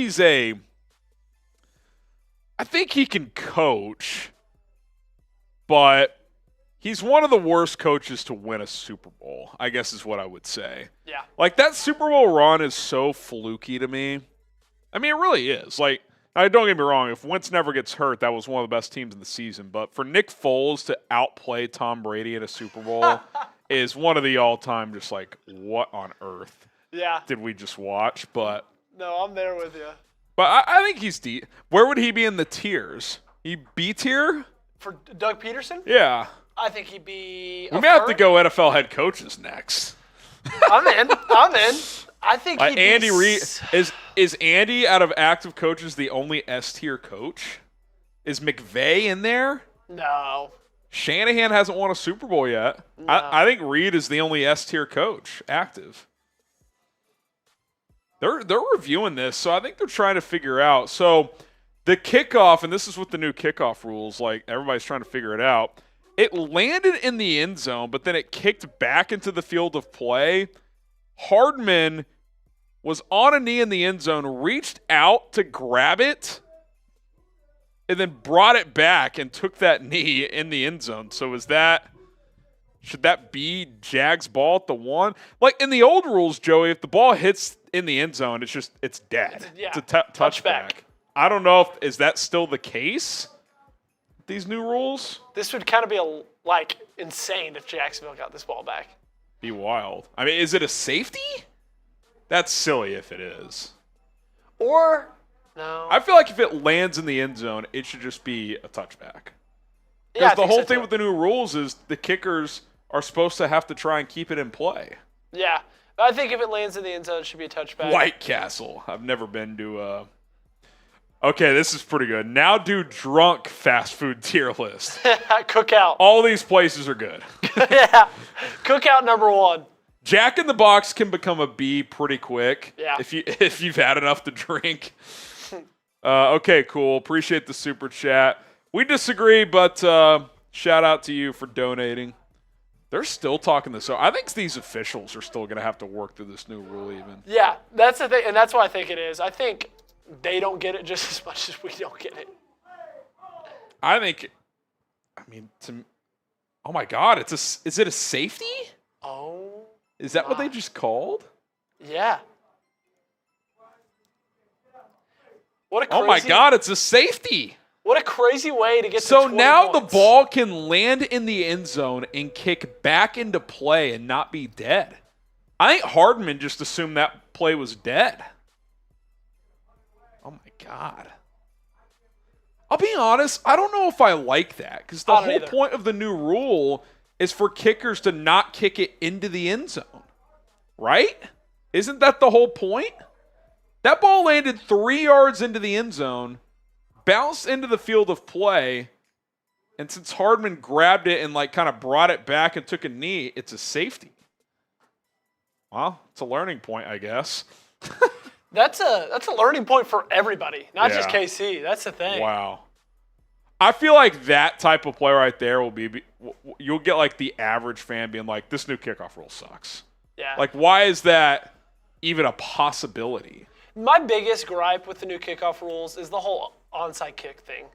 he can coach, but he's one of the worst coaches to win a Super Bowl, I guess is what I would say. Yeah. Like, that Super Bowl run is so fluky to me. I mean, it really is. Like, don't get me wrong. If Wentz never gets hurt, that was one of the best teams in the season. But for Nick Foles to outplay Tom Brady in a Super Bowl is one of the all-time just like, what on earth did we just watch? But no, I'm there with you. But I think he's deep. Where would he be in the tiers? He B tier? For Doug Peterson? Yeah. I think he'd be. We may have to go NFL head coaches next. I'm in. I think he'd Andy be Reid is Andy out of active coaches the only S tier coach? Is McVay in there? No. Shanahan hasn't won a Super Bowl yet. No. I think Reid is the only S tier coach active. They're reviewing this, so I think they're trying to figure out. So the kickoff, and this is with the new kickoff rules, like everybody's trying to figure it out. It landed in the end zone, but then it kicked back into the field of play. Hardman was on a knee in the end zone, reached out to grab it, and then brought it back and took that knee in the end zone. So should that be Jags ball at the 1? Like in the old rules, Joey, if the ball hits in the end zone, it's dead. It's a touchback. I don't know is that still the case? These new rules? This would kind of be insane if Jacksonville got this ball back. Be wild. I mean, is it a safety? That's silly if it is. Or no. I feel like if it lands in the end zone, it should just be a touchback. Because the whole thing with the new rules is the kickers are supposed to have to try and keep it in play. Yeah. I think if it lands in the end zone, it should be a touchback. White Castle. I've never been to Okay, this is pretty good. Now do drunk fast food tier list. Cookout. All these places are good. Yeah. Cookout number 1. Jack in the Box can become a B pretty quick. Yeah. If you've had enough to drink. Okay, cool. Appreciate the super chat. We disagree, but shout out to you for donating. They're still talking this. So I think these officials are still going to have to work through this new rule even. Yeah, that's the thing, and that's what I think it is. I think they don't get it just as much as we don't get it. Oh my God, is it a safety? Oh. Is that what they just called? Yeah. What a crazy, oh my God, it's a safety. What a crazy way to get so to 20 now points. The ball can land in the end zone and kick back into play and not be dead. I think Hardman just assumed that play was dead. Oh my God. I'll be honest, I don't know if I like that because the whole point of the new rule is for kickers to not kick it into the end zone. Right? Isn't that the whole point? That ball landed 3 yards into the end zone, bounced into the field of play, and since Hardman grabbed it and kind of brought it back and took a knee, it's a safety. Well, it's a learning point, I guess. That's a learning point for everybody, not just KC. That's the thing. Wow. I feel like that type of play right there will be you'll get the average fan being like, this new kickoff rule sucks. Yeah. Why is that even a possibility? My biggest gripe with the new kickoff rules is the whole onside kick thing.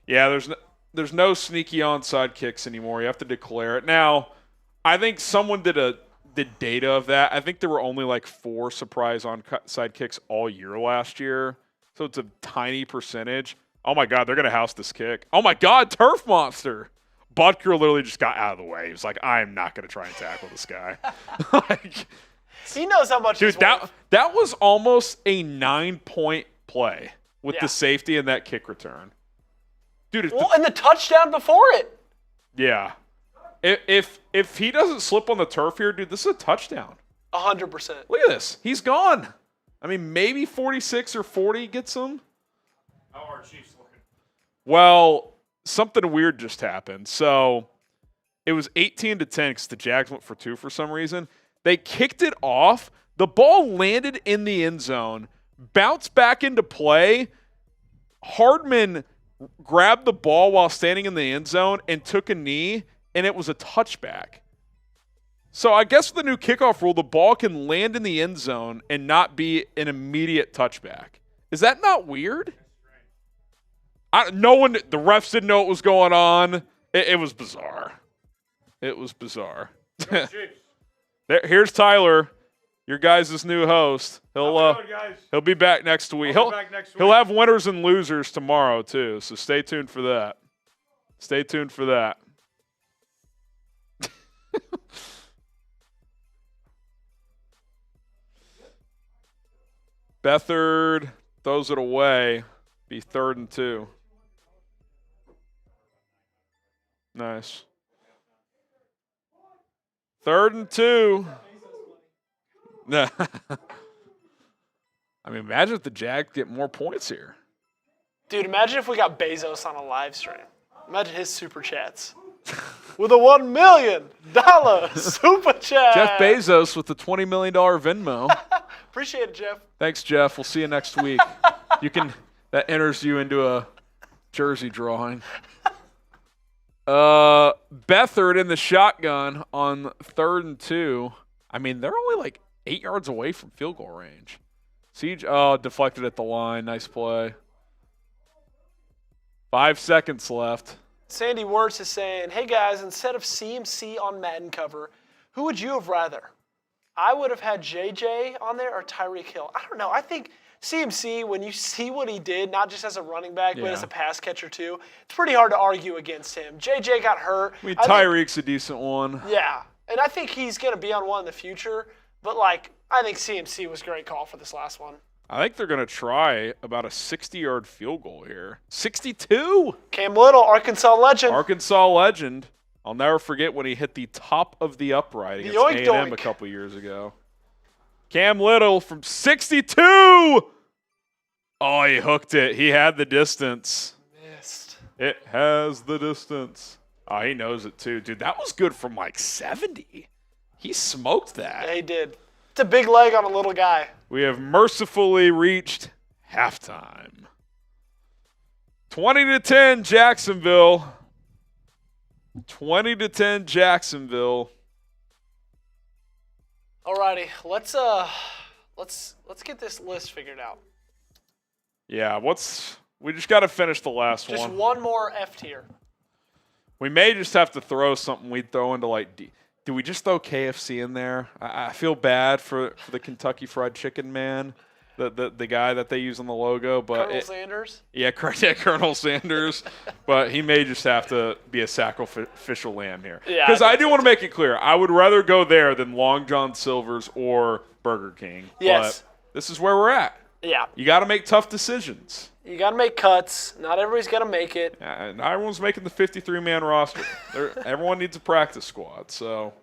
Yeah, there's no sneaky onside kicks anymore. You have to declare it. Now, I think someone did data of that. I think there were only 4 surprise onside kicks all year last year. So it's a tiny percentage. Oh my God, they're going to house this kick. Oh my God, Turf Monster. Butker literally just got out of the way. He was like, I'm not going to try and tackle this guy. He knows how much dude, that was almost a 9-point play with the safety and that kick return. Dude, and the touchdown before it. Yeah. If he doesn't slip on the turf here, dude, this is a touchdown. 100%. Look at this. He's gone. I mean, maybe 46 or 40 gets him. How are Chiefs looking? Well, something weird just happened. So it was 18-10 because the Jags went for 2 for some reason. They kicked it off. The ball landed in the end zone, bounced back into play. Hardman grabbed the ball while standing in the end zone and took a knee, and it was a touchback. So I guess with the new kickoff rule, the ball can land in the end zone and not be an immediate touchback. Is that not weird? The refs didn't know what was going on. It was bizarre. It was bizarre. Here's Tyler, your guys' new host. He'll be back next week. He'll have winners and losers tomorrow too. So stay tuned for that. Stay tuned for that. Beathard throws it away. Be 3rd and 2. Nice. 3rd and 2. I mean, imagine if the Jags get more points here. Dude, imagine if we got Bezos on a live stream. Imagine his super chats. With a $1 million super chat. Jeff Bezos with the $20 million Venmo. Appreciate it, Jeff. Thanks, Jeff. We'll see you next week. That enters you into a jersey drawing. Beathard in the shotgun on 3rd and 2. I mean, they're only like 8 yards away from field goal range. Siege, deflected at the line. Nice play. 5 seconds left. Sandy Wirtz is saying, hey guys, instead of CMC on Madden cover, who would you have rather? I would have had JJ on there or Tyreek Hill. I don't know. I think CMC, when you see what he did, not just as a running back, but as a pass catcher too, it's pretty hard to argue against him. JJ got hurt. I mean, Tyreek's a decent one. Yeah, and I think he's going to be on one in the future, but I think CMC was a great call for this last one. I think they're going to try about a 60-yard field goal here. 62! Cam Little, Arkansas legend. Arkansas legend. I'll never forget when he hit the top of the upright against A&M a couple years ago. Cam Little from 62! Oh, he hooked it. He had the distance. Missed. It has the distance. Oh, he knows it too. Dude, that was good from 70. He smoked that. Yeah, he did. It's a big leg on a little guy. We have mercifully reached halftime. 20-10 Jacksonville. 20-10 Jacksonville. Alrighty, let's get this list figured out. Yeah, we just got to finish the last one. Just one more F tier. We may just have to throw something we'd throw into do we just throw KFC in there? I feel bad for the Kentucky Fried Chicken man, the guy that they use on the logo. But Colonel Sanders? Yeah, Colonel Sanders. But he may just have to be a sacrificial lamb here. Because I do want to make it clear, I would rather go there than Long John Silver's or Burger King. Yes. But this is where we're at. Yeah. You got to make tough decisions. You got to make cuts. Not everybody's going to make it. Not everyone's making the 53-man roster. Everyone needs a practice squad. So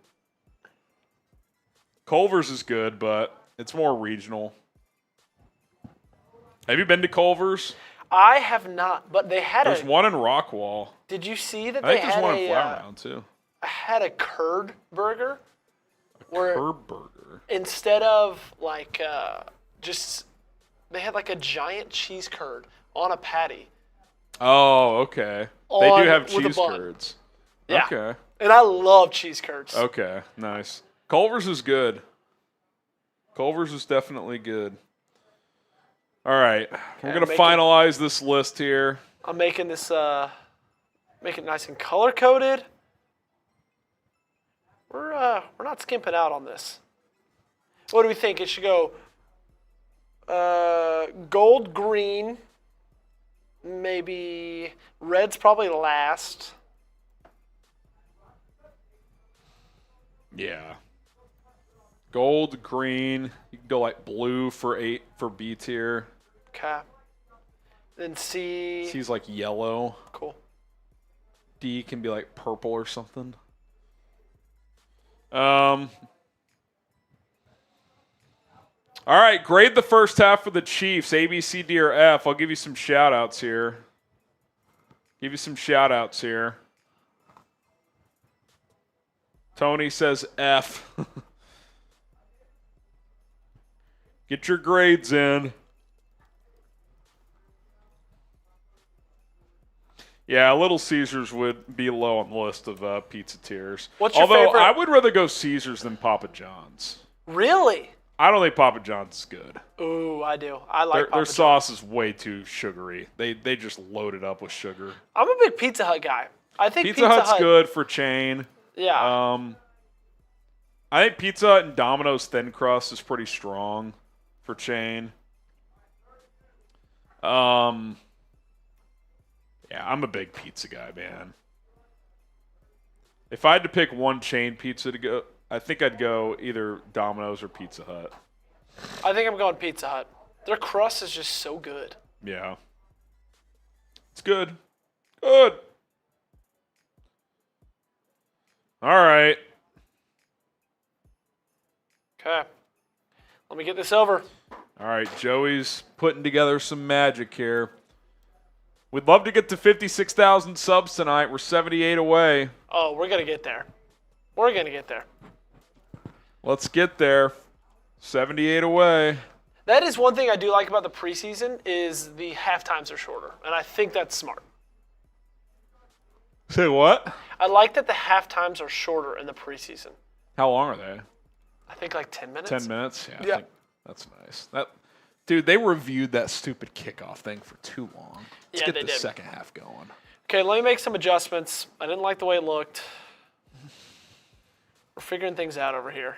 Culver's is good, but it's more regional. Have you been to Culver's? I have not, but they had There's one in Rockwall. Did you see that I they think there's had one in Flower Mound, too. had a curd burger? Curd burger? Instead of they had a giant cheese curd on a patty. Oh, okay. They do have cheese curds. Yeah. Okay. And I love cheese curds. Okay, nice. Culver's is good. Culver's is definitely good. All right, we're going to finalize this list here. I'm making this, make it nice and color-coded. We're not skimping out on this. What do we think? It should go gold, green, maybe red's probably last. Yeah. Gold, green. You can go blue for B tier. Okay. Then C. C's yellow. Cool. D can be purple or something. All right, grade the first half for the Chiefs. A, B, C, D, or F. I'll give you some shout-outs here. Tony says F. Get your grades in. Yeah, Little Caesars would be low on the list of pizza tiers. What's your Although favorite? I would rather go Caesars than Papa John's. Really? I don't think Papa John's is good. Ooh, I do. I like Papa Their John's. sauce is way too sugary. They just load it up with sugar. I'm a big Pizza Hut guy. I think Pizza Hut's good for chain. Yeah. I think Pizza Hut and Domino's thin crust is pretty strong for chain. Yeah, I'm a big pizza guy, man. If I had to pick one chain pizza to go, I think I'd go either Domino's or Pizza Hut. I think I'm going Pizza Hut. Their crust is just so good. Yeah. It's good. Good. All right. Okay. Let me get this over. All right, Joey's putting together some magic here. We'd love to get to 56,000 subs tonight. We're 78 away. Oh, we're going to get there. We're going to get there. Let's get there. 78 away. That is one thing I do like about the preseason is the half times are shorter, and I think that's smart. Say what? I like that the half times are shorter in the preseason. How long are they? I think like 10 minutes. 10 minutes? Yeah. Yeah. I think that's nice. Dude, they reviewed that stupid kickoff thing for too long. Let's Yeah, get they the did. second half going. Okay, let me make some adjustments. I didn't like the way it looked. We're figuring things out over here.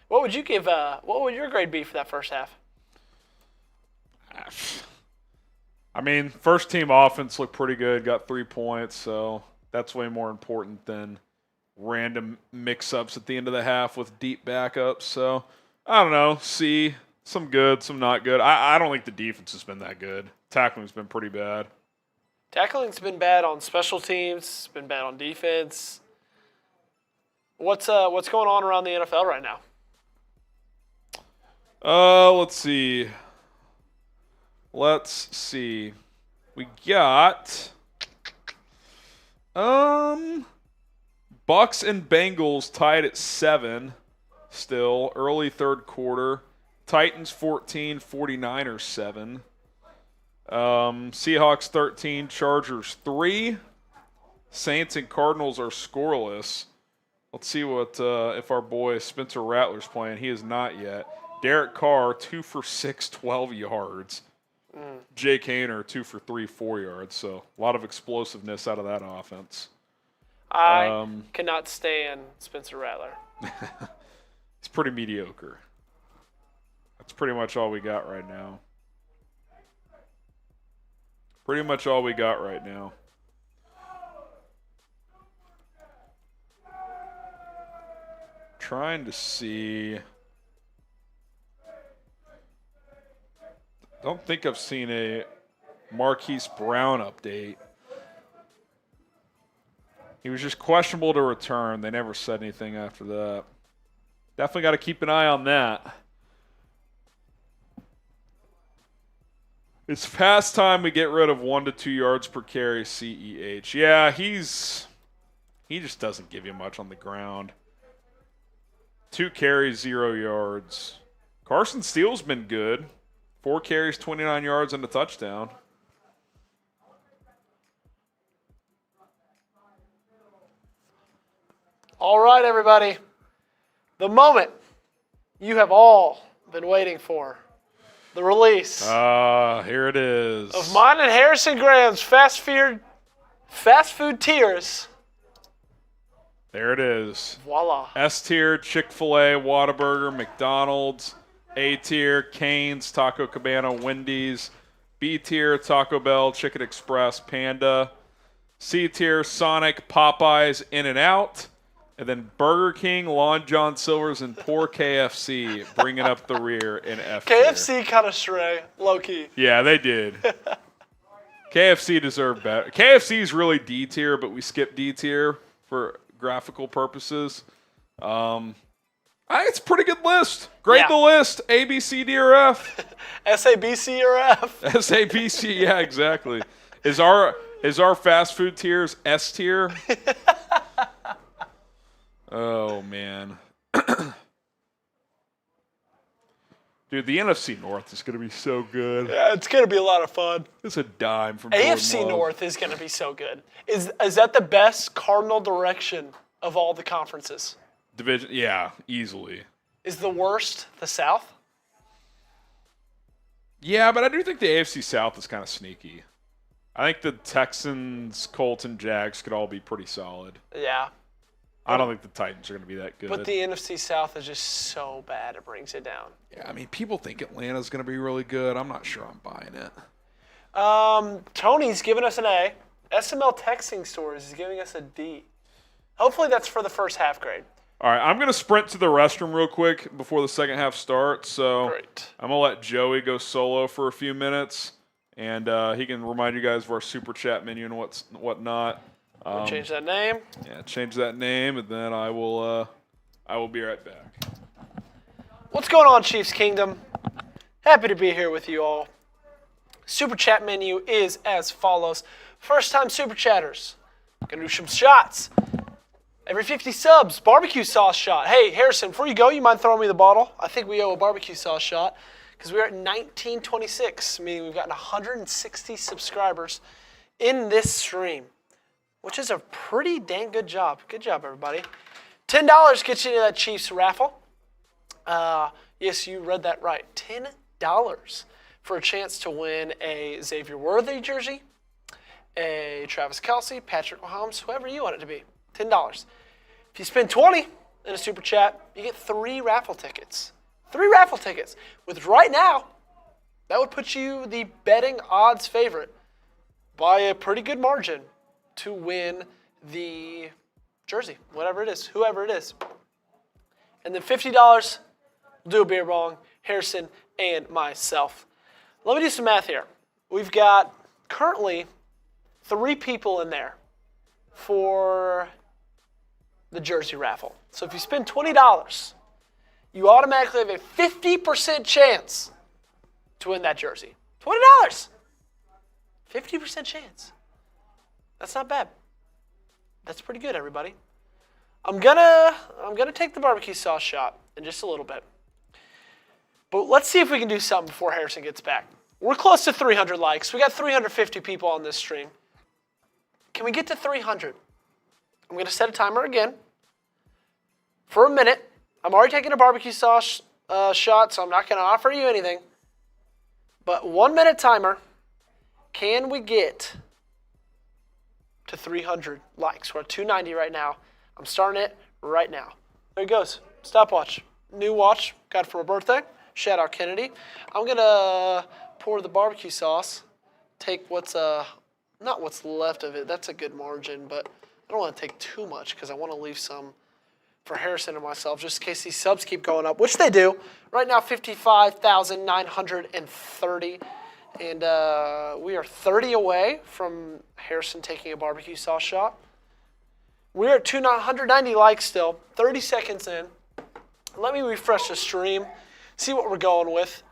What would you give? What would your grade be for that first half? I mean, first team offense looked pretty good, got 3 points, so that's way more important than random mix-ups at the end of the half with deep backups. So, I don't know. C, some good, some not good. I don't think the defense has been that good. Tackling's been pretty bad. Tackling's been bad on special teams, been bad on defense. What's going on around the NFL right now? Let's see. We got Bucks and Bengals tied at 7 still, early third quarter. Titans 14, 49ers 7. Seahawks 13, Chargers 3. Saints and Cardinals are scoreless. Let's see what if our boy Spencer Rattler's playing. He is not yet. Derek Carr 2 for 6, 12 yards. Jake Haener 2 for 3, 4 yards. So a lot of explosiveness out of that offense. I cannot stand Spencer Rattler. He's pretty mediocre. That's pretty much all we got right now. Trying to see. Don't think I've seen a Marquise Brown update. He was just questionable to return. They never said anything after that. Definitely got to keep an eye on that. It's past time we get rid of 1 to 2 yards per carry CEH. Yeah, he just doesn't give you much on the ground. 2 carries, 0 yards. Carson Steele's been good. 4 carries, 29 yards, and a touchdown. All right, everybody. The moment you have all been waiting for. The release Here it is. of mine and Harrison Graham's fast food tiers. There it is. Voila. S tier, Chick-fil-A, Whataburger, McDonald's. A tier, Cane's, Taco Cabana, Wendy's. B tier, Taco Bell, Chicken Express, Panda. C tier, Sonic, Popeyes, In-N-Out. And then Burger King, Lon John Silver's, and poor KFC bringing up the rear in F tier. KFC kind of stray, low-key. Yeah, they did. KFC deserved better. KFC's really D tier, but we skipped D tier for graphical purposes. I think it's a pretty good list. Grade Yeah. the list. A, B, C, D, or F. SABC or F? SABC, yeah, exactly. Is our fast food tiers S tier? Oh, man. Dude, the NFC North is going to be so good. Yeah, it's going to be a lot of fun. It's a dime from AFC Jordan Love. North is going to be so good. Is that the best cardinal direction of all the conferences? Division, yeah, easily. Is the worst the South? Yeah, but I do think the AFC South is kind of sneaky. I think the Texans, Colts, and Jags could all be pretty solid. Yeah. I don't think the Titans are going to be that good. But the NFC South is just so bad it brings it down. Yeah, I mean, people think Atlanta's going to be really good. I'm not sure I'm buying it. Tony's giving us an A. SML Texting Stores is giving us a D. Hopefully that's for the first half grade. All right, I'm going to sprint to the restroom real quick before the second half starts. So Great. I'm going to let Joey go solo for a few minutes, and he can remind you guys of our Super Chat menu and whatnot. Change that name. Yeah, change that name, and then I will be right back. What's going on, Chiefs Kingdom? Happy to be here with you all. Super Chat menu is as follows. First time Super Chatters. Gonna do some shots. Every 50 subs, barbecue sauce shot. Hey, Harrison, before you go, you mind throwing me the bottle? I think we owe a barbecue sauce shot because we're at 1926, meaning we've gotten 160 subscribers in this stream, which is a pretty dang good job. Good job, everybody. $10 gets you into that Chiefs raffle. Yes, you read that right. $10 for a chance to win a Xavier Worthy jersey, a Travis Kelce, Patrick Mahomes, whoever you want it to be. $10. If you spend $20 in a Super Chat, you get 3 raffle tickets. 3 raffle tickets. With right now, that would put you the betting odds favorite by a pretty good margin to win the jersey, whatever it is, whoever it is. And then $50, we'll do a beer bong, Harrison and myself. Let me do some math here. We've got currently 3 people in there for the jersey raffle. So if you spend $20, you automatically have a 50% chance to win that jersey. $20. 50% chance. That's not bad. That's pretty good, everybody. I'm gonna take the barbecue sauce shot in just a little bit. But let's see if we can do something before Harrison gets back. We're close to 300 likes. We got 350 people on this stream. Can we get to 300? I'm gonna set a timer again for a minute. I'm already taking a barbecue sauce shot, so I'm not gonna offer you anything. But 1 minute timer. Can we get to 300 likes? We're at 290 right now. I'm starting it right now. There it goes. Stopwatch. New watch. Got it for my birthday. Shout out Kennedy. I'm going to pour the barbecue sauce. Take not what's left of it. That's a good margin, but I don't want to take too much because I want to leave some for Harrison and myself just in case these subs keep going up, which they do. Right now, 55,930. And we are 30 away from Harrison taking a barbecue sauce shot. We're at 190 likes still, 30 seconds in. Let me refresh the stream, see what we're going with.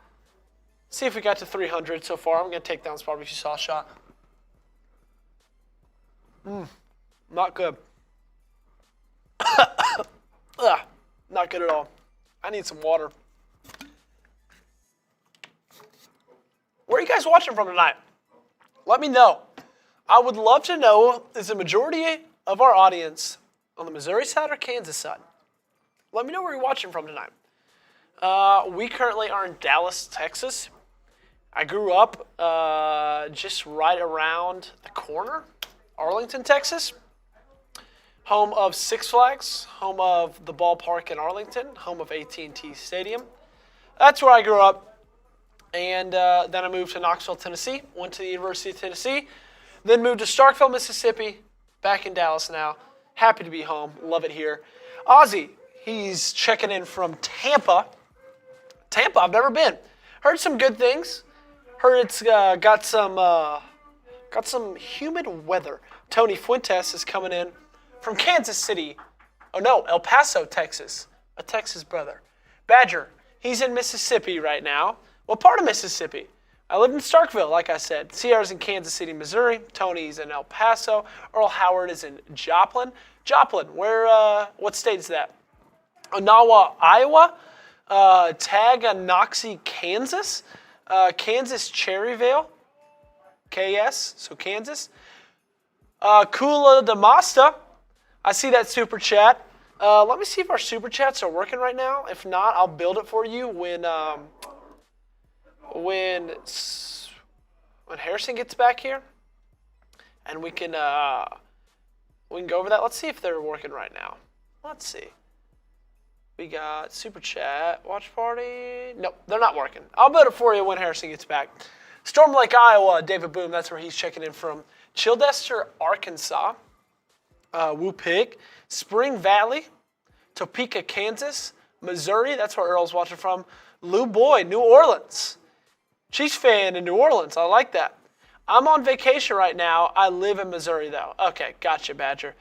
See if we got to 300 so far. I'm going to take down this barbecue sauce shot. Not good. Not good at all. I need some water. Where are you guys watching from tonight? Let me know. I would love to know, is the majority of our audience on the Missouri side or Kansas side? Let me know where you're watching from tonight. We currently are in Dallas, Texas. I grew up just right around the corner, Arlington, Texas. Home of Six Flags, home of the ballpark in Arlington, home of AT&T Stadium. That's where I grew up. And then I moved to Knoxville, Tennessee, went to the University of Tennessee, then moved to Starkville, Mississippi, back in Dallas now. Happy to be home. Love it here. Ozzy, he's checking in from Tampa. Tampa, I've never been. Heard some good things. Heard it's got some humid weather. Tony Fuentes is coming in from Kansas City. Oh no, El Paso, Texas. A Texas brother. Badger, he's in Mississippi right now. What part of Mississippi? I live in Starkville, like I said. Sierra's in Kansas City, Missouri. Tony's in El Paso. Earl Howard is in Joplin. Joplin, what state is that? Onawa, Iowa. Taganoxie, Kansas. Kansas Cherryvale. KS, so Kansas. Kula Damasta. I see that super chat. Let me see if our super chats are working right now. If not, I'll build it for you when Harrison gets back here, and we can go over that. Let's see if they're working right now. Let's see. We got super chat, watch party. Nope, they're not working. I'll build it for you when Harrison gets back. Storm Lake, Iowa, David Boom, that's where he's checking in from. Childester, Arkansas. Woo Pig. Spring Valley. Topeka, Kansas. Missouri, that's where Earl's watching from. Lou Boy, New Orleans. Chiefs fan in New Orleans, I like that. I'm on vacation right now. I live in Missouri, though. Okay, gotcha, Badger.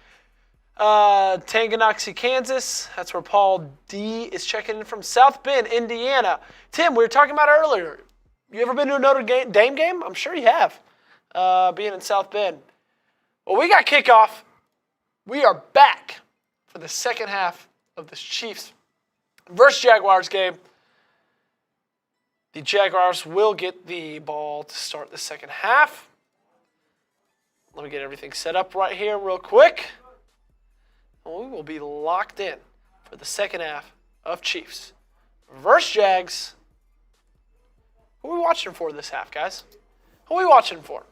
Tanganoxie, Kansas. That's where Paul D is checking in from. South Bend, Indiana. Tim, we were talking about earlier. You ever been to a Notre Dame game? I'm sure you have, being in South Bend. Well, we got kickoff. We are back for the second half of this Chiefs versus Jaguars game. The Jaguars will get the ball to start the second half. Let me get everything set up right here real quick. And we will be locked in for the second half of Chiefs versus Jags. Who are we watching for this half, guys? Who are we watching for?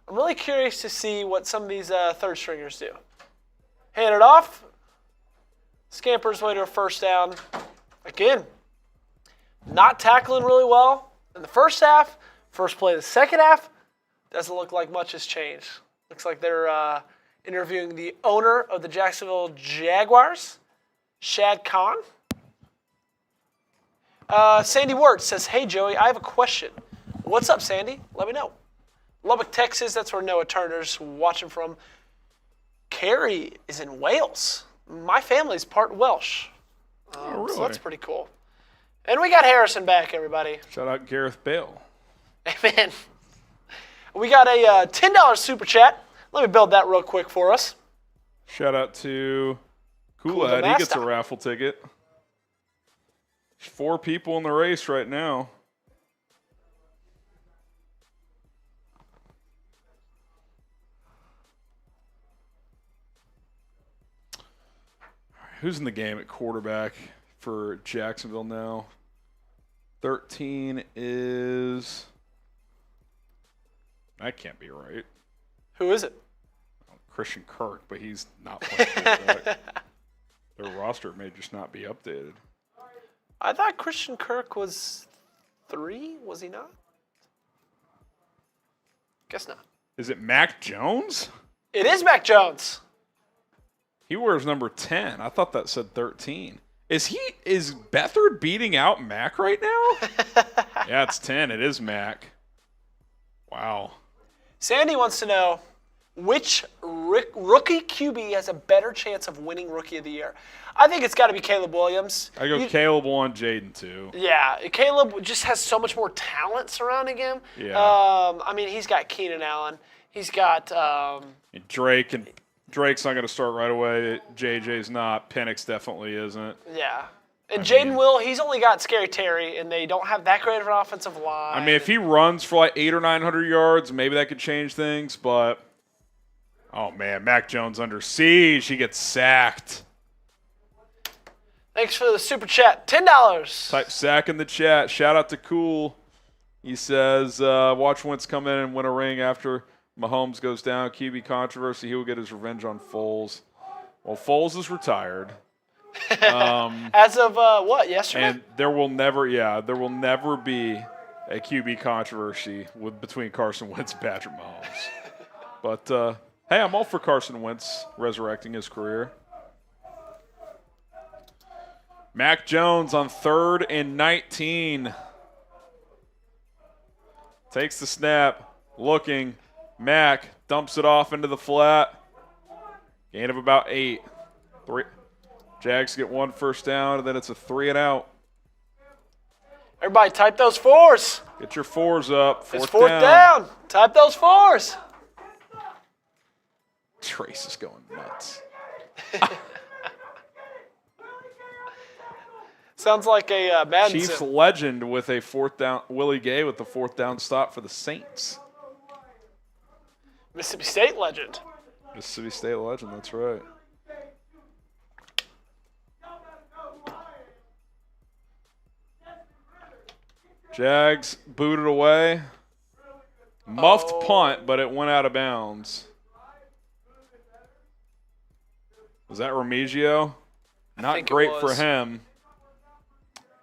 I'm really curious to see what some of these third stringers do. Hand it off. Scampers way to a first down. Again, not tackling really well in the first half. First play of the second half. Doesn't look like much has changed. Looks like they're interviewing the owner of the Jacksonville Jaguars, Shad Khan. Sandy Wirt says, hey, Joey, I have a question. What's up, Sandy? Let me know. Lubbock, Texas, that's where Noah Turner's watching from. Carrie is in Wales. My family's part Welsh. Oh, really? So that's pretty cool. And we got Harrison back, everybody. Shout out Gareth Bale. Amen. We got a $10 super chat. Let me build that real quick for us. Shout out to Kool-Aid. He gets a raffle ticket. There's 4 people in the race right now. Who's in the game at quarterback for Jacksonville now? 13 is... That can't be right. Who is it? Christian Kirk, but he's not playing quarterback. Their roster may just not be updated. I thought Christian Kirk was 3. Was he not? Guess not. Is it Mac Jones? It is Mac Jones. He wears number 10. I thought that said 13. Is Beathard beating out Mac right now? Yeah, it's 10. It is Mac. Wow. Sandy wants to know which rookie QB has a better chance of winning Rookie of the Year. I think it's got to be Caleb Williams. I go Caleb 1, Jaden 2. Yeah, Caleb just has so much more talent surrounding him. Yeah. I mean, he's got Keenan Allen. He's got Drake, and Drake's not going to start right away. JJ's not. Penix definitely isn't. Yeah. And Jaden Will, he's only got Scary Terry, and they don't have that great of an offensive line. I mean, if he runs for like 800 or 900 yards, maybe that could change things. But, oh, man, Mac Jones under siege. He gets sacked. Thanks for the super chat. $10. Type sack in the chat. Shout out to Cool. He says, watch Wentz come in and win a ring after Mahomes goes down. QB controversy. He will get his revenge on Foles. Well, Foles is retired. As of what, yesterday? And there will never be a QB controversy between Carson Wentz and Patrick Mahomes. But, hey, I'm all for Carson Wentz resurrecting his career. Mac Jones on 3rd and 19. Takes the snap, looking. Mac dumps it off into the flat. Gain of about 8. Jags get 1 first down, and then it's a 3 and out. Everybody type those 4s. Get your 4s up. It's 4th down. Type those 4s. Trace is going nuts. Sounds like a Madden Chiefs sim. legend with a fourth down. Willie Gay with the fourth down stop for the Saints. Mississippi State legend. Mississippi State legend. That's right. Jags booted away. Muffed punt, but it went out of bounds. Was that Remigio? Not great for him.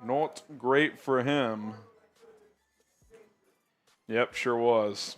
Not great for him. Yep, sure was.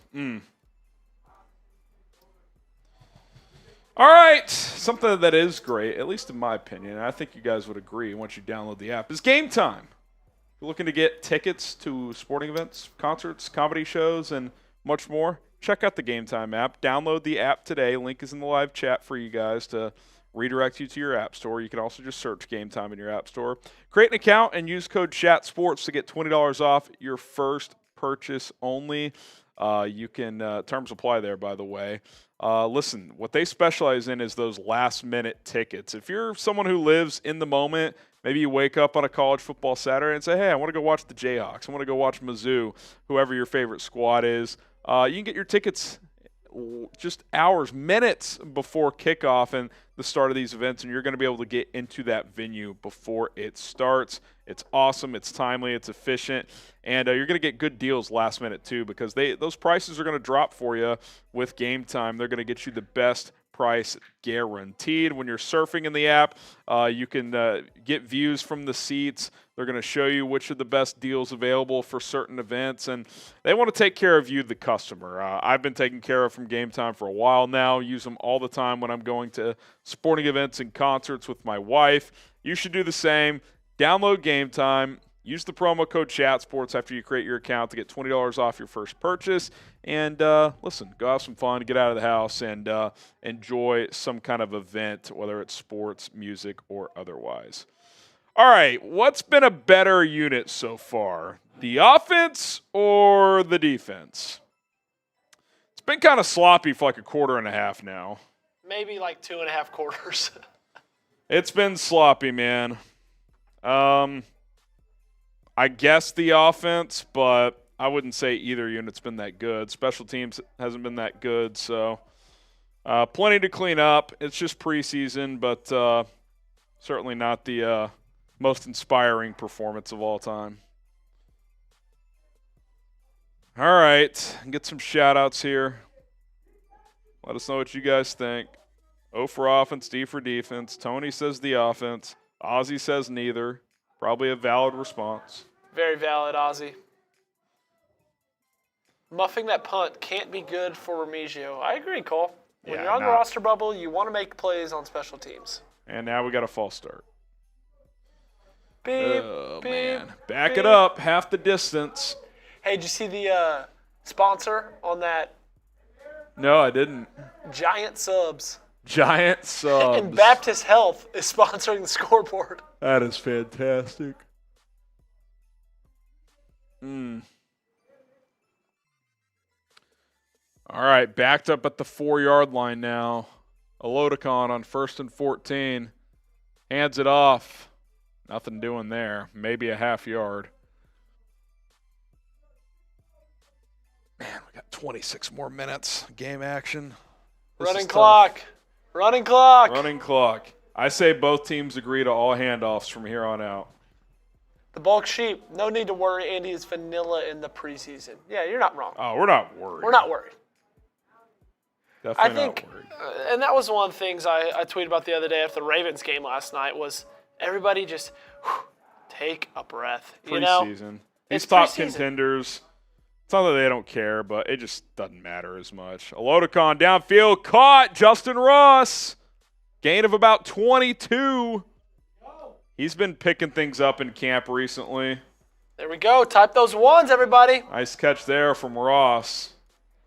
All right, something that is great, at least in my opinion, and I think you guys would agree once you download the app, is Game Time. If you're looking to get tickets to sporting events, concerts, comedy shows, and much more, check out the Game Time app. Download the app today. Link is in the live chat for you guys to redirect you to your app store. You can also just search Game Time in your app store. Create an account and use code CHATSPORTS to get $20 off your first purchase only. You can terms apply there, by the way. Listen, what they specialize in is those last-minute tickets. If you're someone who lives in the moment, maybe you wake up on a college football Saturday and say, hey, I want to go watch the Jayhawks. I want to go watch Mizzou, whoever your favorite squad is. You can get your tickets just hours, minutes before kickoff and the start of these events, and you're going to be able to get into that venue before it starts. It's awesome. It's timely. It's efficient. And you're going to get good deals last minute, too, because those prices are going to drop for you with Game Time. They're going to get you the best price guaranteed. When you're surfing in the app, you can get views from the seats. They're going to show you which are the best deals available for certain events, and they want to take care of you, the customer. I've been taken care of from Game Time for a while now. Use them all the time when I'm going to sporting events and concerts with my wife. You should do the same. Download Game Time. Use the promo code ChatSports after you create your account to get $20 off your first purchase. And listen, go have some fun, get out of the house, and enjoy some kind of event, whether it's sports, music, or otherwise. All right, what's been a better unit so far, the offense or the defense? It's been kind of sloppy for like a quarter and a half now. Maybe like 2.5 quarters. It's been sloppy, man. I guess the offense, but I wouldn't say either unit's been that good. Special teams hasn't been that good, so plenty to clean up. It's just preseason, but certainly not the most inspiring performance of all time. All right, get some shout-outs here. Let us know what you guys think. O for offense, D for defense. Tony says the offense. Ozzy says neither. Probably a valid response. Very valid, Ozzy. Muffing that punt can't be good for Remigio. I agree, Cole. When you're on the roster bubble, you want to make plays on special teams. And now we got a false start. Beep, Oh, beep, man. Back beep. it up. Half the distance. Hey, did you see the sponsor on that? No, I didn't. Giant Subs. Giant subs. And Baptist Health is sponsoring the scoreboard. That is fantastic. All right, backed up at the 4-yard line now. Olodokon on 1st and 14. Hands it off. Nothing doing there. Maybe a half yard. Man, we got 26 more minutes. Game action. Running clock. Running clock. Running clock. I say both teams agree to all handoffs from here on out. The bulk sheep. No need to worry. Andy is vanilla in the preseason. Yeah, you're not wrong. Oh, we're not worried. We're not worried. Definitely I think, not worried. and that was one of the things I tweeted about the other day after the Ravens game last night was everybody just take a breath. You know? Preseason. These It's top preseason. contenders, it's not that they don't care, but it just doesn't matter as much. Olodokon downfield, caught. Justin Ross. Gain of about 22. He's been picking things up in camp recently. There we go. Type those ones, everybody. Nice catch there from Ross.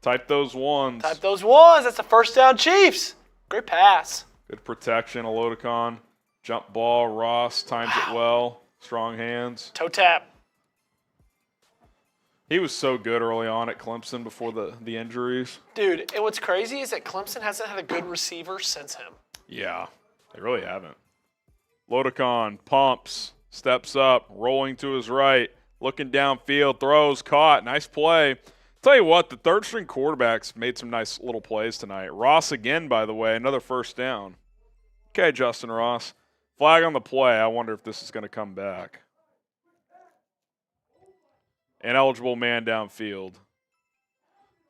Type those ones. Type those ones. That's a first down, Chiefs. Great pass. Good protection, Olodokon. Jump ball, Ross times it well. Strong hands. Toe tap. He was so good early on at Clemson before the injuries. Dude, and what's crazy is that Clemson hasn't had a good receiver since him. Yeah, they really haven't. Olodokon pumps, Steps up, rolling to his right, looking downfield, throws, caught. Nice play. Tell you what, the third-string quarterbacks made some nice little plays tonight. Ross again, by the way, another first down. Okay, Justin Ross. Flag on the play. I wonder if this is going to come back. Ineligible man downfield.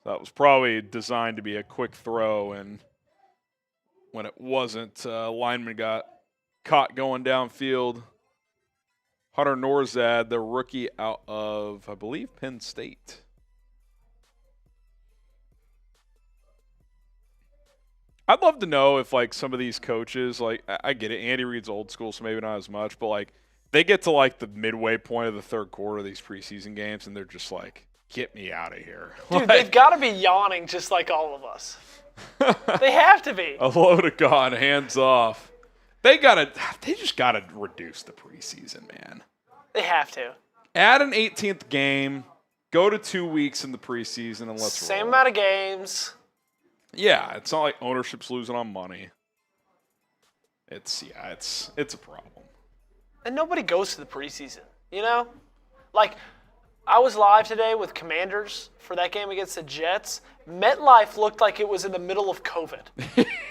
That was probably designed to be a quick throw, and when it wasn't, lineman got caught going downfield. Hunter Norzad, the rookie out of, I believe, Penn State. I'd love to know if, like, some of these coaches, like, I get it, Andy Reid's old school, so maybe not as much, but, like, they get to, like, the midway point of the third quarter of these preseason games, and they're just like, get me out of here. Dude, they've got to be yawning just like all of us. They have to be. A load of God, hands off. They just gotta reduce the preseason, man. They have to. Add an 18th game, go to 2 weeks in the preseason, and let's roll. Same amount of games. Yeah, it's not like ownership's losing on money. It's a problem. And nobody goes to the preseason, you know? Like, I was live today with Commanders for that game against the Jets. MetLife looked like it was in the middle of COVID.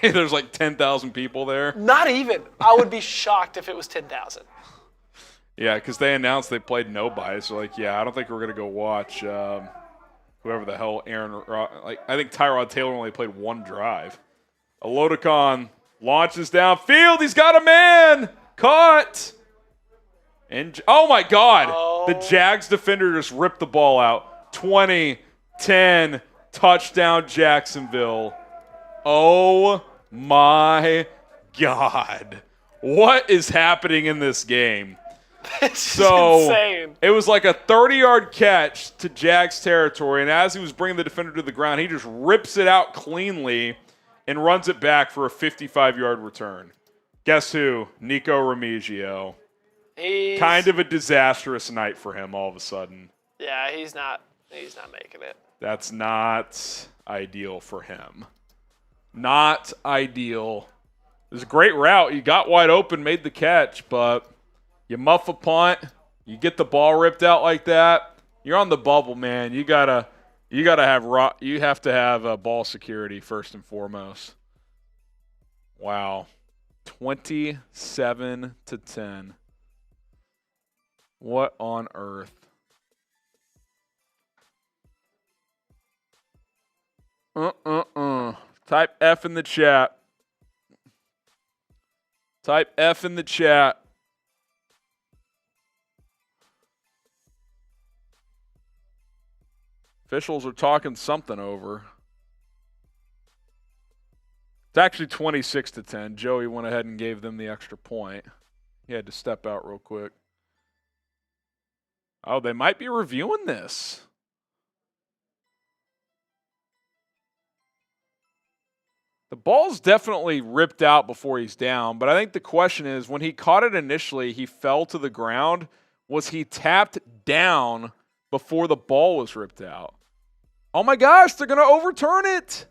There's like 10,000 people there. Not even. I would be shocked if it was 10,000. Yeah, because they announced they played nobody. So, like, yeah, I don't think we're going to go watch whoever the hell I think Tyrod Taylor only played one drive. Olodokon launches downfield. He's got a man. Caught. And, oh, my God. Oh. The Jags defender just ripped the ball out. 20-10, touchdown Jacksonville. Oh, my God. What is happening in this game? It's insane. It was like a 30-yard catch to Jags territory, and as he was bringing the defender to the ground, he just rips it out cleanly and runs it back for a 55-yard return. Guess who? Nico Remigio. Kind of a disastrous night for him all of a sudden. Yeah, he's not making it. That's not ideal for him. Not ideal. It was a great route. You got wide open, made the catch, but you muff a punt, you get the ball ripped out like that, you're on the bubble, man. You have to have ball security first and foremost. Wow. 27-10. What on earth? Type F in the chat. Type F in the chat. Officials are talking something over. It's actually 26-10. Joey went ahead and gave them the extra point. He had to step out real quick. Oh, they might be reviewing this. The ball's definitely ripped out before he's down, but I think the question is, when he caught it initially, he fell to the ground. Was he tapped down before the ball was ripped out? Oh my gosh, they're going to overturn it.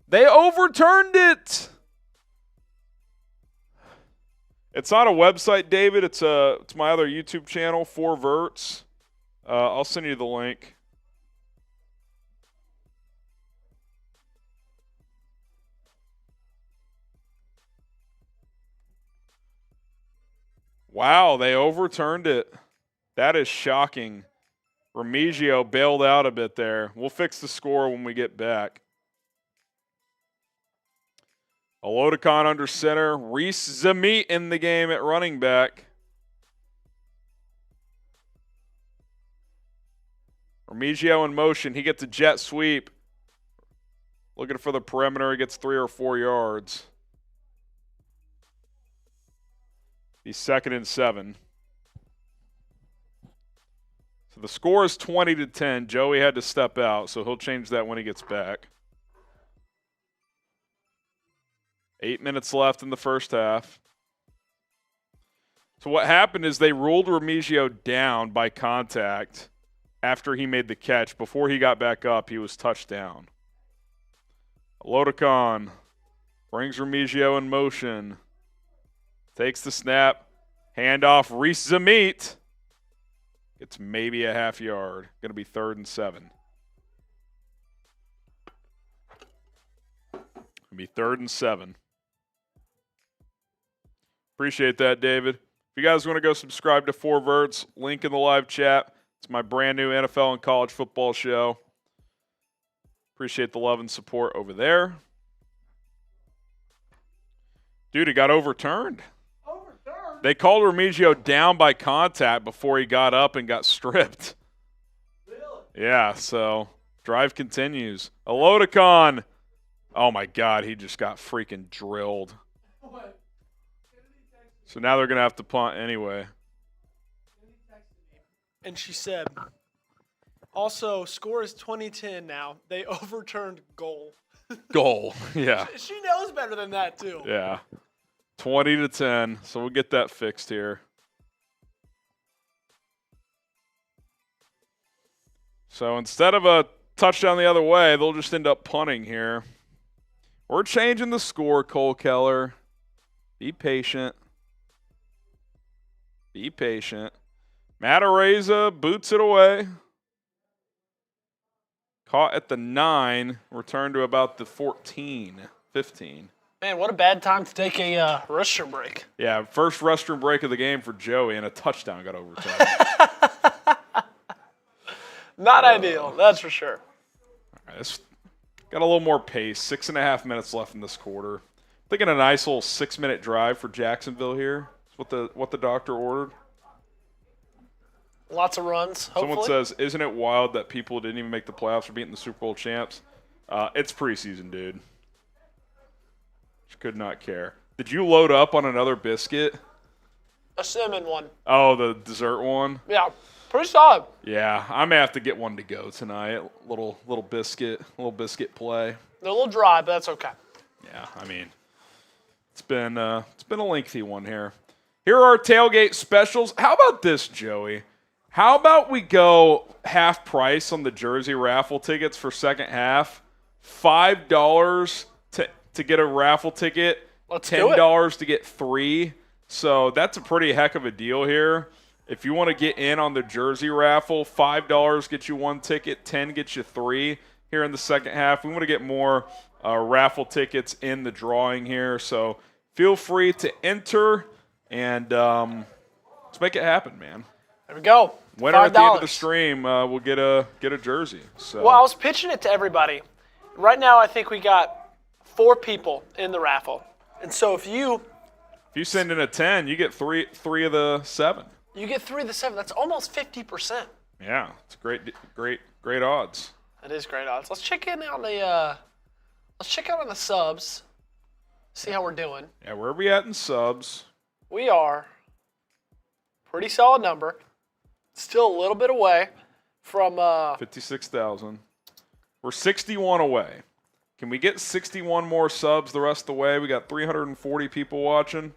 They overturned it. It's not a website, David. It's my other YouTube channel, 4Verts. I'll send you the link. Wow, they overturned it. That is shocking. Remigio bailed out a bit there. We'll fix the score when we get back. Olodokon under center. Reese Zamit in the game at running back. Remigio in motion. He gets a jet sweep. Looking for the perimeter. He gets 3 or 4 yards. He's 2nd and 7. So the score is 20-10. Joey had to step out, so he'll change that when he gets back. 8 minutes left in the first half. So what happened is they ruled Remigio down by contact after he made the catch. Before he got back up, he was touched down. Olodokon brings Remigio in motion. Takes the snap. Handoff, Reese Zamit. It's maybe a half yard. Going to be 3rd and 7. Going to be 3rd and 7. Appreciate that, David. If you guys want to go subscribe to Four Verts, link in the live chat. It's my brand new NFL and college football show. Appreciate the love and support over there. Dude, it got overturned. They called Remigio down by contact before he got up and got stripped. Really? Yeah, so drive continues. Elodicon. Oh, my God, he just got freaking drilled. What? So now they're going to have to punt anyway. And she said, also, score is 20-10 now. They overturned goal. Goal, yeah. She knows better than that, too. Yeah. 20-10, so we'll get that fixed here. So instead of a touchdown the other way, they'll just end up punting here. We're changing the score, Cole Keller. Be patient. Be patient. Matt Araiza boots it away. Caught at the 9, returned to about the 14, 15. Man, what a bad time to take a restroom break. Yeah, first restroom break of the game for Joey, and a touchdown got overturned. Not ideal, that's for sure. All right, it's got a little more pace. 6.5 minutes left in this quarter. Thinking a nice little 6-minute drive for Jacksonville here. That's what the doctor ordered. Lots of runs, hopefully. Someone says, isn't it wild that people didn't even make the playoffs for beating the Super Bowl champs? It's preseason, dude. Could not care. Did you load up on another biscuit? A cinnamon one. Oh, the dessert one? Yeah, pretty solid. Yeah, I may have to get one to go tonight. Little biscuit play. They're a little dry, but that's okay. Yeah, I mean, it's been a lengthy one here. Here are our tailgate specials. How about this, Joey? How about we go half price on the jersey raffle tickets for second half? $5 to get a raffle ticket. Let's do it. $10 to get 3. So that's a pretty heck of a deal here. If you want to get in on the jersey raffle, $5 gets you 1 ticket, 10 gets you 3 here in the second half. We want to get more raffle tickets in the drawing here. So feel free to enter, and let's make it happen, man. There we go. Winner at the end of the $5. stream will get a jersey. So. Well, I was pitching it to everybody. Right now, I think we got 4 people in the raffle. And so if you send in a 10, you get three of the 7. You get 3 of the 7. That's almost 50%. Yeah, it's great odds. That is great odds. Let's check in on the subs. See how we're doing. Yeah, where are we at in subs? We are pretty solid number. Still a little bit away from 56,000. We're 61 away. Can we get 61 more subs the rest of the way? We got 340 people watching.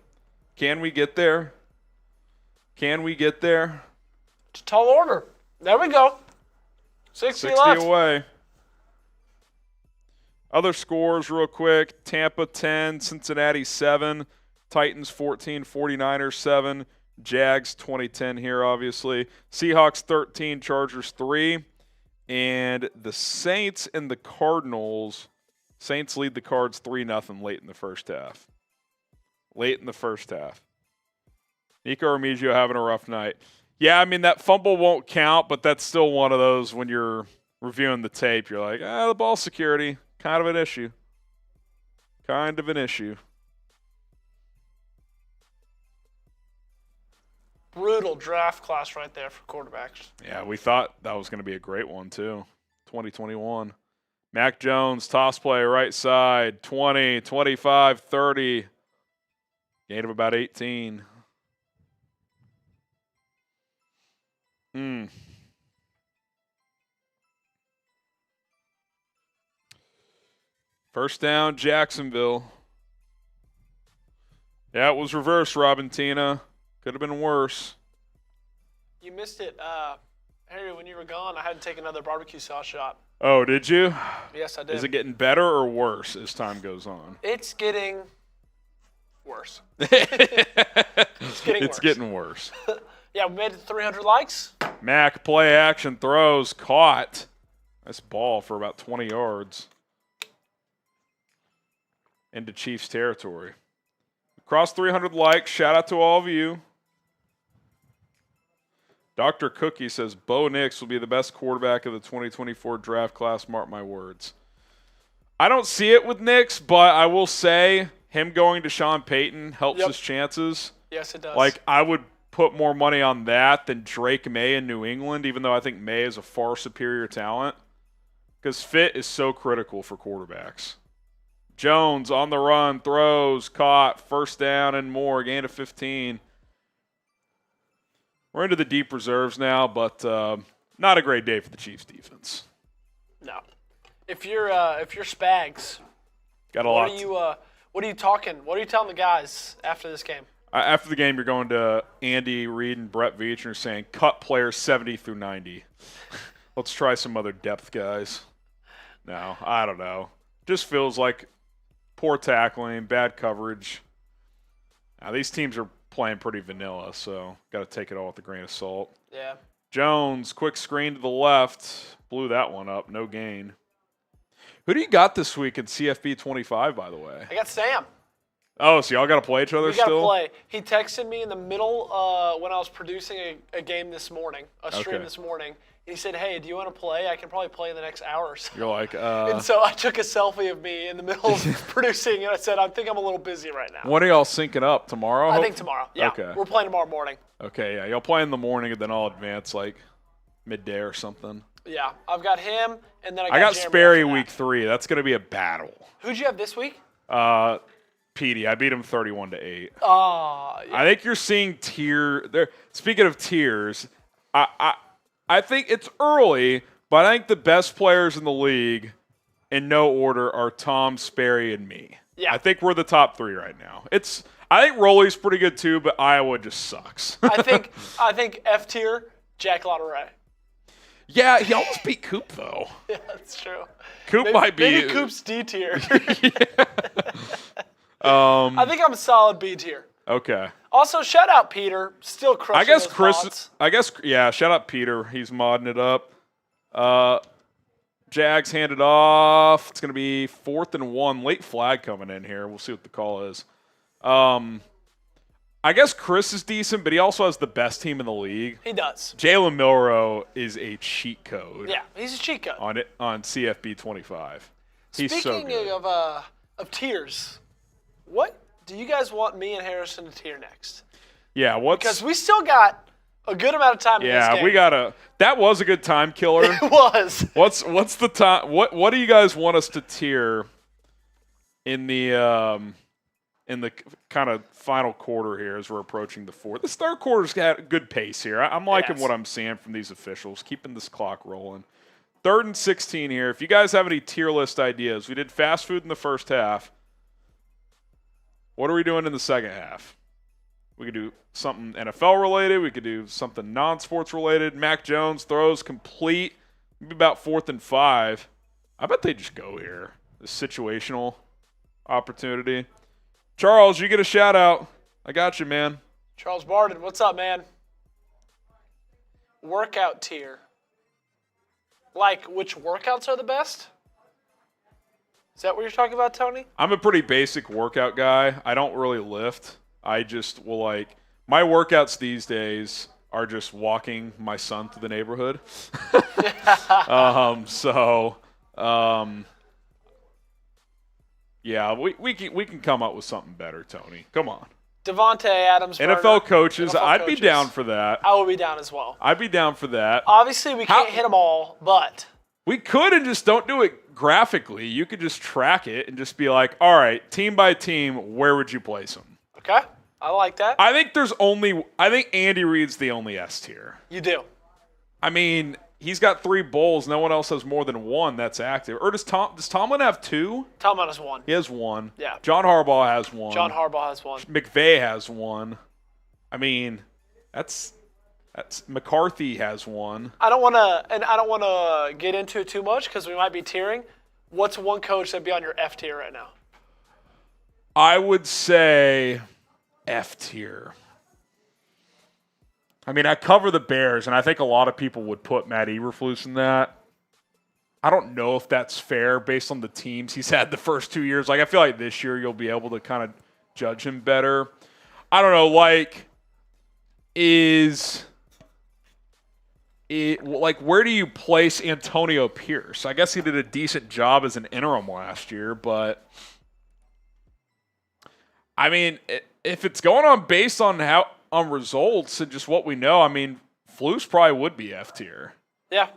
Can we get there? It's a tall order. There we go. 60 left. away. Other scores real quick. Tampa 10, Cincinnati 7, Titans 14, 49ers 7, Jags 20-10 here obviously. Seahawks 13, Chargers 3, and the Saints and the Cardinals. Saints lead the Cards 3-0 late in the first half. Nico Remigio having a rough night. Yeah, I mean, that fumble won't count, but that's still one of those when you're reviewing the tape, you're like, the ball security, kind of an issue. Brutal draft class right there for quarterbacks. Yeah, we thought that was going to be a great one, too. 2021. Mac Jones, toss play, right side, 20, 25, 30. Gain of about 18. First down, Jacksonville. Yeah, it was reversed, Robentina. Could have been worse. You missed it. Harry, when you were gone, I had to take another barbecue sauce shot. Oh, did you? Yes, I did. Is it getting better or worse as time goes on? It's getting worse. It's getting worse. Yeah, we made it to 300 likes. Mac play action throws caught. Nice ball for about 20 yards into Chiefs territory. Across 300 likes. Shout out to all of you. Dr. Cookie says Bo Nix will be the best quarterback of the 2024 draft class. Mark my words. I don't see it with Nix, but I will say him going to Sean Payton helps his chances. Yes, it does. Like, I would put more money on that than Drake May in New England, even though I think May is a far superior talent. Because fit is so critical for quarterbacks. Jones on the run, throws, caught, first down and more, gain of 15. We're into the deep reserves now, but not a great day for the Chiefs defense. No. If you're Spags, Got a lot. what are you talking? What are you telling the guys after this game? After the game, you're going to Andy Reid and Brett Veach and you're saying, cut players 70 through 90. Let's try some other depth guys. No, I don't know. Just feels like poor tackling, bad coverage. Now, these teams are playing pretty vanilla, so got to take it all with a grain of salt. Yeah. Jones, quick screen to the left. Blew that one up. No gain. Who do you got this week in CFB 25, by the way? I got Sam. Oh, so y'all got to play each other We got to still? play. He texted me in the middle when I was producing a game this morning, a stream this morning. He said, hey, do you want to play? I can probably play in the next hour or so. You're like, And so I took a selfie of me in the middle of producing, and I said, I think I'm a little busy right now. when are y'all syncing up? Tomorrow? I think tomorrow. Yeah. Okay. We're playing tomorrow morning. Okay, yeah. Y'all play in the morning, and then I'll advance like midday or something. Yeah. I've got him, and then I got Jeremy Sperry after that. week 3. That's going to be a battle. Who'd you have this week? Petey, I beat him 31-8. Yeah. I think you're seeing tier there. Speaking of tiers, I think it's early, but I think the best players in the league, in no order, are Tom, Sperry, and me. Yeah. I think we're the top 3 right now. I think Rolly's pretty good too, but Iowa just sucks. I think F tier, Jack Lotteray. Yeah, he almost beat Coop though. Yeah, that's true. Coop might be. Maybe Coop's D tier. I think I'm a solid B tier. Okay. Also, shout out Peter, still crushing I guess those Chris. mods. Yeah. Shout out Peter. He's modding it up. Jags handed off. It's gonna be 4th and 1. Late flag coming in here. We'll see what the call is. I guess Chris is decent, but he also has the best team in the league. He does. Jalen Milroe is a cheat code. Yeah, he's a cheat code. On CFB 25. He's so Speaking good. of tiers, what do you guys want me and Harrison to tier next? Yeah. Because we still got a good amount of time in this game. We got that was a good time killer. It was. What's the time? What do you guys want us to tier in the kind of final quarter here as we're approaching the 4th? This third quarter's got a good pace here. I'm liking what I'm seeing from these officials, keeping this clock rolling. 3rd and 16 here. If you guys have any tier list ideas, we did fast food in the first half. What are we doing in the second half? We could do something NFL related. We could do something non-sports related. Mac Jones throws complete. Maybe about 4th and 5. I bet they just go here. The situational opportunity. Charles, you get a shout out. I got you, man. Charles Barden, what's up, man? Workout tier. Like, which workouts are the best? Is that what you're talking about, Tony? I'm a pretty basic workout guy. I don't really lift. I just will my workouts these days are just walking my son through the neighborhood. Yeah, we can come up with something better, Tony. Come on. Devontae Adams. NFL coaches, NFL I'd be coaches. down for that. I will be down as well. I'd be down for that. Obviously, we can't hit them all, but We could and just don't do it graphically. You could just track it and just be like, all right, team by team, where would you place them? okay, I like that. I think Andy Reid's the only S tier. You do. I mean, he's got 3 bowls. No one else has more than 1 that's active. Or does Tomlin have 2? Tomlin has 1. He has 1. Yeah. John Harbaugh has 1. John Harbaugh has 1. McVay has 1. I mean, that's McCarthy has 1. I don't want to get into it too much because we might be tiering. What's one coach that'd be on your F tier right now? I would say F tier. I mean, I cover the Bears, and I think a lot of people would put Matt Eberflus in that. I don't know if that's fair based on the teams he's had the first 2 years. Like, I feel like this year you'll be able to kind of judge him better. I don't know, like, where do you place Antonio Pierce? I guess he did a decent job as an interim last year, but I mean, if it's going on based on results and just what we know, I mean, Flus probably would be F tier. Yeah.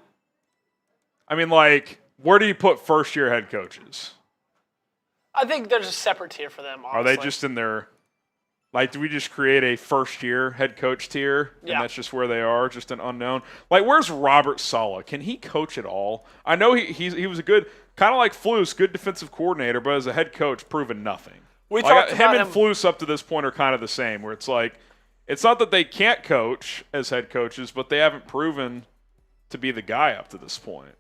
I mean, like, where do you put first-year head coaches? I think there's a separate tier for them, honestly. Are they just in their – like, do we just create a first-year head coach tier, and that's just where they are, just an unknown? Like, where's Robert Saleh? Can he coach at all? I know he was a good – kind of like Flus, good defensive coordinator, but as a head coach, proven nothing. We talked about him and Flus up to this point are kind of the same, where it's like it's not that they can't coach as head coaches, but they haven't proven to be the guy up to this point.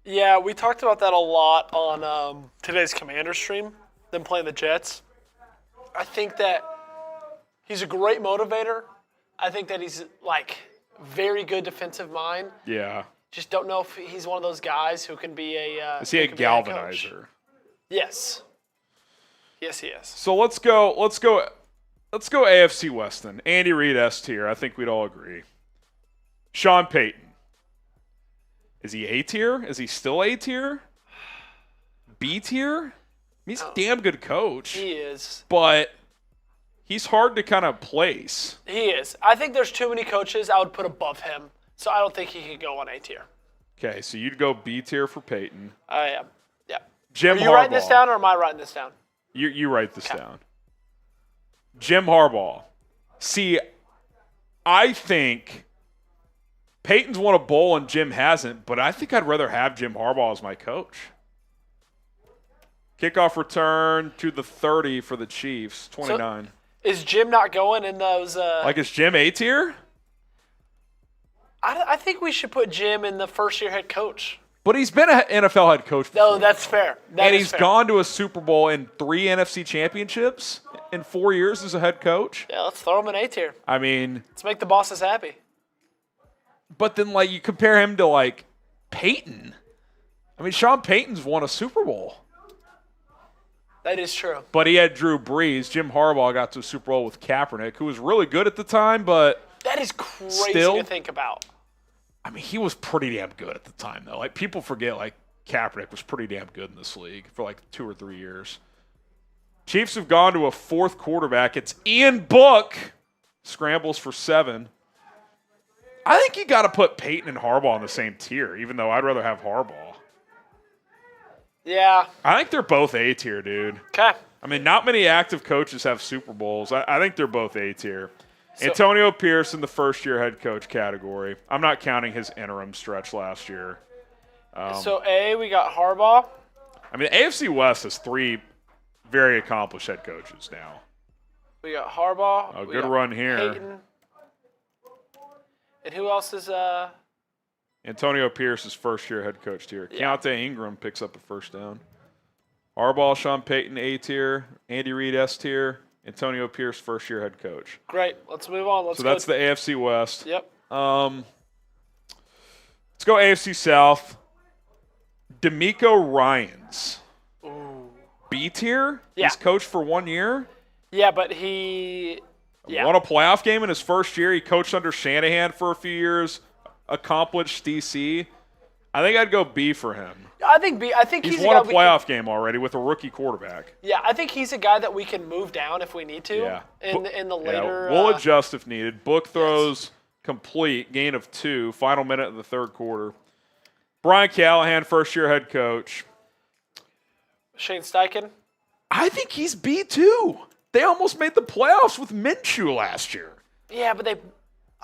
Yeah, we talked about that a lot on today's Commander stream, them playing the Jets. I think that he's a great motivator. I think that he's, like, very good defensive mind. Yeah. Just don't know if he's one of those guys who can be a is he a galvanizer? Yes. Yes, he is. So let's go AFC West then. Andy Reid S tier. I think we'd all agree. Sean Payton. Is he A tier? Is he still A tier? B tier? He's a damn good coach. He is. But he's hard to kind of place. He is. I think there's too many coaches I would put above him, so I don't think he could go on A tier. Okay, so you'd go B tier for Payton. I am. Yeah. Jim Harbaugh. Are you writing this down or am I writing this down? You write this down. Jim Harbaugh. See, I think Peyton's won a bowl and Jim hasn't, but I think I'd rather have Jim Harbaugh as my coach. Kickoff return to the 30 for the Chiefs, 29. So is Jim not going in those? Like, is Jim A tier? I think we should put Jim in the first-year head coach. But he's been an NFL head coach before. No, that's fair. And he's gone to a Super Bowl and 3 NFC championships in 4 years as a head coach. Yeah, let's throw him in A tier. I mean, let's make the bosses happy. But then, like, you compare him to, like, Peyton. I mean, Sean Payton's won a Super Bowl. That is true. But he had Drew Brees. Jim Harbaugh got to a Super Bowl with Kaepernick, who was really good at the time, but that is crazy to think about. I mean, he was pretty damn good at the time, though. Like, people forget, like, Kaepernick was pretty damn good in this league for, like, 2 or 3 years. Chiefs have gone to a 4th quarterback. It's Ian Book. Scrambles for 7. I think you got to put Peyton and Harbaugh in the same tier, even though I'd rather have Harbaugh. Yeah. I think they're both A tier, dude. Okay. I mean, not many active coaches have Super Bowls. I think they're both A tier. So, Antonio Pierce in the first-year head coach category. I'm not counting his interim stretch last year. So A, we got Harbaugh. I mean, AFC West has 3 very accomplished head coaches now. We got Harbaugh. A good run here. Peyton. And who else is Antonio Pierce is first-year head coach tier. Yeah. Keontae Ingram picks up a first down. Harbaugh, Sean Payton, A tier. Andy Reid, S tier. Antonio Pierce, first-year head coach. Great. Let's move on. So that's the AFC West. Yep. Let's go AFC South. D'Amico Ryans. Ooh. B tier? Yeah. He's coached for 1 year? Yeah, but he won a playoff game in his first year. He coached under Shanahan for a few years. Accomplished DC. I think I'd go B for him. I think B. I think he's won a playoff game already with a rookie quarterback. Yeah, I think he's a guy that we can move down if we need to. Yeah. In the later. We'll adjust if needed. Book throws complete, gain of 2, final minute of the 3rd quarter. Brian Callahan, first-year head coach. Shane Steichen. I think he's B too. They almost made the playoffs with Minshew last year. Yeah, but they.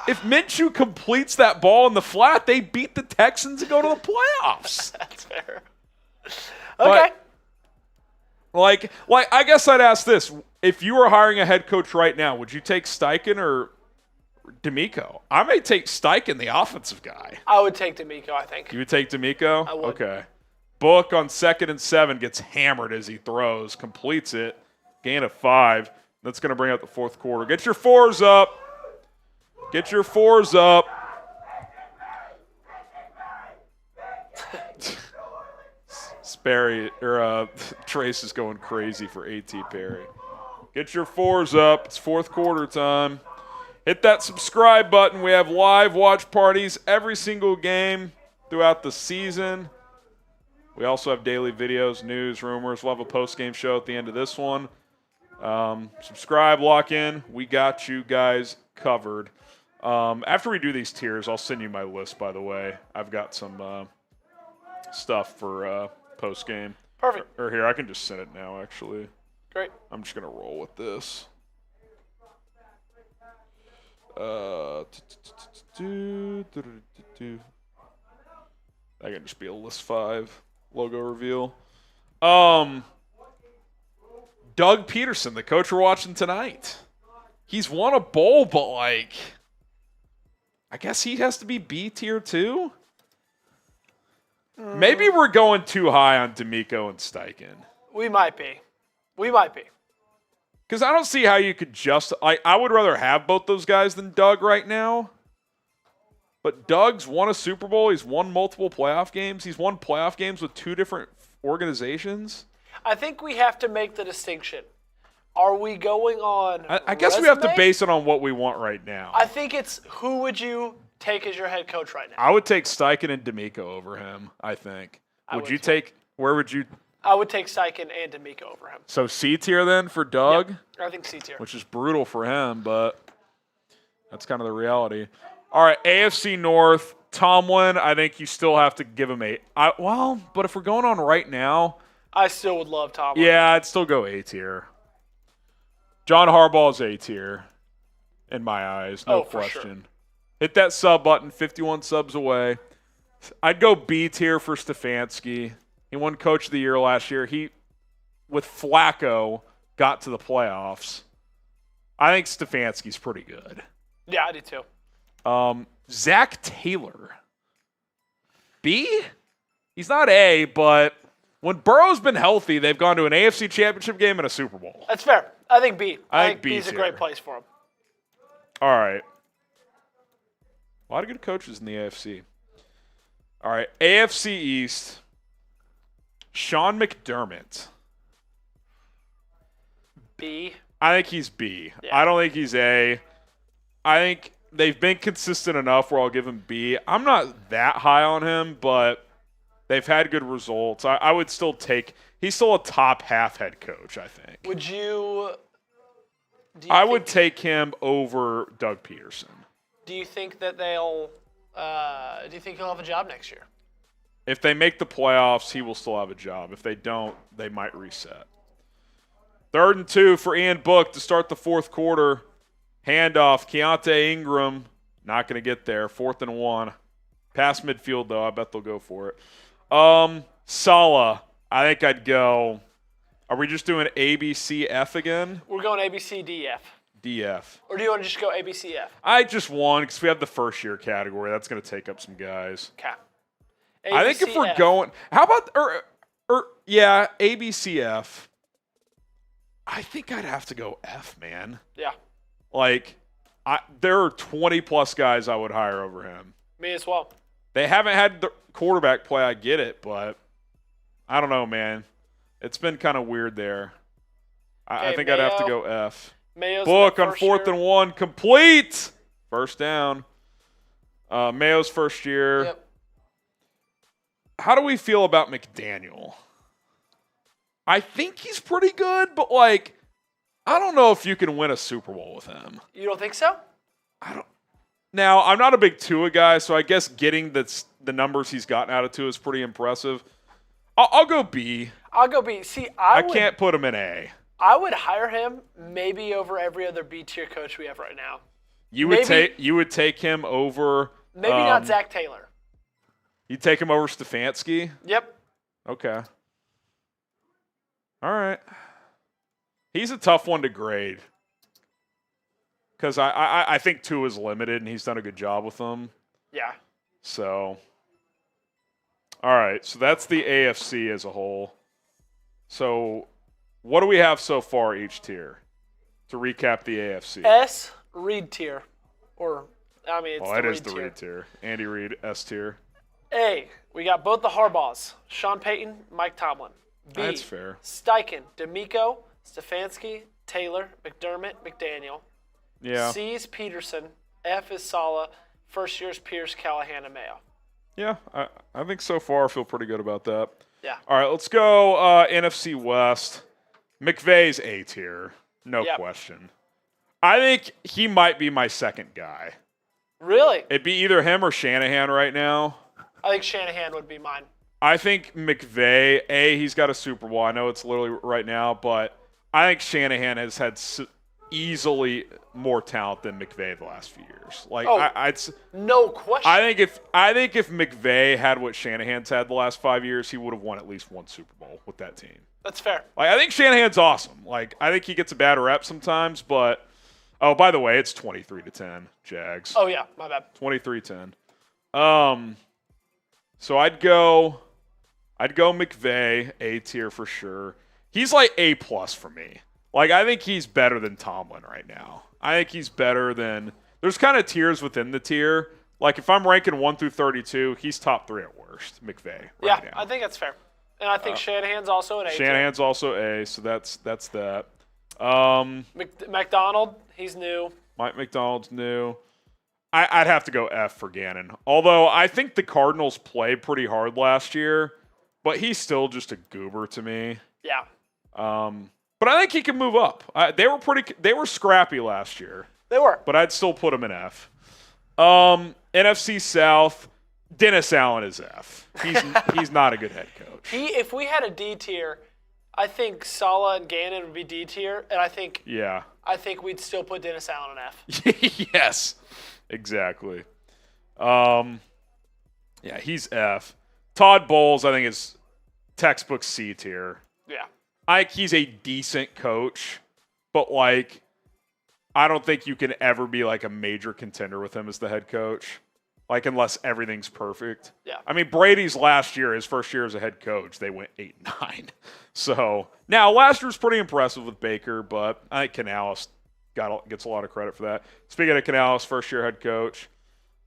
If Minshew completes that ball in the flat, they beat the Texans and go to the playoffs. That's fair. Okay. But, like, I guess I'd ask this. If you were hiring a head coach right now, would you take Steichen or D'Amico? I may take Steichen, the offensive guy. I would take D'Amico, I think. You would take D'Amico? I would. Okay. Book on 2nd and 7 gets hammered as he throws, completes it, Gain of 5. That's going to bring out the fourth quarter. Get your 4s up. Get your 4s up. Sperry or Trace is going crazy for A.T. Perry. Get your 4s up. It's fourth quarter time. Hit that subscribe button. We have live watch parties every single game throughout the season. We also have daily videos, news, rumors. We'll have a post-game show at the end of this one. Subscribe, lock in. We got you guys covered. After we do these tiers, I'll send you my list, by the way. I've got some stuff for post-game. Perfect. Or here, I can just send it now, actually. Great. I'm just going to roll with this. That can just be a list 5 logo reveal. Doug Peterson, the coach we're watching tonight. He's won a bowl, but I guess he has to be B tier too. Maybe we're going too high on D'Amico and Steichen. We might be. Because I don't see how you could I would rather have both those guys than Doug right now. But Doug's won a Super Bowl. He's won multiple playoff games. He's won playoff games with 2 different organizations. I think we have to make the distinction. Are we going on I guess we have to base it on what we want right now. I think it's who would you take as your head coach right now? I would take Steichen and D'Amico over him, I think. Would you take – where would you – I would take Steichen and D'Amico over him. So C tier then for Doug? Yep, I think C tier. Which is brutal for him, but that's kind of the reality. All right, AFC North, Tomlin, I think you still have to give him but if we're going on right now – I still would love Tomlin. Yeah, I'd still go A tier. John Harbaugh is A tier in my eyes, no question. Sure. Hit that sub button, 51 subs away. I'd go B tier for Stefanski. He won Coach of the Year last year. He, with Flacco, got to the playoffs. I think Stefanski's pretty good. Yeah, I do too. Zach Taylor. B? He's not A, but when Burrow's been healthy, they've gone to an AFC Championship game and a Super Bowl. That's fair. I think B. I think B's a great place for him. All right. A lot of good coaches in the AFC. All right, AFC East. Sean McDermott. B. I think he's B. Yeah. I don't think he's A. I think they've been consistent enough where I'll give him B. I'm not that high on him, but they've had good results. I would still take – he's still a top half head coach, I think. Would you – I would take him over Doug Peterson. Do you think that they'll do you think he'll have a job next year? If they make the playoffs, he will still have a job. If they don't, they might reset. 3rd and 2 for Ian Book to start the fourth quarter. Handoff, Keontae Ingram, not going to get there. 4th and 1. Past midfield, though. I bet they'll go for it. Saleh, I think I'd go. Are we just doing A, B, C, F again? We're going A, B, C, D, F. DF. Or do you want to just go A, B, C, F? I just won because we have the first year category. That's going to take up some guys. Okay. I think if we're going, how about A, B, C, F. I think I'd have to go F, man. Yeah. There are 20+ guys I would hire over him. Me as well. They haven't had the quarterback play. I get it, but I don't know, man. It's been kind of weird there. I think I'd have to go F. Mayo's Book on 4th and 1, complete. First down. Mayo's first year. Yep. How do we feel about McDaniel? I think he's pretty good, but I don't know if you can win a Super Bowl with him. You don't think so? Now, I'm not a big Tua guy, so I guess getting the numbers he's gotten out of Tua is pretty impressive. I'll go B. I'll go B. See, I can't put him in A. I would hire him maybe over every other B tier coach we have right now. You would take him over. Maybe not Zach Taylor. You'd take him over Stefanski? Yep. Okay. All right. He's a tough one to grade because I think Tua is limited and he's done a good job with them. Yeah. So, all right. So that's the AFC as a whole. So What do we have so far each tier? To recap the AFC. S, Reid tier. It's That the is Reid the tier. Reid tier. Andy Reid, S tier. A, we got both the Harbaughs. Sean Payton, Mike Tomlin. B, That's fair. Steichen, D'Amico, Stefanski, Taylor, McDermott, McDaniel. Yeah. C is Peterson. F is Saleh. First year's Pierce, Callahan, and Mayo. Yeah, I think so far I feel pretty good about that. Yeah. All right, let's go NFC West. McVay's A tier, no question. I think he might be my second guy. Really? It'd be either him or Shanahan right now. I think Shanahan would be mine. I think McVay, he's got a Super Bowl. I know it's literally right now, but I think Shanahan has had easily more talent than McVay the last few years. No question. I think if McVay had what Shanahan's had the last 5 years, he would have won at least one Super Bowl with that team. That's fair. I think Shanahan's awesome. I think he gets a bad rep sometimes, but by the way, it's 23-10 Jags. Oh yeah, my bad. 23-10. So I'd go McVay, A tier for sure. He's like A+ for me. I think he's better than Tomlin right now. I think he's better than – there's kind of tiers within the tier. If I'm ranking 1 through 32, he's top 3 at worst, McVay right now. I think that's fair. And I think Shanahan's also an A. Shanahan's also A, so that's that. McDonald, he's new. Mike McDonald's new. I'd have to go F for Gannon. Although I think the Cardinals played pretty hard last year, but he's still just a goober to me. Yeah. But I think he can move up. They were scrappy last year. They were. But I'd still put him in F. NFC South, Dennis Allen is F. He's not a good head coach. If we had a D tier, I think Saleh and Gannon would be D tier, and I think we'd still put Dennis Allen in F. Yes, exactly. Yeah, he's F. Todd Bowles, I think, is textbook C tier. Yeah. He's a decent coach, but I don't think you can ever be a major contender with him as the head coach. Unless everything's perfect. Yeah. I mean, Brady's last year, his first year as a head coach, they went 8-9. So, now last year was pretty impressive with Baker, but I think Canales gets a lot of credit for that. Speaking of Canales, first year head coach.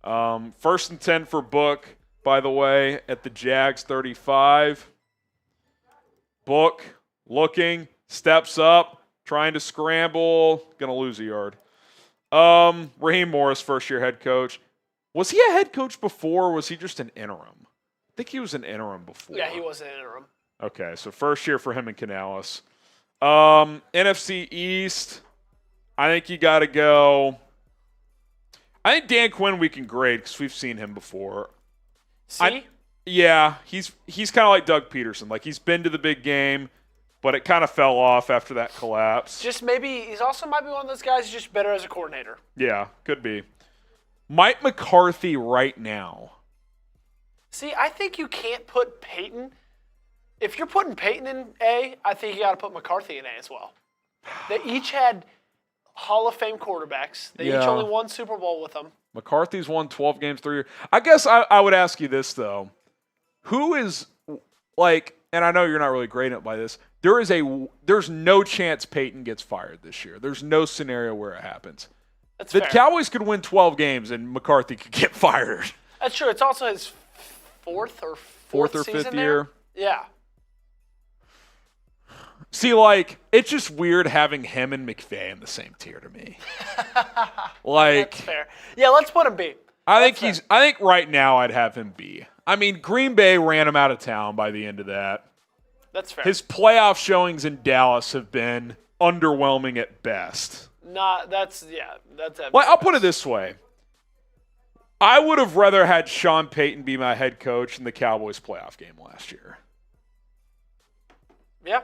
1st and 10 for Book, by the way, at the Jags 35. Book looking, steps up, trying to scramble, going to lose a yard. Raheem Morris, first year head coach. Was he a head coach before, or was he just an interim? I think he was an interim before. Yeah, he was an interim. Okay, so first year for him and Canales. NFC East, I think you got to go. I think Dan Quinn we can grade because we've seen him before. C? Yeah, he's kind of like Doug Peterson. He's been to the big game, but it kind of fell off after that collapse. He's also might be one of those guys who's just better as a coordinator. Yeah, could be. Mike McCarthy right now. See, I think you can't put Peyton. If you're putting Peyton in A, I think you got to put McCarthy in A as well. They each had Hall of Fame quarterbacks. They each only won Super Bowl with them. McCarthy's won 12 games 3 years. I guess I would ask you this, though. Who is, and I know you're not really grading it by this, there's no chance Peyton gets fired this year. There's no scenario where it happens. That's the fair. Cowboys could win 12 games and McCarthy could get fired. That's true. It's also his fourth or fifth year. Yeah. See, it's just weird having him and McVay in the same tier to me. That's fair. Yeah, let's put him B. I think right now I'd have him B. I mean, Green Bay ran him out of town by the end of that. That's fair. His playoff showings in Dallas have been underwhelming at best. That's I'll put it this way. I would have rather had Sean Payton be my head coach in the Cowboys playoff game last year. Yeah.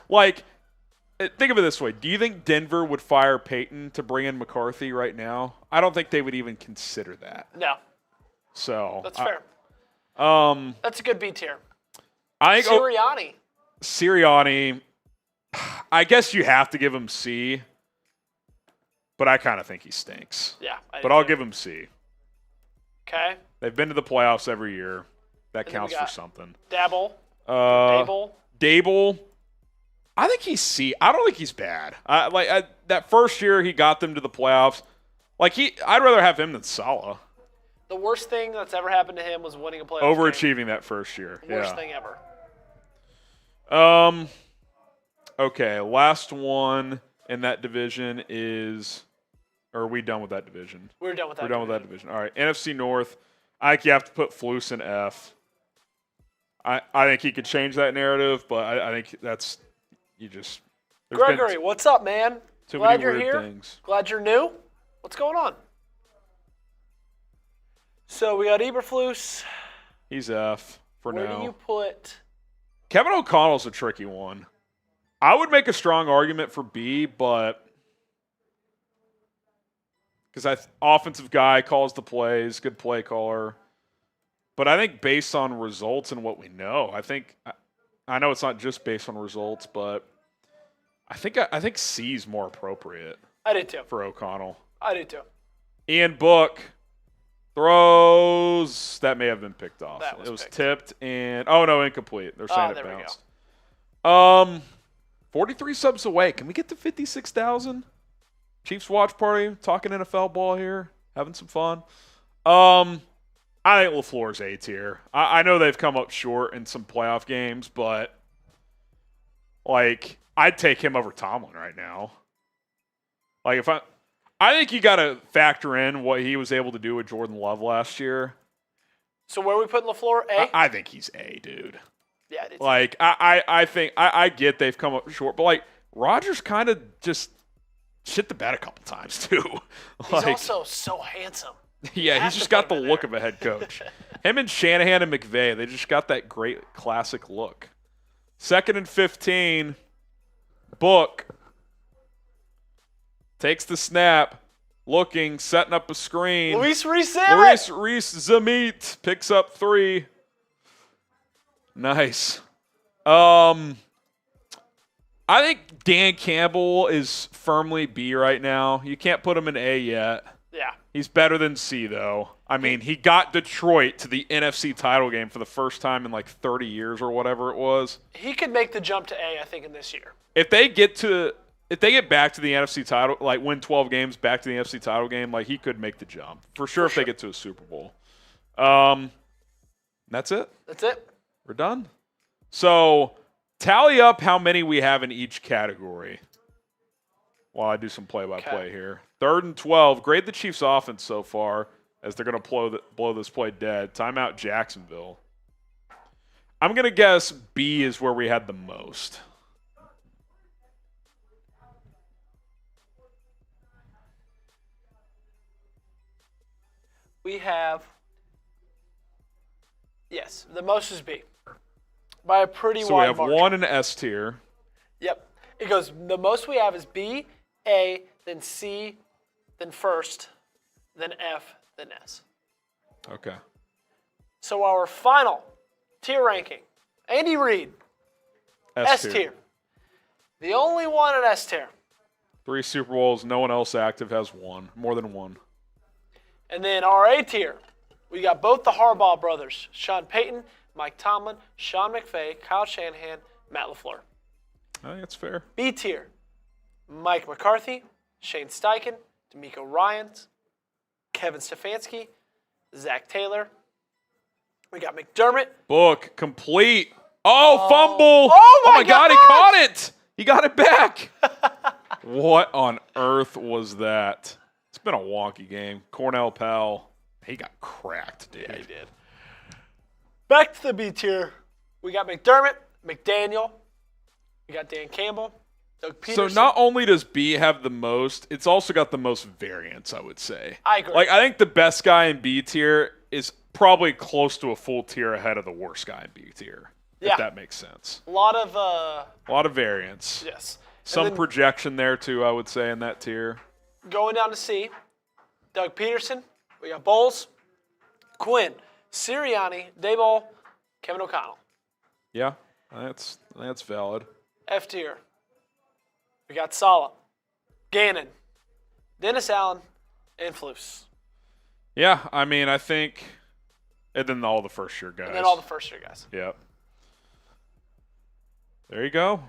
Think of it this way. Do you think Denver would fire Payton to bring in McCarthy right now? I don't think they would even consider that. No. So that's fair. That's a good B tier. I think Sirianni. I guess you have to give him C, but I kind of think he stinks. Yeah. But I'll give him C. Okay. They've been to the playoffs every year. That counts for something. Dable. Dable. I think he's C. I don't think he's bad. That first year he got them to the playoffs. I'd rather have him than Salah. The worst thing that's ever happened to him was winning a playoff Overachieving game. that first year. Worst thing ever. Okay, last one in that division is – or are we done with that division? We're done with that We're done with that division. All right, NFC North. I think you have to put Flus in F. I think he could change that narrative, but I think that's – you just – Gregory, what's up, man? Too Glad many you're weird here. things. Glad you're new. What's going on? So we got Eberflus. He's F for now. Where do you put – Kevin O'Connell's a tricky one. I would make a strong argument for B, but because offensive guy calls the plays, good play caller. But I think based on results and what we know, I know it's not just based on results, but I think C is more appropriate. I did too. For O'Connell. I did too. Ian Book throws. That may have been picked off. It was tipped and incomplete. They're saying it bounced. 43 subs away. Can we get to 56,000? Chiefs watch party, talking NFL ball here, having some fun. I think LaFleur's A tier. I know they've come up short in some playoff games, but I'd take him over Tomlin right now. I think you got to factor in what he was able to do with Jordan Love last year. So where are we putting LaFleur? A? I think he's A, dude. Yeah, I did. I think I get they've come up short, but Rodgers kind of just shit the bed a couple times too. He's also so handsome. Yeah, he's just got the look of a head coach. Him and Shanahan and McVay, they just got that great classic look. 2nd and 15. Book takes the snap, looking, setting up a screen. Luis Reese Zamit picks up 3. Nice. I think Dan Campbell is firmly B right now. You can't put him in A yet. Yeah. He's better than C, though. I mean, he got Detroit to the NFC title game for the first time in 30 years or whatever it was. He could make the jump to A, I think, in this year. If they get back to the NFC title, win 12 games back to the NFC title game, he could make the jump. For sure if they get to a Super Bowl. That's it. That's it. We're done. So, tally up how many we have in each category while I do some play-by-play here. 3rd and 12. Grade the Chiefs' offense so far as they're going to blow this play dead. Timeout Jacksonville. I'm going to guess B is where we had the most. We have, yes, the most is B. By a pretty wide margin. So we have 1 in S tier. Yep. It goes, the most we have is B, A, then C, then first, then F, then S. Okay. So our final tier ranking, Andy Reid, S tier. The only one at S tier. 3 Super Bowls, no one else active has 1, more than 1. And then our A tier, we got both the Harbaugh brothers, Sean Payton, Mike Tomlin, Sean McVay, Kyle Shanahan, Matt LaFleur. I think that's fair. B tier, Mike McCarthy, Shane Steichen, D'Amico Ryans, Kevin Stefanski, Zach Taylor. We got McDermott. Book complete. Oh, fumble. Oh, my God, he caught it. He got it back. What on earth was that? It's been a wonky game. Cornell Powell, he got cracked, dude. Yeah, he did. Back to the B tier. We got McDermott, McDaniel. We got Dan Campbell, Doug Peterson. So not only does B have the most, it's also got the most variance, I would say. I agree. I think the best guy in B tier is probably close to a full tier ahead of the worst guy in B tier. Yeah. If that makes sense. A lot of variance. Yes. Some projection there, too, I would say, in that tier. Going down to C, Doug Peterson. We got Bowles, Quinn, Sirianni, Daboll, Kevin O'Connell. Yeah, that's valid. F tier. We got Saleh, Gannon, Dennis Allen, and Flus. Yeah, I mean, I think, and then all the first-year guys. And then all the first-year guys. Yep. There you go.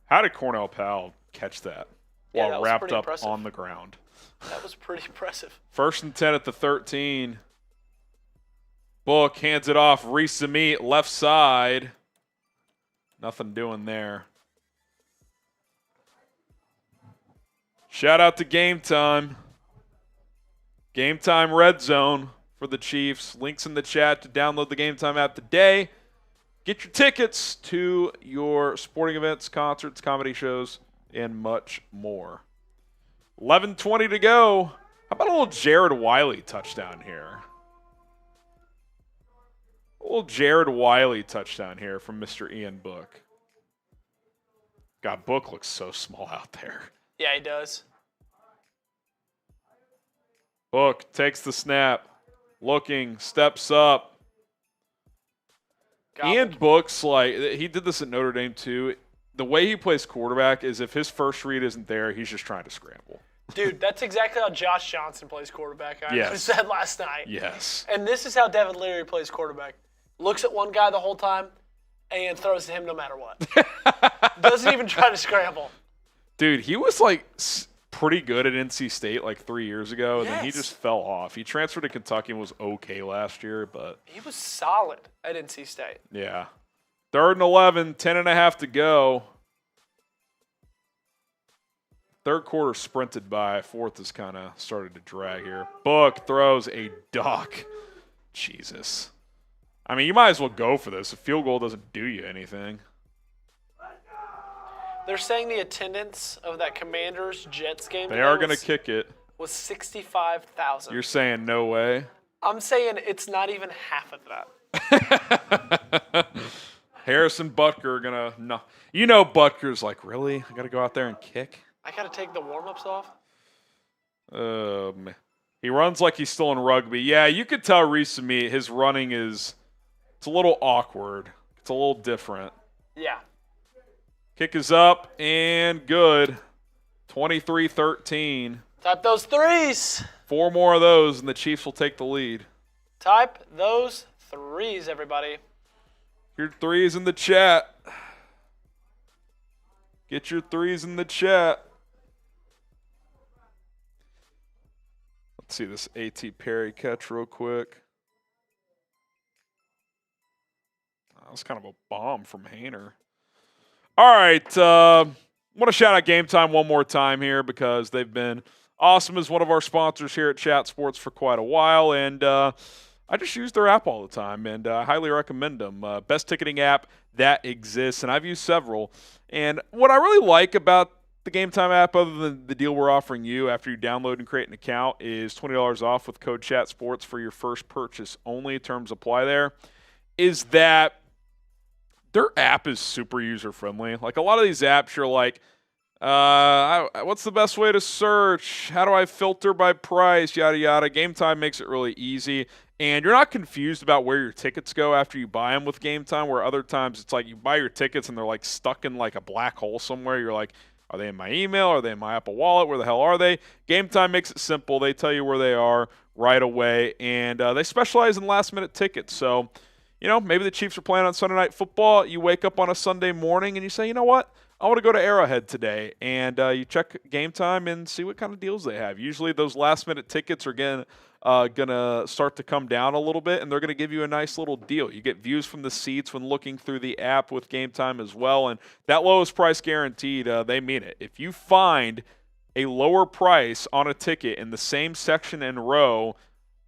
How did Cornell Powell catch that Yeah, while that was wrapped pretty up impressive. on the ground? That was pretty impressive. 1st and 10 at the 13. Book hands it off. Reese Meat, left side. Nothing doing there. Shout out to Game Time. Game Time Red Zone for the Chiefs. Links in the chat to download the Game Time app today. Get your tickets to your sporting events, concerts, comedy shows, and much more. 11:20 to go. How about a little Jared Wiley touchdown here? A little Jared Wiley touchdown here from Mr. Ian Book. God, Book looks so small out there. Yeah, he does. Book takes the snap. Looking, steps up. Ian Book's like, he did this at Notre Dame too. The way he plays quarterback is if his first read isn't there, he's just trying to scramble. Dude, that's exactly how Josh Johnson plays quarterback. I said last night. Yes. And this is how Devin Leary plays quarterback. Looks at one guy the whole time and throws to him no matter what. Doesn't even try to scramble. Dude, he was like pretty good at NC State like 3 years ago, and then he Yes. just fell off. He transferred to Kentucky and was okay last year, but He was solid at NC State. yeah. 3rd and 11, 10.5 to go. Third quarter sprinted by. Fourth has kind of started to drag here. Book throws a duck. Jesus. I mean, you might as well go for this. A field goal doesn't do you anything. They're saying the attendance of that Commanders-Jets game They today are going to kick it. was 65,000. You're saying no way? I'm saying it's not even half of that. Harrison Butker are going to no. You know Butker's like, really? I got to go out there and kick? I got to take the warm-ups off? He runs like he's still in rugby. Yeah, you could tell Reese Meat, his running is it's a little awkward. It's a little different. Yeah. Kick is up and good. 23-13. Type those threes. 4 more of those and the Chiefs will take the lead. Type those threes, everybody. Your threes in the chat. Get your threes in the chat. Let's see this A.T. Perry catch real quick. That was kind of a bomb from Hainer. All right. I want to shout out Game Time one more time here because they've been awesome as one of our sponsors here at Chat Sports for quite a while. And I just use their app all the time, and I highly recommend them. Best ticketing app that exists, and I've used several. And what I really like about the Game Time app, other than the deal we're offering you after you download and create an account, is $20 off with code ChatSports for your first purchase only. Terms apply there. Is that their app is super user-friendly. Like a lot of these apps, you're like, what's the best way to search? How do I filter by price? Yada, yada. Game Time makes it really easy. And you're not confused about where your tickets go after you buy them with Game Time, where other times it's like you buy your tickets and they're like stuck in like a black hole somewhere. You're like, are they in my email? Are they in my Apple Wallet? Where the hell are they? Game Time makes it simple. They tell you where they are right away. And they specialize in last-minute tickets. So, you know, maybe the Chiefs are playing on Sunday Night Football. You wake up on a Sunday morning and you say, you know what? I want to go to Arrowhead today. And you check Game Time and see what kind of deals they have. Usually those last-minute tickets are going to start to come down a little bit, and they're going to give you a nice little deal. You get views from the seats when looking through the app with Game Time as well, and that lowest price guaranteed, they mean it. If you find a lower price on a ticket in the same section and row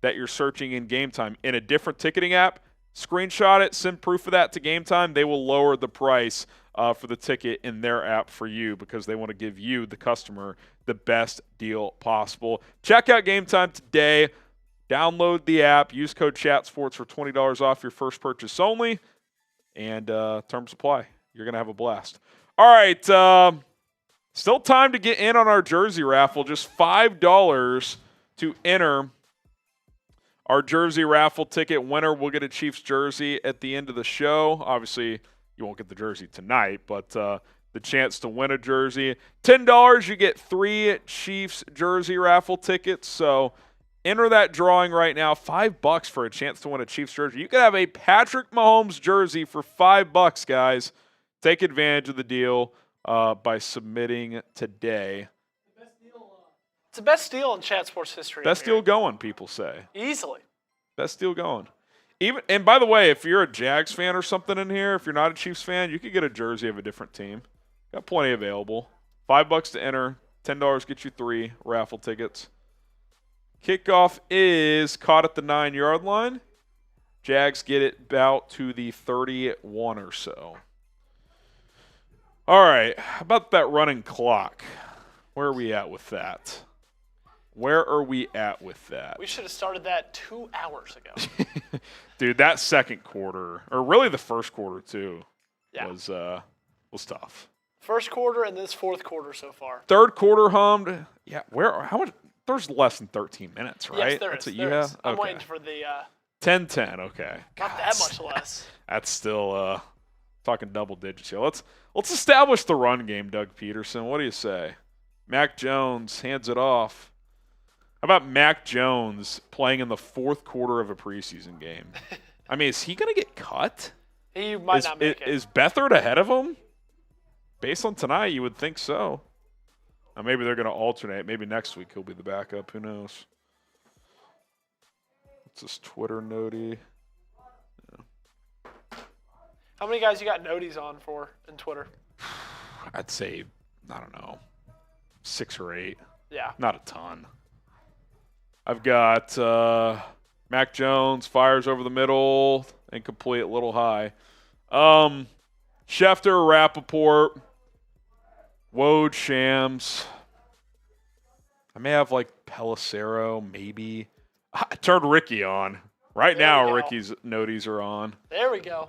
that you're searching in Game Time in a different ticketing app, screenshot it, send proof of that to Game Time. They will lower the price for the ticket in their app for you because they want to give you, the customer, the best deal possible. Check out Game Time today. Download the app. Use code ChatSports for $20 off your first purchase only. And terms apply. You're going to have a blast. All right. Still time to get in on our jersey raffle. Just $5 to enter our jersey raffle ticket. Winner will get a Chiefs jersey at the end of the show. Obviously, you won't get the jersey tonight, but the chance to win a jersey. $10, you get 3 Chiefs jersey raffle tickets. So enter that drawing right now. $5 for a chance to win a Chiefs jersey. You can have a Patrick Mahomes jersey for $5, guys. Take advantage of the deal. by submitting today. It's the best deal in chat sports history. Best deal going, people say. Easily. Best deal going. And by the way, if you're a Jags fan or something in here, if you're not a Chiefs fan, you could get a jersey of a different team. Got plenty available. $5 to enter. $10 get you 3 raffle tickets. Kickoff is caught at the 9-yard line. Jags get it about to the 31 or so. All right, how about that running clock? Where are we at with that? Where are we at with that? We should have started that 2 hours ago. Dude, that second quarter, or really the first quarter too, was tough. First quarter and this fourth quarter so far. Third quarter hummed. Yeah, how much? There's less than 13 minutes, right? Yes, there That's is. what you have? I'm Okay. waiting for the 10-10, okay. not that much less. That's still talking double digits here. Let's establish the run game, Doug Peterson. What do you say? Mac Jones hands it off. How about Mac Jones playing in the fourth quarter of a preseason game? I mean, is he going to get cut? He might not make it. Is Beathard ahead of him? Based on tonight, you would think so. Or maybe they're going to alternate. Maybe next week he'll be the backup. Who knows? What's this Twitter notey? Yeah. How many guys you got noties on for in Twitter? I'd say, I don't know, 6 or 8. Yeah. Not a ton. I've got Mac Jones fires over the middle, incomplete, a little high. Schefter, Rappaport, Wode, Shams. I may have like Pelissero, maybe. I turned Ricky on. Right now, Ricky's noties are on. There we go.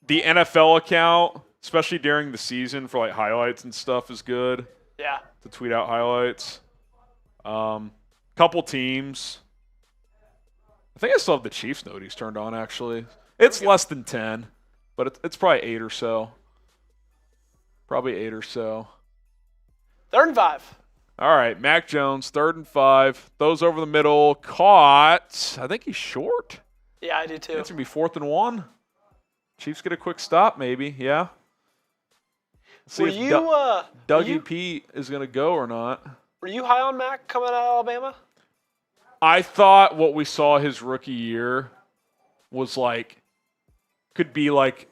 The NFL account, especially during the season for like highlights and stuff, is good. Yeah. To tweet out highlights. Couple teams. I think I still have the Chiefs noties turned on, actually. It's less than 10, but it's probably 8 or so. Probably 8 or so. 3rd and 5. All right, Mac Jones, 3rd and 5. Those over the middle. Caught. I think he's short. Yeah, I do too. It's going to be 4th and 1. Chiefs get a quick stop, maybe. Yeah. See if Dougie Pete is going to go or not. Were you high on Mac coming out of Alabama? I thought what we saw his rookie year was like, could be like,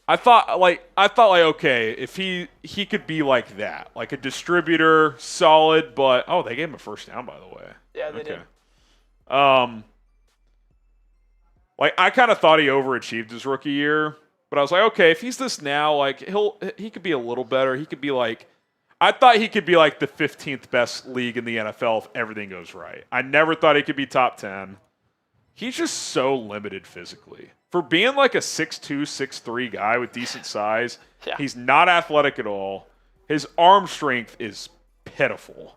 I thought okay, if he could be like that, like a distributor, solid, but they gave him a first down, by the way. Yeah, they did. Like I kind of thought he overachieved his rookie year, but I was like, okay, if he's this now, like he could be a little better. He could be like, I thought he could be like the 15th best league in the NFL if everything goes right. I never thought he could be top 10. He's just so limited physically. For being like a 6'2", 6'3" guy with decent size, He's not athletic at all. His arm strength is pitiful.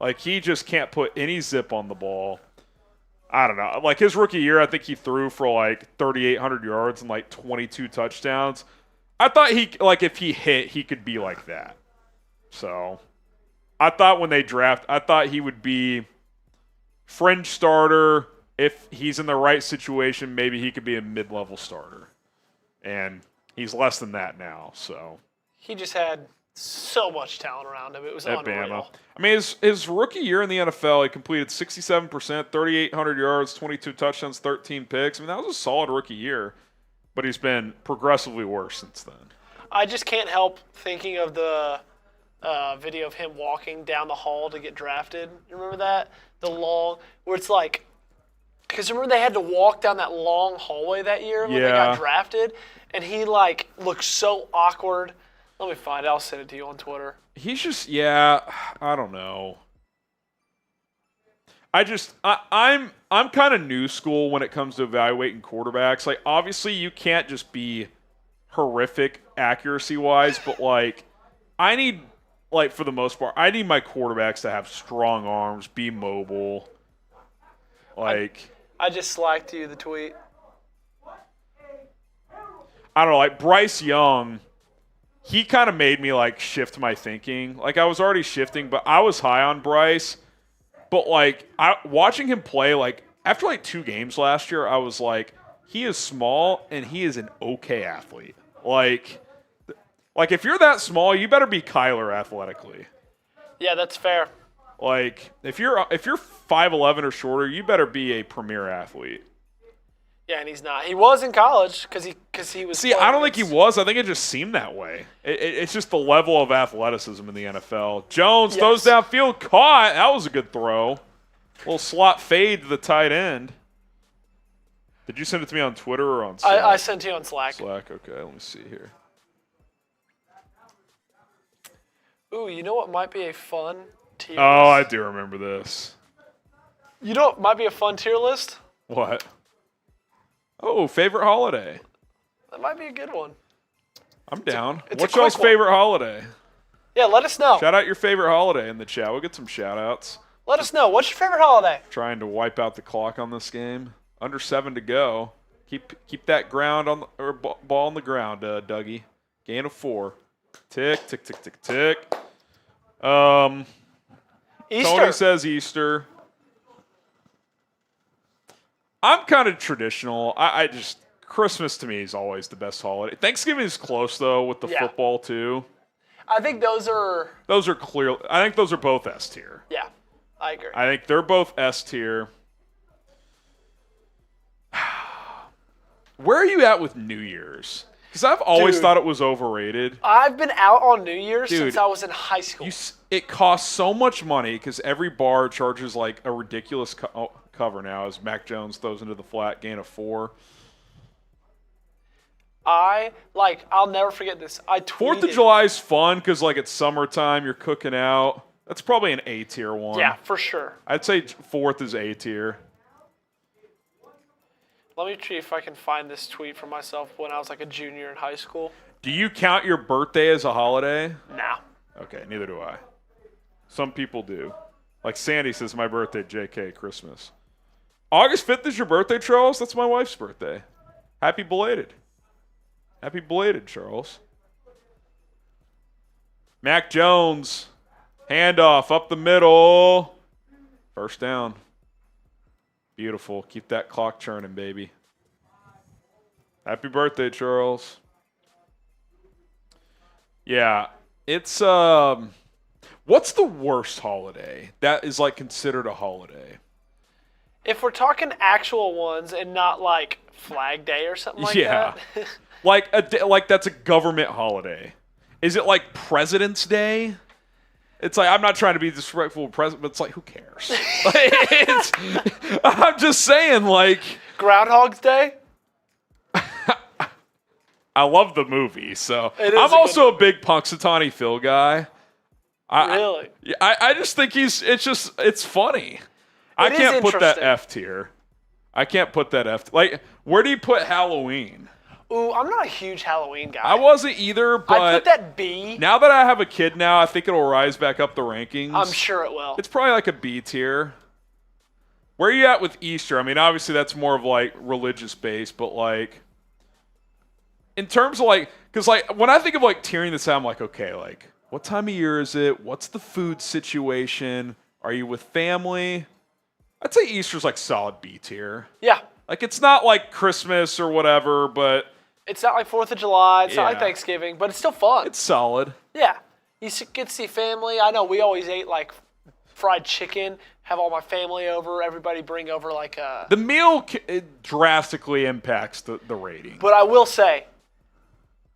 Like, he just can't put any zip on the ball. I don't know. Like, his rookie year, I think he threw for like 3,800 yards and like 22 touchdowns. I thought if he hit, he could be like that. So, I thought when they I thought he would be fringe starter. If he's in the right situation, maybe he could be a mid-level starter. And he's less than that now, so. He just had so much talent around him. It was unreal. Bama. I mean, his rookie year in the NFL, he completed 67%, 3,800 yards, 22 touchdowns, 13 picks. I mean, that was a solid rookie year, but he's been progressively worse since then. I just can't help thinking of the video of him walking down the hall to get drafted. You remember that? The long, where it's like, because remember they had to walk down that long hallway that year when they got drafted, and he like looked so awkward. Let me find it. I'll send it to you on Twitter. He's just, I don't know. I'm kind of new school when it comes to evaluating quarterbacks. Like, obviously you can't just be horrific accuracy-wise, but like, I need, like, for the most part, I need my quarterbacks to have strong arms, be mobile. Like, I just slacked you the tweet. I don't know, like Bryce Young, he kind of made me like shift my thinking. Like, I was already shifting, but I was high on Bryce. But like, watching him play, like after like 2 games last year, I was like, he is small and he is an okay athlete. Like, Like, if you're that small, you better be Kyler athletically. Yeah, that's fair. Like, if you're 5'11" or shorter, you better be a premier athlete. Yeah, and he's not. He was in college because he was. See, I don't think he was. I think it just seemed that way. It's just the level of athleticism in the NFL. Jones throws downfield, caught. That was a good throw. Little slot fade to the tight end. Did you send it to me on Twitter or on Slack? I sent it to you on Slack. Slack, okay. Let me see here. Ooh, you know what might be a fun tier list? Oh, I do remember this. You know what might be a fun tier list? What? Oh, favorite holiday. That might be a good one. I'm down. It's What's a quick y'all's one. favorite holiday? Yeah, let us know. Shout out your favorite holiday in the chat. We'll get some shout outs. Let us know. What's your favorite holiday? Trying to wipe out the clock on this game. Under 7 to go. Keep that ground on the, or ball on the ground, Dougie. Gain of 4. Tick, tick, tick, tick, tick. Easter. Tony says Easter. I'm kind of traditional. I just Christmas to me is always the best holiday. Thanksgiving is close though with the football too. I think those are clear. I think those are both S tier. Yeah, I agree. I think they're both S tier. Where are you at with New Year's? Because I've always thought it was overrated. I've been out on New Year's since I was in high school. It costs so much money because every bar charges like a ridiculous cover now as Mac Jones throws into the flat, gain of 4. I'll never forget this. I tweeted. 4th of July is fun because like it's summertime, you're cooking out. That's probably an A tier one. Yeah, for sure. I'd say 4th is A tier. Let me see if I can find this tweet for myself when I was like a junior in high school. Do you count your birthday as a holiday? Nah. Okay, neither do I. Some people do. Like Sandy says, my birthday, JK, Christmas. August 5th is your birthday, Charles? That's my wife's birthday. Happy belated. Happy belated, Charles. Mac Jones. Handoff up the middle. First down. Beautiful. Keep that clock churning, baby. Happy birthday, Charles. Yeah, it's what's the worst holiday that is like considered a holiday? If we're talking actual ones and not like Flag Day or something like that. like that's a government holiday. Is it like President's Day? It's like, I'm not trying to be disrespectful of President, but it's like, who cares? I'm just saying, like... Groundhog's Day? I love the movie, so... I'm also a big Punxsutawney Phil guy. Really? I just think it's funny. I can't put that F tier. I can't put that F... Like, where do you put Halloween? Ooh, I'm not a huge Halloween guy. I wasn't either, but... I put that B. Now that I have a kid now, I think it'll rise back up the rankings. I'm sure it will. It's probably like a B tier. Where are you at with Easter? I mean, obviously that's more of like religious based, but like... In terms of like... Because like, when I think of like tiering this out, I'm like, okay, like, what time of year is it? What's the food situation? Are you with family? I'd say Easter's like solid B tier. Yeah. Like, it's not like Christmas or whatever, but... It's not like 4th of July. It's not like Thanksgiving, but it's still fun. It's solid. Yeah. You get to see family. I know we always ate like fried chicken, have all my family over, everybody bring over like a... The meal it drastically impacts the rating. But I will say,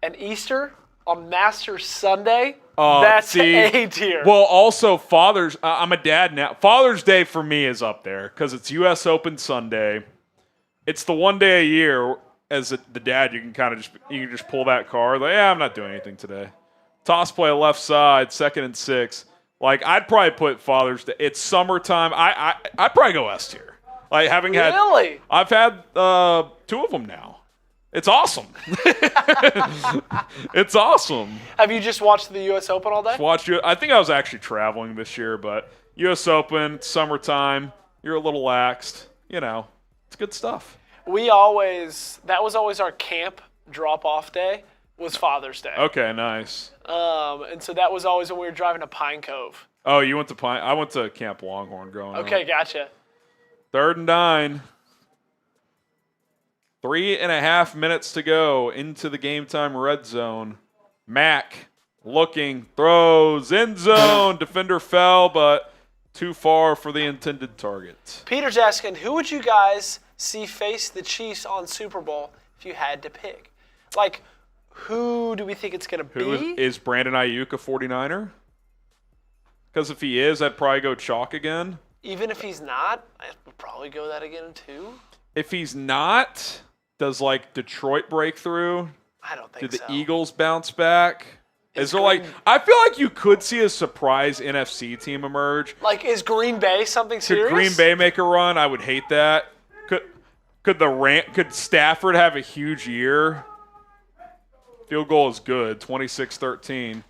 an Easter on Master Sunday, that's A tier. Well, also I'm a dad now. Father's Day for me is up there because it's U.S. Open Sunday. It's the one day a year as the dad you can just pull that card. Like, I'm not doing anything today. Toss play left side, 2nd and 6. Like, I'd probably put Father's Day. It's summertime. I'd probably go S tier. Like, having had... Really? I've had 2 of them now. It's awesome. It's awesome. Have you just watched the U.S. Open all day? I think I was actually traveling this year, but U.S. Open, summertime, you're a little laxed. You know, it's good stuff. That was always our camp drop-off day, was Father's Day. Okay, nice. And so that was always when we were driving to Pine Cove. Oh, you went to Pine? I went to Camp Longhorn growing up. Okay, gotcha. 3rd and 9. 3.5 minutes to go into the game time red zone. Mack looking, throws, end zone. Defender fell, but too far for the intended target. Peter's asking, who would you guys see face the Chiefs on Super Bowl if you had to pick? Like, who do we think it's going to be? Is Brandon Ayuk a 49er? Because if he is, I'd probably go chalk again. Even if he's not, I would probably go that again too. If he's not, does like Detroit break through? I don't think so. so. Do the Eagles bounce back? Is there like I feel like you could see a surprise NFC team emerge. Like, is Green Bay something serious? Could Green Bay make a run? I would hate that. Could Stafford have a huge year? Field goal is good, 26-13.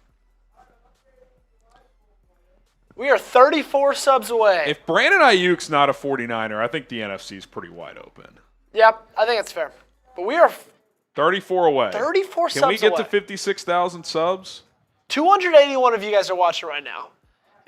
We are 34 subs away. If Brandon Ayuk's not a 49er, I think the NFC is pretty wide open. Yep, I think that's fair. But we are 34 away. 34 subs Can we get away. to 56,000 subs? 281 of you guys are watching right now.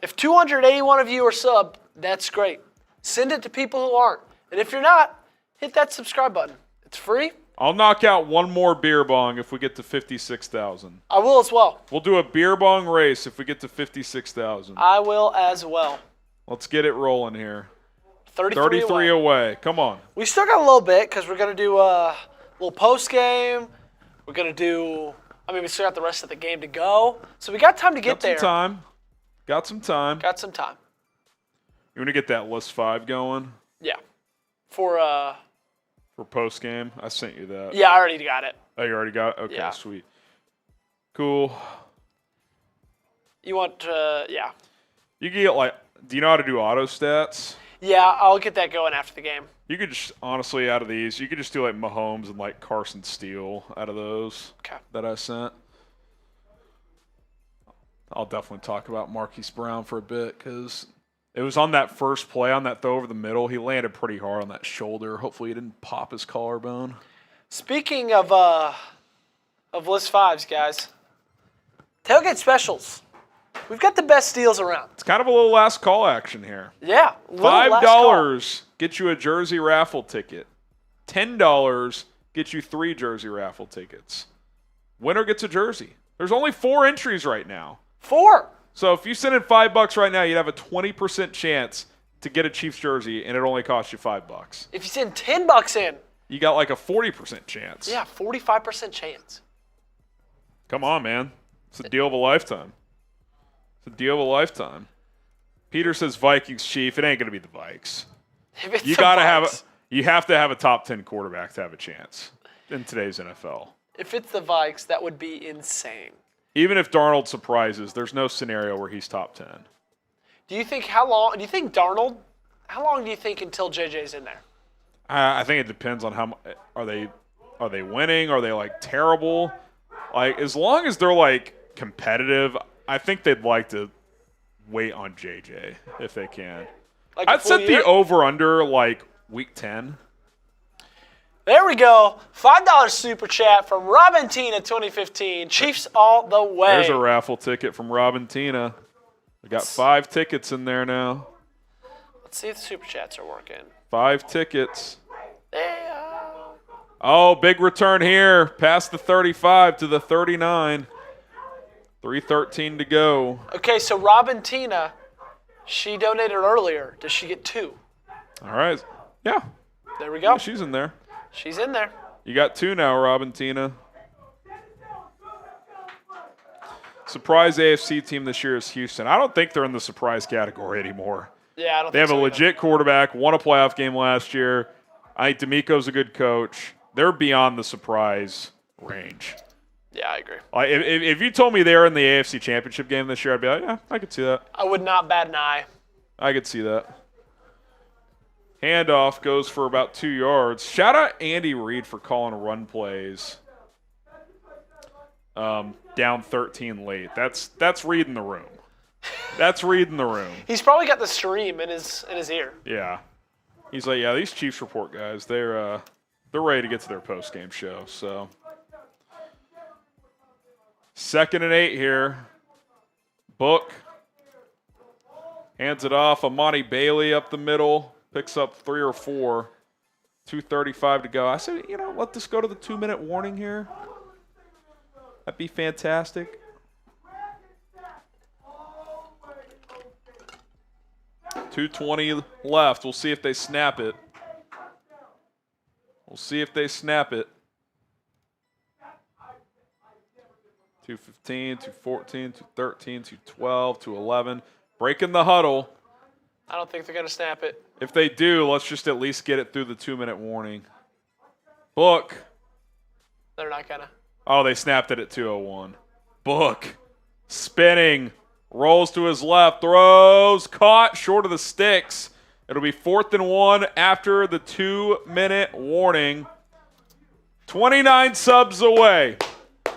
If 281 of you are sub, that's great. Send it to people who aren't. And if you're not, hit that subscribe button. It's free. I'll knock out one more beer bong if we get to 56,000. I will as well. We'll do a beer bong race if we get to 56,000. I will as well. Let's get it rolling here. 33 away. Come on. We still got a little bit because we're going to do a little post game. We're going to do, we still got the rest of the game to go. So we got time to get there. Got some time. Got some time. You want to get that list 5 going? Yeah. For post game? I sent you that. Yeah, I already got it. Oh, you already got it? Okay, yeah. Sweet. Cool. You want yeah. You can get do you know how to do auto stats? Yeah, I'll get that going after the game. You could just, honestly, out of these, you could just do Mahomes and Carson Steele out of those that I sent. I'll definitely talk about Marquise Brown for a bit because it was on that first play on that throw over the middle. He landed pretty hard on that shoulder. Hopefully he didn't pop his collarbone. Speaking of list 5s, guys, tailgate specials. We've got the best deals around. It's kind of a little last call action here. Yeah. $5 get you a jersey raffle ticket. $10 get you 3 jersey raffle tickets. Winner gets a jersey. There's only 4 entries right now. 4. So if you send in $5 right now, you'd have a 20% chance to get a Chiefs jersey, and it only costs you $5. If you send $10 in, you got a 40% chance. Yeah, 45% chance. Come on, man. It's a deal of a lifetime. It's a deal of a lifetime. Peter says Vikings Chief. It ain't going to be the Vikes. You have to have a top 10 quarterback to have a chance in today's NFL. If it's the Vikes, that would be insane. Even if Darnold surprises, there's no scenario where he's top 10. How long do you think until JJ's in there? I think it depends on how are they winning? Are they terrible? As long as they're competitive, I think they'd like to wait on JJ if they can. I'd set the over-under week 10. There we go. $5 super chat from Robin Tina 2015. Chiefs all the way. There's a raffle ticket from Robin Tina. We got 5 tickets in there now. Let's see if the super chats are working. 5 tickets. Yeah. Oh, big return here. Past the 35 to the 39. 3:13 to go. Okay, so Robin Tina, she donated earlier. Does she get 2? All right. Yeah. There we go. Yeah, she's in there. She's in there. You got 2 now, Robin Tina. Surprise AFC team this year is Houston. I don't think they're in the surprise category anymore. Yeah, I don't They think have so a legit quarterback, won a playoff game last year. I think D'Amico's a good coach. They're beyond the surprise range. Yeah, I agree. If you told me they were in the AFC Championship game this year, I'd be like, yeah, I could see that. I would not bat an eye. I could see that. Handoff goes for about 2 yards. Shout out Andy Reid for calling run plays. Down 13 late. That's reading the room. That's reading the room. He's probably got the stream in his ear. Yeah. He's like, yeah, these Chiefs Report guys, they're ready to get to their post-game show. So 2nd and 8 here. Book hands it off. Amani Bailey up the middle. Picks up 3 or 4. 2:35 to go. I said, let this go to the 2-minute warning here. That'd be fantastic. .220 left. We'll see if they snap it. We'll see if they snap it. 2:15, 2:14, 2:13, 2:12, 2:11. Breaking the huddle. I don't think they're going to snap it. If they do, let's just at least get it through the 2-minute warning. Book. They're not going to. Oh, they snapped it at 2:01. Book. Spinning. Rolls to his left. Throws. Caught short of the sticks. It'll be 4th and 1 after the 2-minute warning. 29 subs away.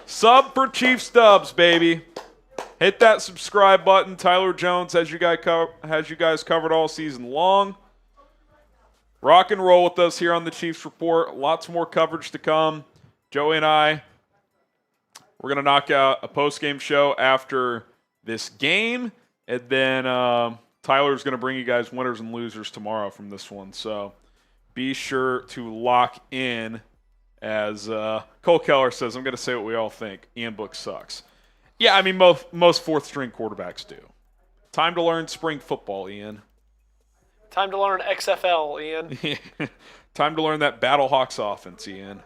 Sub for Chiefs dubs, baby. Hit that subscribe button. Tyler Jones has you guys covered all season long. Rock and roll with us here on the Chiefs Report. Lots more coverage to come. Joey and I, we're going to knock out a post-game show after this game. And then Tyler's going to bring you guys winners and losers tomorrow from this one. So be sure to lock in. As Cole Keller says, I'm going to say what we all think. Ian Book sucks. Yeah, I mean, most fourth-string quarterbacks do. Time to learn spring football, Ian. Time to learn XFL, Ian. Time to learn that Battlehawks offense, Ian.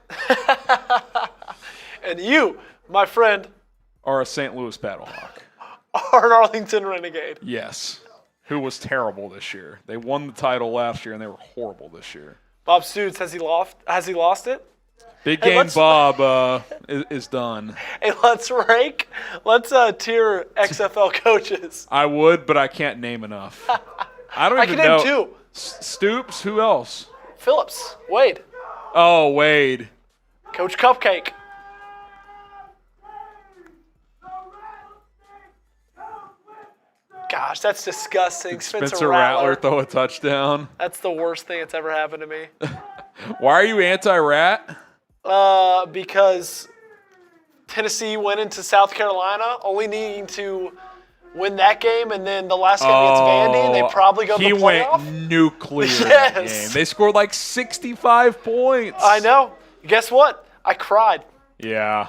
And you, my friend, are a St. Louis Battlehawk. Are an Arlington Renegade. Yes. Who was terrible this year. They won the title last year, and they were horrible this year. Bob Stoots, has he lost it? Big game Bob is done. Hey, let's tier XFL coaches. I would, but I can't name enough. I don't even know. I can name 2. Stoops, who else? Phillips, Wade. Oh, Wade. Coach Cupcake. Gosh, that's disgusting. Spencer Rattler throw a touchdown. That's the worst thing that's ever happened to me. Why are you anti-Rat? Because Tennessee went into South Carolina only needing to win that game, and then the last game against Vandy, and they probably go to the playoff. He went nuclear in that game. They scored like 65 points. I know. Guess what? I cried. Yeah.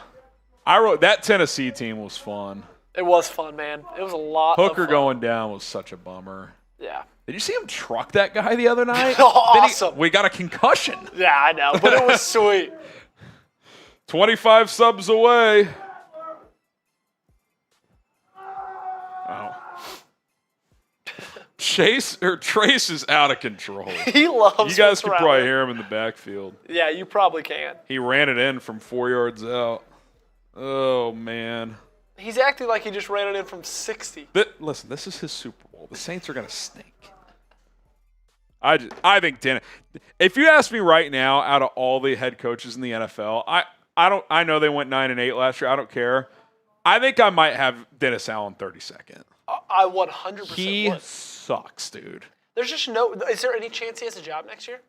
I wrote that Tennessee team was fun. It was fun, man. It was a lot of Hooker fun. going down was such a bummer. Yeah. Did you see him truck that guy the other night? Awesome. We got a concussion. Yeah, I know, but it was sweet. 25 subs away. Oh. Trace is out of control. He loves You guys can probably hear him in the backfield. Yeah, you probably can. He ran it in from 4 yards out. Oh, man. He's acting like he just ran it in from 60. Listen, this is his Super Bowl. The Saints are going to stink. I think Dennis. If you ask me right now, out of all the head coaches in the NFL, I know they went 9-8 last year. I don't care. I think I might have Dennis Allen 32nd. I 100% He would. sucks, dude. There's just no. Is there any chance he has a job next year?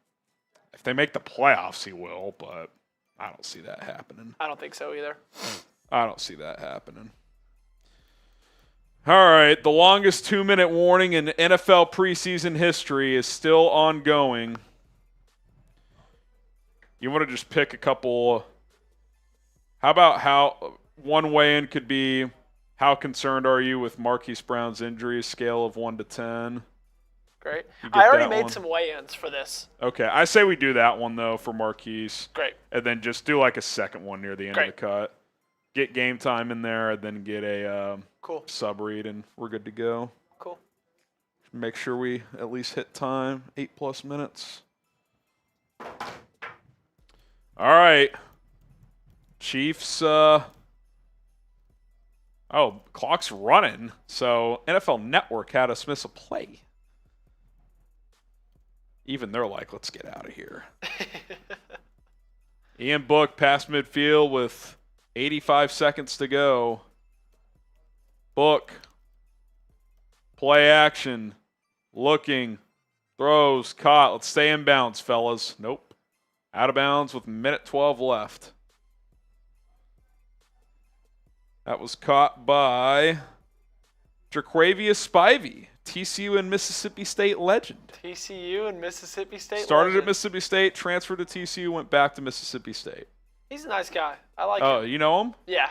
If they make the playoffs, he will, but I don't see that happening. I don't think so either. I don't see that happening. All right, the longest 2-minute warning in NFL preseason history is still ongoing. You want to just pick a couple. How about one way in could be, how concerned are you with Marquise Brown's injury, scale of 1 to 10? Great. I already made some weigh-ins for this. Okay, I say we do that one, though, for Marquise. Great. And then just do like a second one near the end of the cut. Get game time in there, and then get a sub read, and we're good to go. Cool. Make sure we at least hit time, 8+ minutes. All right. Chiefs, clock's running, so NFL Network had us miss a play. Even they're like, let's get out of here. Ian Book past midfield with 85 seconds to go. Book. Play action. Looking. Throws. Caught. Let's stay in bounds, fellas. Nope. Out of bounds with minute 12 left. That was caught by Jaquavius Spivey, TCU and Mississippi State legend. TCU and Mississippi State Started legend. at Mississippi State, transferred to TCU, went back to Mississippi State. He's a nice guy. I like him. Oh, you know him? Yeah.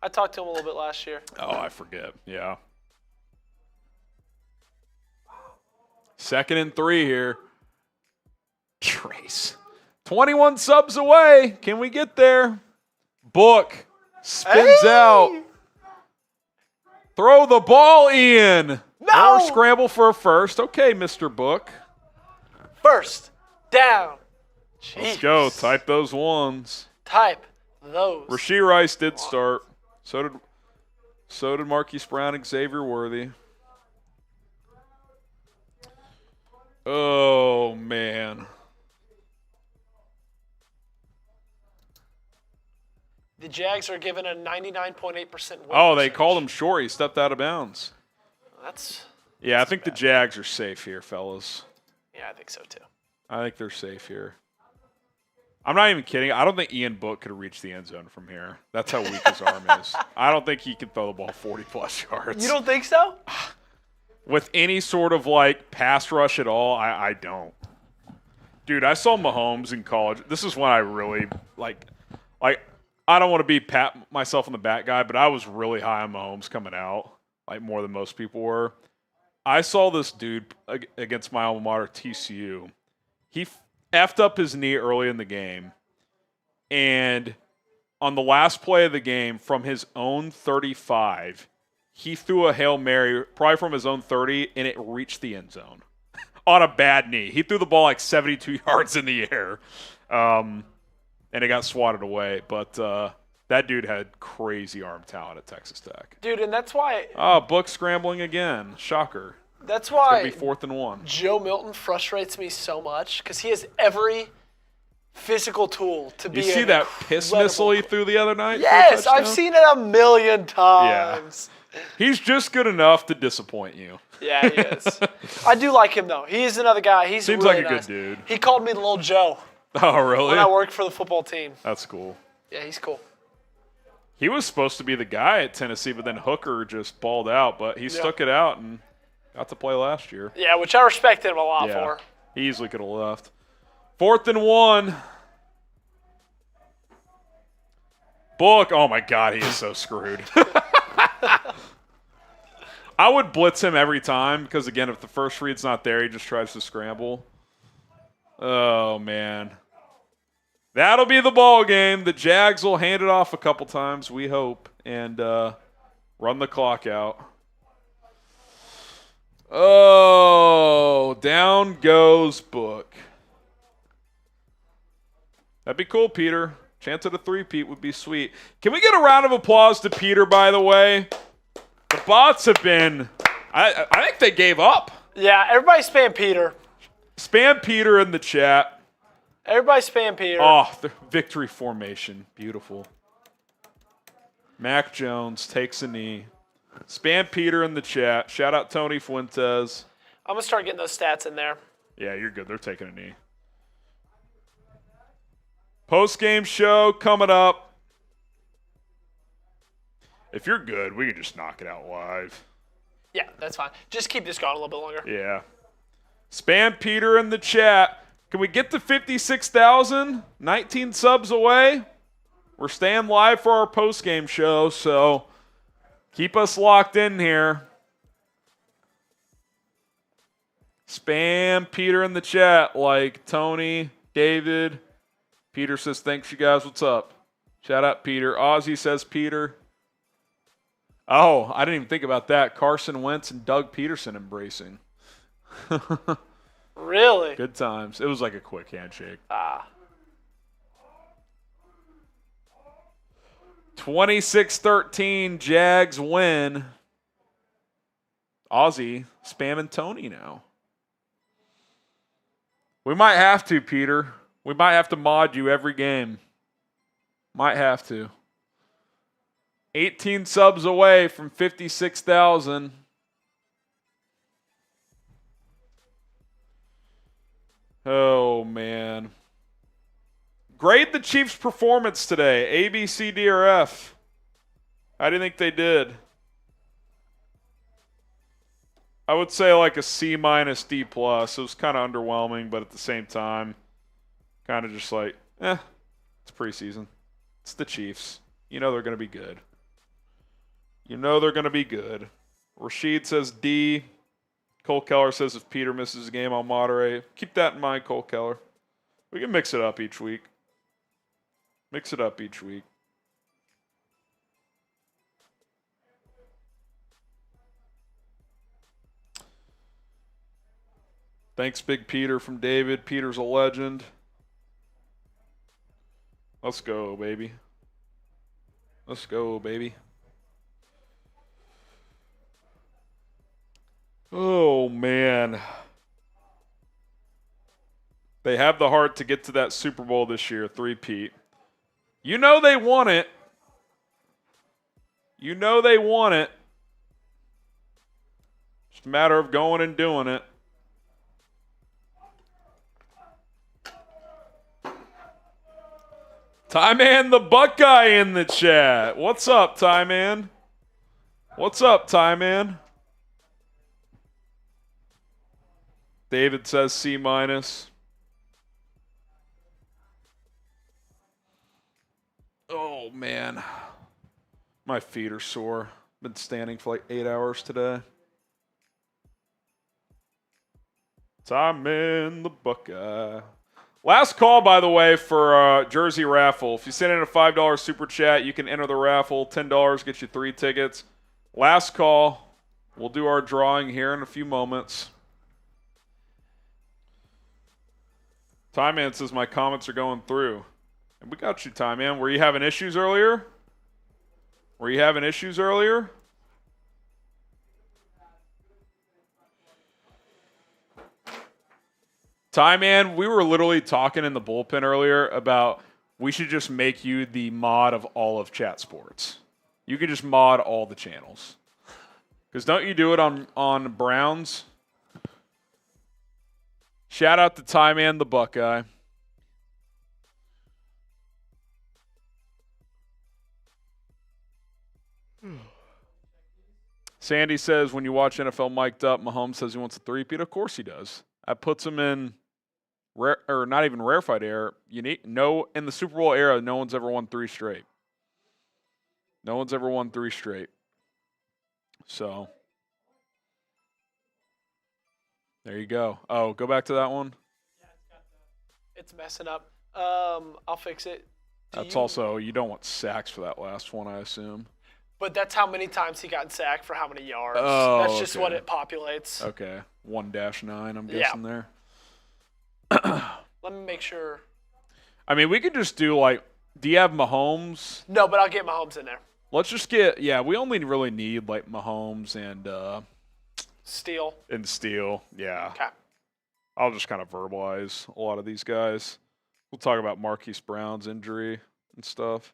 I talked to him a little bit last year. Oh, I forget. Yeah. 2nd and 3 here. Trace. 21 subs away. Can we get there? Book spins out. Throw the ball, Ian. No! Or scramble for a first. Okay, Mr. Book. First down. Let's Jeez. go. Type those ones. Type those. Rashee Rice did start. So did Marquise Brown and Xavier Worthy. Oh, man. The Jags are given a 99.8% win. Oh, they called him short. He stepped out of bounds. Yeah, I think the Jags are safe here, fellas. Yeah, I think so too. I think they're safe here. I'm not even kidding. I don't think Ian Book could reach the end zone from here. That's how weak his arm is. I don't think he can throw the ball 40-plus yards. You don't think so? With any sort of, pass rush at all, I don't. Dude, I saw Mahomes in college. This is when I really, I don't want to be pat myself on the back guy, but I was really high on Mahomes coming out, more than most people were. I saw this dude against my alma mater, TCU. He effed up his knee early in the game, and on the last play of the game, from his own 35, he threw a Hail Mary, probably from his own 30, and it reached the end zone on a bad knee. He threw the ball 72 yards in the air, and it got swatted away. But that dude had crazy arm talent at Texas Tech. Dude, and that's why. Oh, Book scrambling again. Shocker. That's why it's gonna be 4th and 1. Joe Milton frustrates me so much because he has every physical tool to be. You see that piss missile he threw the other night? Yes, I've seen it a million times. Yeah. He's just good enough to disappoint you. Yeah, he is. I do like him, though. He's another guy. He's Seems really like a nice. good dude. He called me Little Joe Oh, really? when I worked for the football team. That's cool. Yeah, he's cool. He was supposed to be the guy at Tennessee, but then Hooker just balled out. But he stuck it out and got to play last year. Yeah, which I respected him a lot for. He easily could have left. 4th and 1. Book. Oh, my God. He is so screwed. I would blitz him every time because, again, if the first read's not there, he just tries to scramble. Oh, man. That'll be the ball game. The Jags will hand it off a couple times, we hope, and run the clock out. Oh, down goes Book. That'd be cool, Peter. Chance at a three-peat would be sweet. Can we get a round of applause to Peter, by the way? The bots have been – I think they gave up. Yeah, everybody spam Peter. Spam Peter in the chat. Everybody spam Peter. Oh, the victory formation. Beautiful. Mac Jones takes a knee. Spam Peter in the chat. Shout out Tony Fuentes. I'm going to start getting those stats in there. Yeah, you're good. They're taking a knee. Post-game show coming up. If you're good, we can just knock it out live. Yeah, that's fine. Just keep this going a little bit longer. Yeah. Spam Peter in the chat. Can we get to 56,000? 19 subs away. We're staying live for our post-game show, so keep us locked in here. Spam Peter in the chat like Tony, David. Peter says, thanks, you guys. What's up? Shout out Peter. Ozzy says Peter. Oh, I didn't even think about that. Carson Wentz and Doug Peterson embracing. Really? Good times. It was like a quick handshake. 26-13, Jags win. Ozzy spamming Tony now. We might have to, Peter. We might have to mod you every game. Might have to. 18 subs away from 56,000. Oh, man. Grade the Chiefs' performance today. A, B, C, D, or F. How do you think they did? I would say like a C minus, D plus. It was kind of underwhelming, but at the same time, kind of just like, it's preseason. It's the Chiefs. You know they're going to be good. You know they're going to be good. Rashid says D. Cole Keller says if Peter misses a game, I'll moderate. Keep that in mind, Cole Keller. We can mix it up each week. Mix it up each week. Thanks, Big Peter from David. Peter's a legend. Let's go, baby. Let's go, baby. Oh, man. They have the heart to get to that Super Bowl this year, three-peat. You know they want it. You know they want it. Just a matter of going and doing it. Ty Man the Buckeye in the chat. What's up, Ty Man? What's up, Ty Man? David says C-. Oh, man. My feet are sore. Been standing for like 8 hours today. Ty Man the Buckeye. Last call, by the way, for Jersey Raffle. If you send in a $5 super chat, you can enter the raffle. $10 gets you 3 tickets. Last call. We'll do our drawing here in a few moments. Ty Man says my comments are going through. And we got you, Ty Man. Were you having issues earlier? Were you having issues earlier? Ty Man, we were literally talking in the bullpen earlier about we should just make you the mod of all of Chat Sports. You can just mod all the channels. Because don't you do it on Browns? Shout out to Ty Man the Buckeye. Sandy says when you watch NFL mic'd up, Mahomes says he wants a three-peat. Of course he does. That puts him in rare, or not even rarefied air. In the Super Bowl era, no one's ever won 3 straight. No one's ever won 3 straight. So there you go. Oh, go back to that one. It's messing up. I'll fix it. You don't want sacks for that last one, I assume. But that's how many times he got sacked for how many yards. Oh, that's just okay. what it populates. Okay. 1-9, I'm guessing there. Let me make sure. I mean, we could just do do you have Mahomes? No, but I'll get Mahomes in there. Let's just we only really need Mahomes and Steele. And Steele, yeah. Okay. I'll just kind of verbalize a lot of these guys. We'll talk about Marquise Brown's injury and stuff.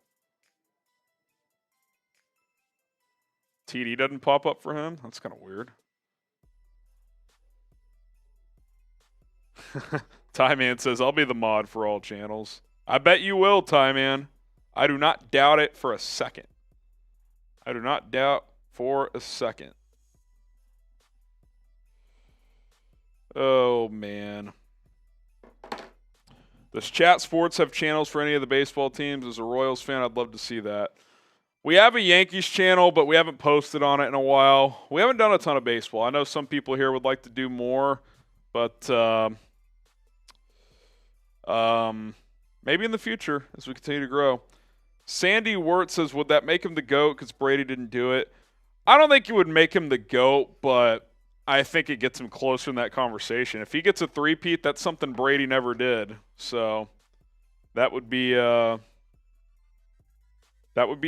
TD doesn't pop up for him? That's kind of weird. Ty Man says, I'll be the mod for all channels. I bet you will, Ty Man. I do not doubt it for a second. I do not doubt for a second. Oh, man. Does Chat Sports have channels for any of the baseball teams? As a Royals fan, I'd love to see that. We have a Yankees channel, but we haven't posted on it in a while. We haven't done a ton of baseball. I know some people here would like to do more, but maybe in the future as we continue to grow. Sandy Wirt says, would that make him the GOAT because Brady didn't do it? I don't think it would make him the GOAT, but I think it gets him closer in that conversation. If he gets a three-peat, that's something Brady never did. So that would be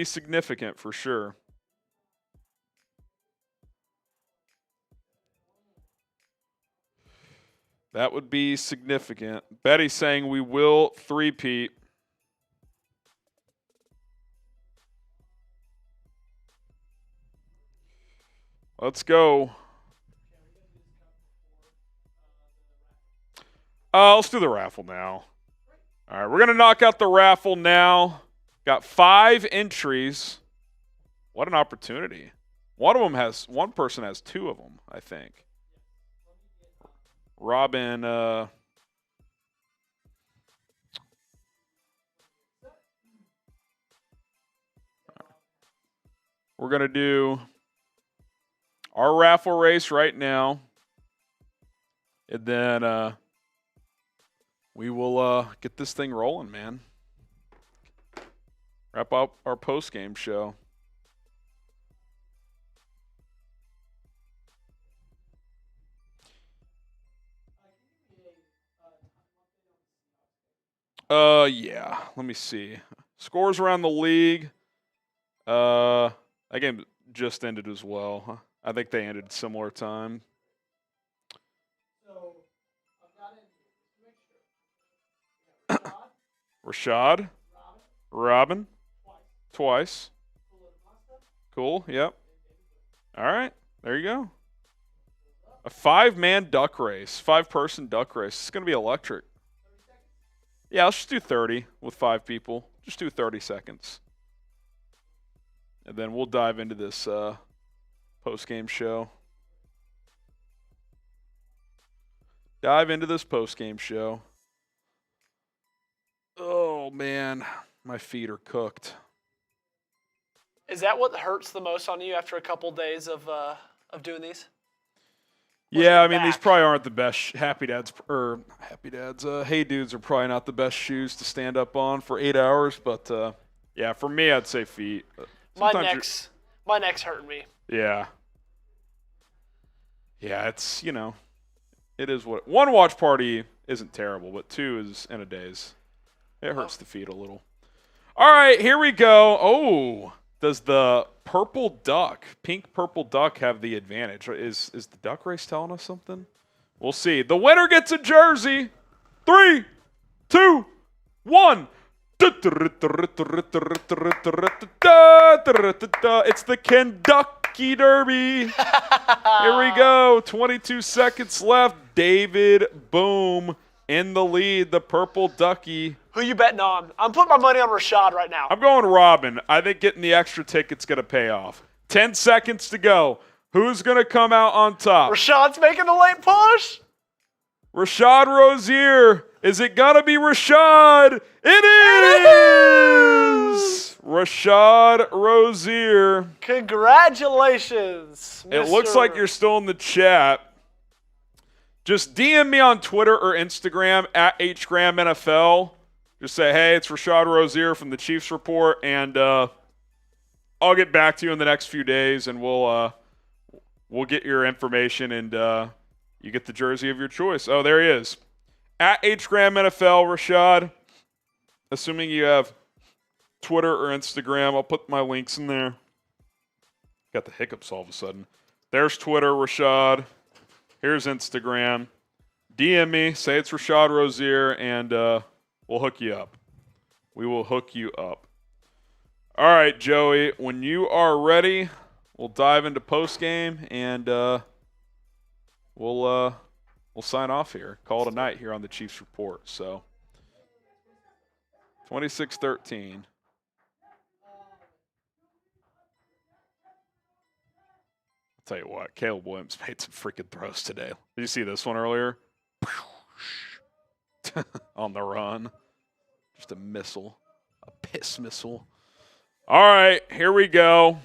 significant for sure. That would be significant. Betty's saying we will three-peat. Let's go. Let's do the raffle now. All right, we're going to knock out the raffle now. Got 5 entries. What an opportunity. One person has 2 of them, I think. Robin, we're we're going to do our raffle race right now. And then we will get this thing rolling, man. Wrap up our post-game show. Yeah. Let me see. Scores around the league. That game just ended as well. I think they ended similar time. So, I've got it. Rashad. Robin. Twice. Cool. Yep. All right. There you go. A 5-man duck race. 5-person duck race. It's going to be electric. Yeah, let's just do 30 with 5 people. Just do 30 seconds. And then we'll dive into this post-game show. Oh, man. My feet are cooked. Is that what hurts the most on you after a couple days of doing these? Yeah, I mean, these probably aren't the best. Hey Dudes are probably not the best shoes to stand up on for 8 hours. But, yeah, for me, I'd say feet. My neck's hurting me. Yeah. Yeah, it's, it is what. 1 watch party isn't terrible, but 2 is in a daze. It hurts the feet a little. All right, here we go. Oh, does the pink purple duck have the advantage? Is the duck race telling us something? We'll see. The winner gets a jersey. 3, 2, 1. It's the Kentucky Derby. Here we go. 22 seconds left. David Boom in the lead. The purple ducky. Who you betting on? I'm putting my money on Rashad right now. I'm going Robin. I think getting the extra ticket's going to pay off. 10 seconds to go. Who's going to come out on top? Rashad's making the late push. Rashad Rozier. Is it going to be Rashad? It is! Rashad Rozier. Congratulations, It looks like you're still in the chat. Just DM me on Twitter or Instagram at HGramNFL. Just say, hey, it's Rashad Rozier from the Chiefs Report, and I'll get back to you in the next few days, and we'll get your information, and you get the jersey of your choice. Oh, there he is. At HGramNFL, Rashad. Assuming you have Twitter or Instagram, I'll put my links in there. Got the hiccups all of a sudden. There's Twitter, Rashad. Here's Instagram. DM me, say it's Rashad Rozier, and we'll hook you up. We will hook you up. All right, Joey, when you are ready, we'll dive into postgame, and we'll sign off here. Call it a night here on the Chiefs Report. So, 26-13. I'll tell you what, Caleb Williams made some freaking throws today. Did you see this one earlier? On the run. Just a missile. A piss missile. All right, here we go.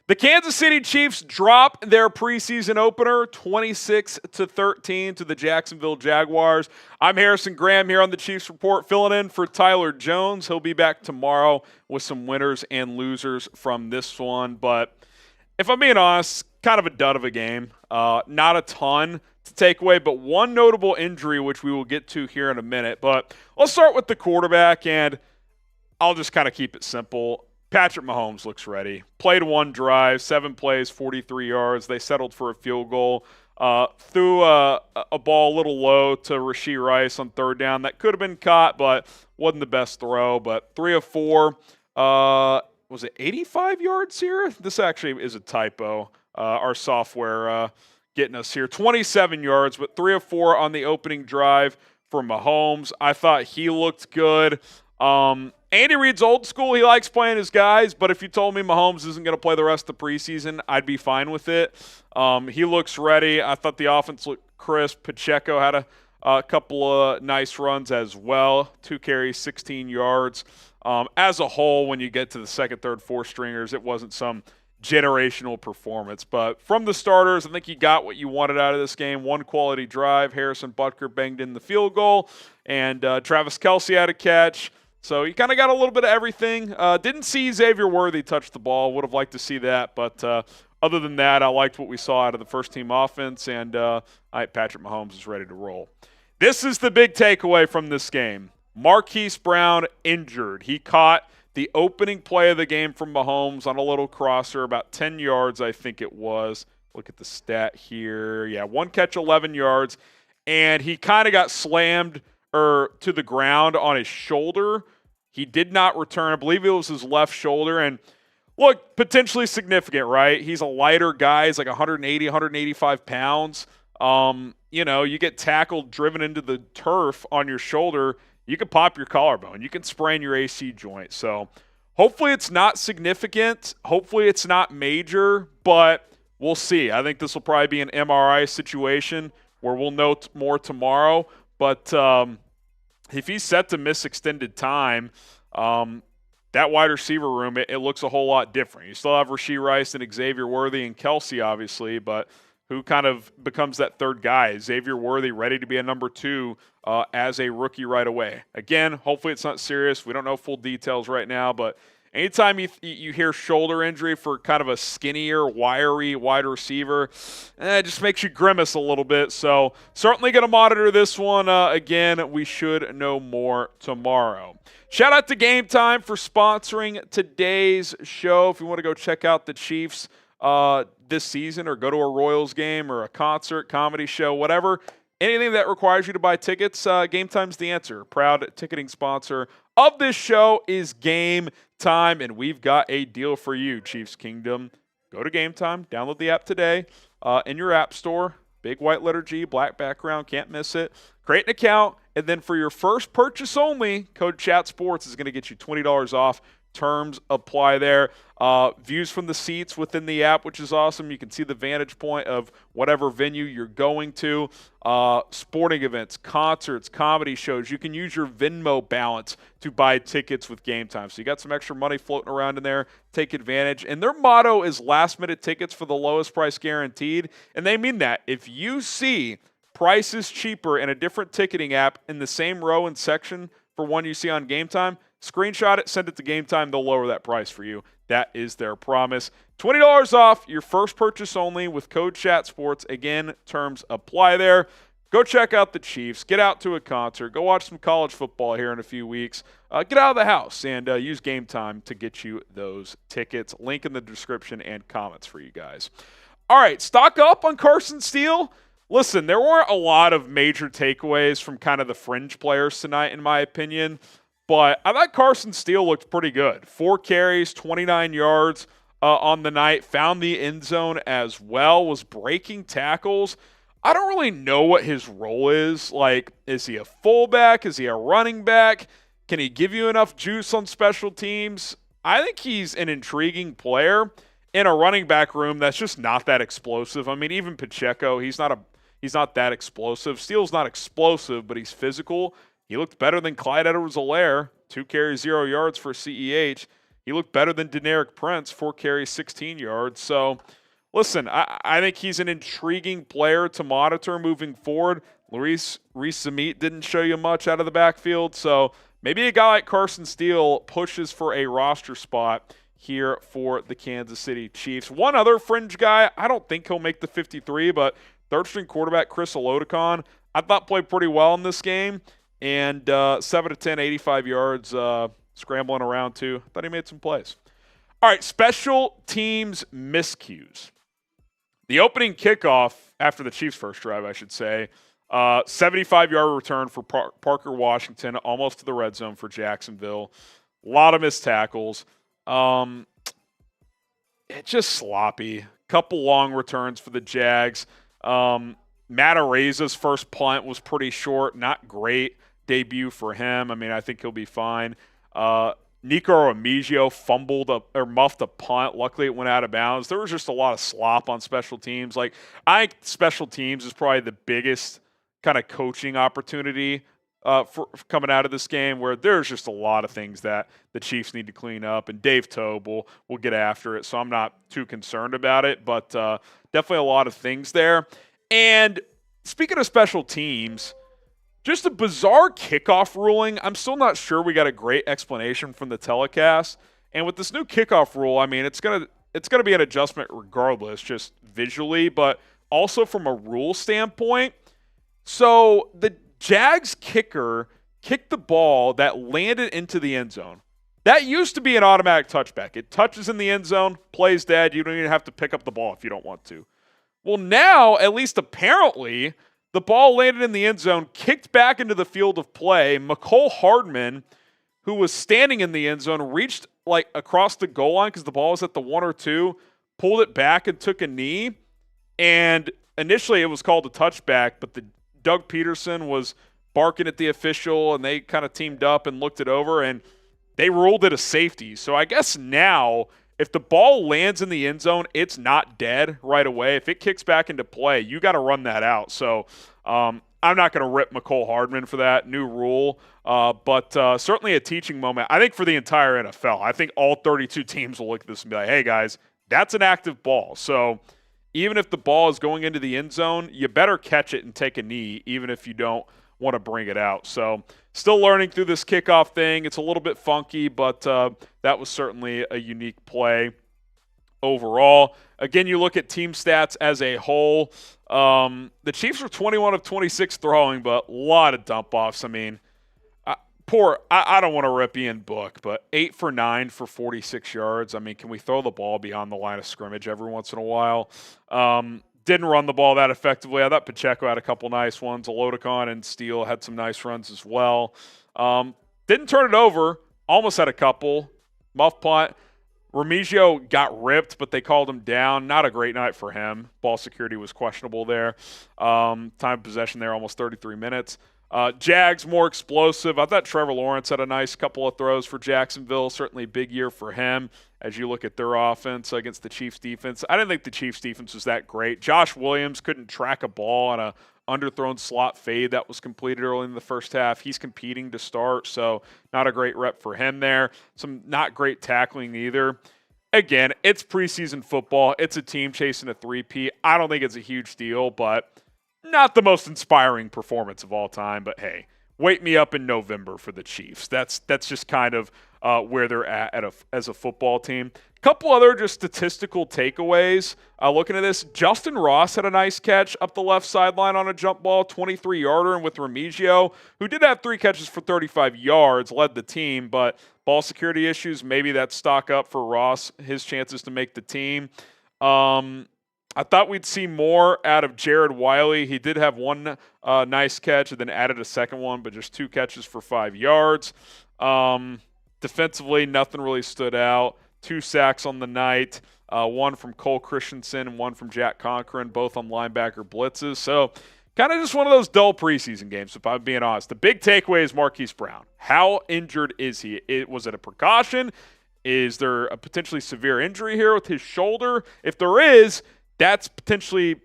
The Kansas City Chiefs drop their preseason opener 26-13 to the Jacksonville Jaguars. I'm Harrison Graham here on the Chiefs Report, filling in for Tyler Jones. He'll be back tomorrow with some winners and losers from this one. But if I'm being honest, kind of a dud of a game. Not a ton to take away, but one notable injury, which we will get to here in a minute. But let's start with the quarterback, and I'll just kind of keep it simple. Patrick Mahomes looks ready. Played 1 drive, 7 plays, 43 yards. They settled for a field goal. Threw a ball a little low to Rashee Rice on 3rd down. That could have been caught, but wasn't the best throw. But 3 of 4. Was it 85 yards here? This actually is a typo. Our software getting us here. 27 yards, but 3 of 4 on the opening drive for Mahomes. I thought he looked good. Andy Reid's old school. He likes playing his guys, but if you told me Mahomes isn't going to play the rest of the preseason, I'd be fine with it. He looks ready. I thought the offense looked crisp. Pacheco had a couple of nice runs as well. 2 carries, 16 yards. As a whole, when you get to the second, third, fourth stringers, it wasn't some generational performance. But from the starters, I think you got what you wanted out of this game. One quality drive. Harrison Butker banged in the field goal, and Travis Kelce had a catch. So you kind of got a little bit of everything. Didn't see Xavier Worthy touch the ball. Would have liked to see that. But other than that, I liked what we saw out of the first-team offense, and Patrick Mahomes is ready to roll. This is the big takeaway from this game. Marquise Brown injured. He caught the opening play of the game from Mahomes on a little crosser, about 10 yards, I think it was. Look at the stat here. Yeah, 1 catch, 11 yards. And he kind of got slammed to the ground on his shoulder. He did not return. I believe it was his left shoulder. And look, potentially significant, right? He's a lighter guy. He's like 180, 185 pounds. You get tackled, driven into the turf on your shoulder, you could pop your collarbone. You can sprain your AC joint. So hopefully it's not significant. Hopefully it's not major, but we'll see. I think this will probably be an MRI situation where we'll know more tomorrow. But if he's set to miss extended time, that wide receiver room, it looks a whole lot different. You still have Rashee Rice and Xavier Worthy and Kelce, obviously, but who kind of becomes that third guy? Xavier Worthy ready to be a number 2 as a rookie right away. Again, hopefully it's not serious. We don't know full details right now, but anytime you hear shoulder injury for kind of a skinnier, wiry wide receiver, it just makes you grimace a little bit. So certainly going to monitor this one. Again, we should know more tomorrow. Shout out to Game Time for sponsoring today's show. If you want to go check out the Chiefs this season or go to a Royals game or a concert, comedy show, whatever, anything that requires you to buy tickets, Game Time's the answer. Proud ticketing sponsor of this show is Game Time, and we've got a deal for you, Chiefs Kingdom. Go to Game Time, download the app today in your app store. Big white letter G, black background, can't miss it. Create an account, and then for your first purchase only, code CHATSPORTS is going to get you $20 off. Terms apply there. Views from the seats within the app, which is awesome. You can see the vantage point of whatever venue you're going to. Sporting events, concerts, comedy shows. You can use your Venmo balance to buy tickets with Game Time. So you got some extra money floating around in there. Take advantage. And their motto is last-minute tickets for the lowest price guaranteed. And they mean that. If you see prices cheaper in a different ticketing app in the same row and section for one you see on Game Time, screenshot it, send it to Game Time. They'll lower that price for you. That is their promise. $20 off your first purchase only with code CHATSPORTS. Again, terms apply there. Go check out the Chiefs. Get out to a concert. Go watch some college football here in a few weeks. Get out of the house and use Game Time to get you those tickets. Link in the description and comments for you guys. All right, stock up on Carson Steele. Listen, there weren't a lot of major takeaways from kind of the fringe players tonight, in my opinion. But I thought Carson Steele looked pretty good. 4 carries, 29 yards on the night. Found the end zone as well. Was breaking tackles. I don't really know what his role is. Like, is he a fullback? Is he a running back? Can he give you enough juice on special teams? I think he's an intriguing player in a running back room that's just not that explosive. I mean, even Pacheco, he's not that explosive. Steele's not explosive, but he's physical. He looked better than Clyde Edwards-Helaire, 2 carries, 0 yards for CEH. He looked better than Deneric Prince, 4 carries, 16 yards. So, listen, I think he's an intriguing player to monitor moving forward. Reese Samit didn't show you much out of the backfield, so maybe a guy like Carson Steele pushes for a roster spot here for the Kansas City Chiefs. One other fringe guy, I don't think he'll make the 53, but third-string quarterback Chris Olodokon, I thought played pretty well in this game. And 7 of 10, 85 yards, scrambling around too. Thought he made some plays. All right, special teams miscues. The opening kickoff after the Chiefs' first drive, I should say, 75-yard return for Parker Washington, almost to the red zone for Jacksonville. A lot of missed tackles. It's just sloppy. Couple long returns for the Jags. Matt Areza's first punt was pretty short, not great debut for him. I mean, I think he'll be fine. Nico Amigio fumbled or muffed a punt. Luckily, it went out of bounds. There was just a lot of slop on special teams. Like, I think special teams is probably the biggest kind of coaching opportunity for coming out of this game, where there's just a lot of things that the Chiefs need to clean up, and Dave Tobe will get after it, so I'm not too concerned about it, but definitely a lot of things there. And speaking of special teams, just a bizarre kickoff ruling. I'm still not sure we got a great explanation from the telecast. And with this new kickoff rule, I mean, it's gonna be an adjustment regardless, just visually, but also from a rule standpoint. So the Jags kicker kicked the ball that landed into the end zone. That used to be an automatic touchback. It touches in the end zone, play's dead. You don't even have to pick up the ball if you don't want to. Well, now, at least apparently, the ball landed in the end zone, kicked back into the field of play. Mecole Hardman, who was standing in the end zone, reached like across the goal line because the ball was at the 1 or 2, pulled it back and took a knee. And initially it was called a touchback, but Doug Peterson was barking at the official, and they kind of teamed up and looked it over, and they ruled it a safety. So I guess now, if the ball lands in the end zone, it's not dead right away. If it kicks back into play, you got to run that out. So I'm not going to rip Mecole Hardman for that new rule, but certainly a teaching moment, I think, for the entire NFL. I think all 32 teams will look at this and be like, hey, guys, that's an active ball. So even if the ball is going into the end zone, you better catch it and take a knee, even if you don't want to bring it out. So still learning through this kickoff thing. It's a little bit funky, but that was certainly a unique play overall. Again, you look at team stats as a whole. The Chiefs were 21 of 26 throwing, but a lot of dump-offs. I mean, I don't want to rip Ian Book, but 8 for 9 for 46 yards. I mean, can we throw the ball beyond the line of scrimmage every once in a while? Didn't run the ball that effectively. I thought Pacheco had a couple nice ones. Olodokun and Steele had some nice runs as well. Didn't turn it over. Almost had a couple. Muff punt. Remigio got ripped, but they called him down. Not a great night for him. Ball security was questionable there. Time of possession there, almost 33 minutes. Jags more explosive. I thought Trevor Lawrence had a nice couple of throws for Jacksonville. Certainly a big year for him as you look at their offense against the Chiefs defense. I didn't think the Chiefs defense was that great. Josh Williams couldn't track a ball on a underthrown slot fade that was completed early in the first half. He's competing to start, so not a great rep for him there. Some not great tackling either. Again, it's preseason football. It's a team chasing a three-peat. I don't think it's a huge deal, but not the most inspiring performance of all time. But hey, wake me up in November for the Chiefs. That's just kind of where they're at as a football team. Couple other just statistical takeaways. Looking at this, Justin Ross had a nice catch up the left sideline on a jump ball, 23-yarder, and with Remigio, who did have 3 catches for 35 yards, led the team, but ball security issues, maybe that stock up for Ross, his chances to make the team. I thought we'd see more out of Jared Wiley. He did have one nice catch and then added a second one, but just 2 catches for 5 yards. Defensively, nothing really stood out. 2 sacks on the night, one from Cole Christensen and one from Jack Conklin, both on linebacker blitzes. So kind of just one of those dull preseason games, if I'm being honest. The big takeaway is Marquise Brown. How injured is he? Was it a precaution? Is there a potentially severe injury here with his shoulder? If there is, that's potentially,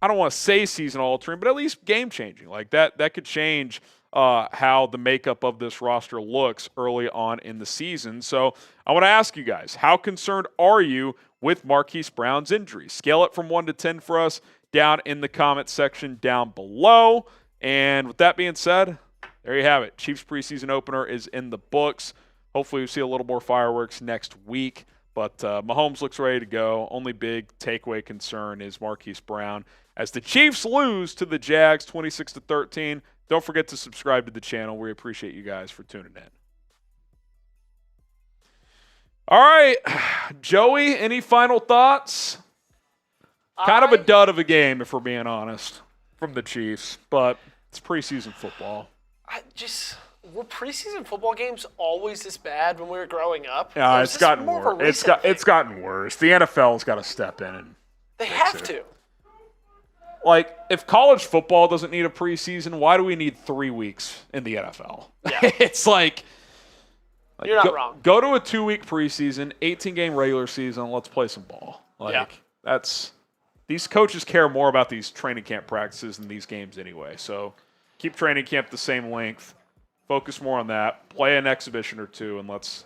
I don't want to say season altering, but at least game changing. Like that could change how the makeup of this roster looks early on in the season. So I want to ask you guys, how concerned are you with Marquise Brown's injury? Scale it from 1 to 10 for us down in the comment section down below. And with that being said, there you have it. Chiefs preseason opener is in the books. Hopefully we see a little more fireworks next week. But Mahomes looks ready to go. Only big takeaway concern is Marquise Brown. As the Chiefs lose to the Jags 26-13, don't forget to subscribe to the channel. We appreciate you guys for tuning in. All right, Joey, any final thoughts? Kind of a dud of a game, if we're being honest, from the Chiefs, but it's preseason football. Were preseason football games always this bad when we were growing up? Yeah, it's gotten worse. It's gotten worse. The NFL's got to step in and they have to. Like, if college football doesn't need a preseason, why do we need 3 weeks in the NFL? Yeah. It's like, You're not wrong. Go to a 2-week preseason, 18-game regular season. Let's play some ball. These coaches care more about these training camp practices than these games anyway. So keep training camp the same length. Focus more on that. Play an exhibition or two, and let's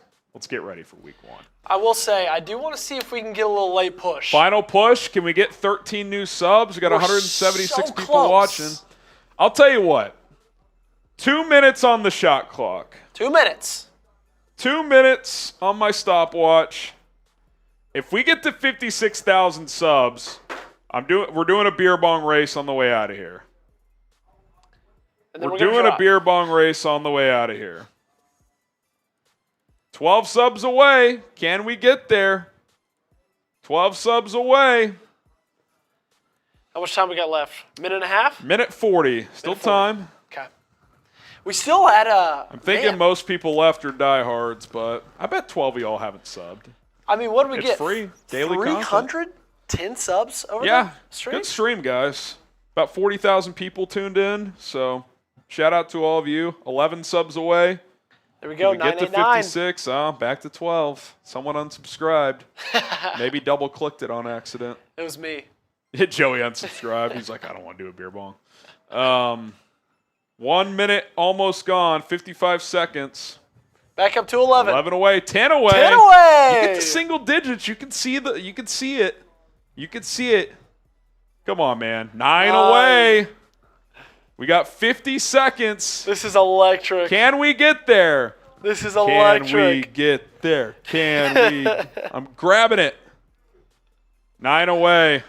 get ready for week 1. I will say, I do want to see if we can get a little late push. Final push. Can we get 13 new subs? We got 176 so people close. watching. I'll tell you what. 2 minutes on the shot clock. 2 minutes. 2 minutes on my stopwatch. If we get to 56,000 subs, we're doing a beer bong race on the way out of here. We're doing a beer bong race on the way out of here. 12 subs away. Can we get there? 12 subs away. How much time we got left? Minute and a half? Minute 40. Still time. Okay. We still had I'm thinking most people left are diehards, but I bet 12 of y'all haven't subbed. I mean, what did we It's get? free. Daily 310 subs over Yeah. the stream? Good stream, guys. About 40,000 people tuned in, so shout out to all of you. 11 subs away. There we go, We get to 989. 56. Back to 12. Someone unsubscribed. Maybe double-clicked it on accident. It was me. Joey unsubscribed. He's like, I don't want to do a beer bong. 1 minute almost gone. 55 seconds. Back up to 11. 11 away. 10 away. 10 away. You get to single digits. You can see it. You can see it. Come on, man. 9 away. We got 50 seconds. This is electric. Can we get there? This is electric. Can we get there? Can we? I'm grabbing it. 9 away.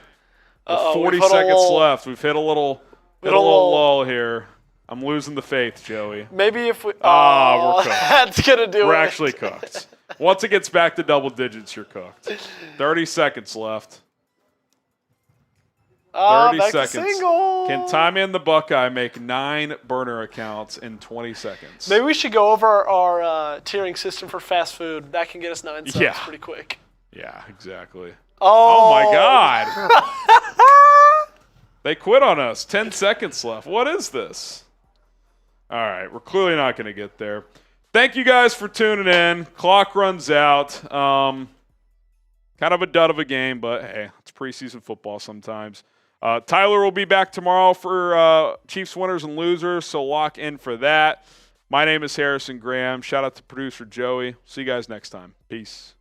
With 40 seconds left. We've hit a little lull here. I'm losing the faith, Joey. Maybe if we... we're cooked. That's going to do it. We're actually cooked. Once it gets back to double digits, you're cooked. 30 seconds left. 30 back seconds. To single. Can Tommy and the Buckeye make 9 burner accounts in 20 seconds? Maybe we should go over our tiering system for fast food. That can get us 9 subs pretty quick. Yeah, exactly. Oh my God. They quit on us. 10 seconds left. What is this? All right, we're clearly not going to get there. Thank you guys for tuning in. Clock runs out. Kind of a dud of a game, but hey, it's preseason football sometimes. Tyler will be back tomorrow for Chiefs winners and losers, so lock in for that. My name is Harrison Graham. Shout out to producer Joey. See you guys next time. Peace.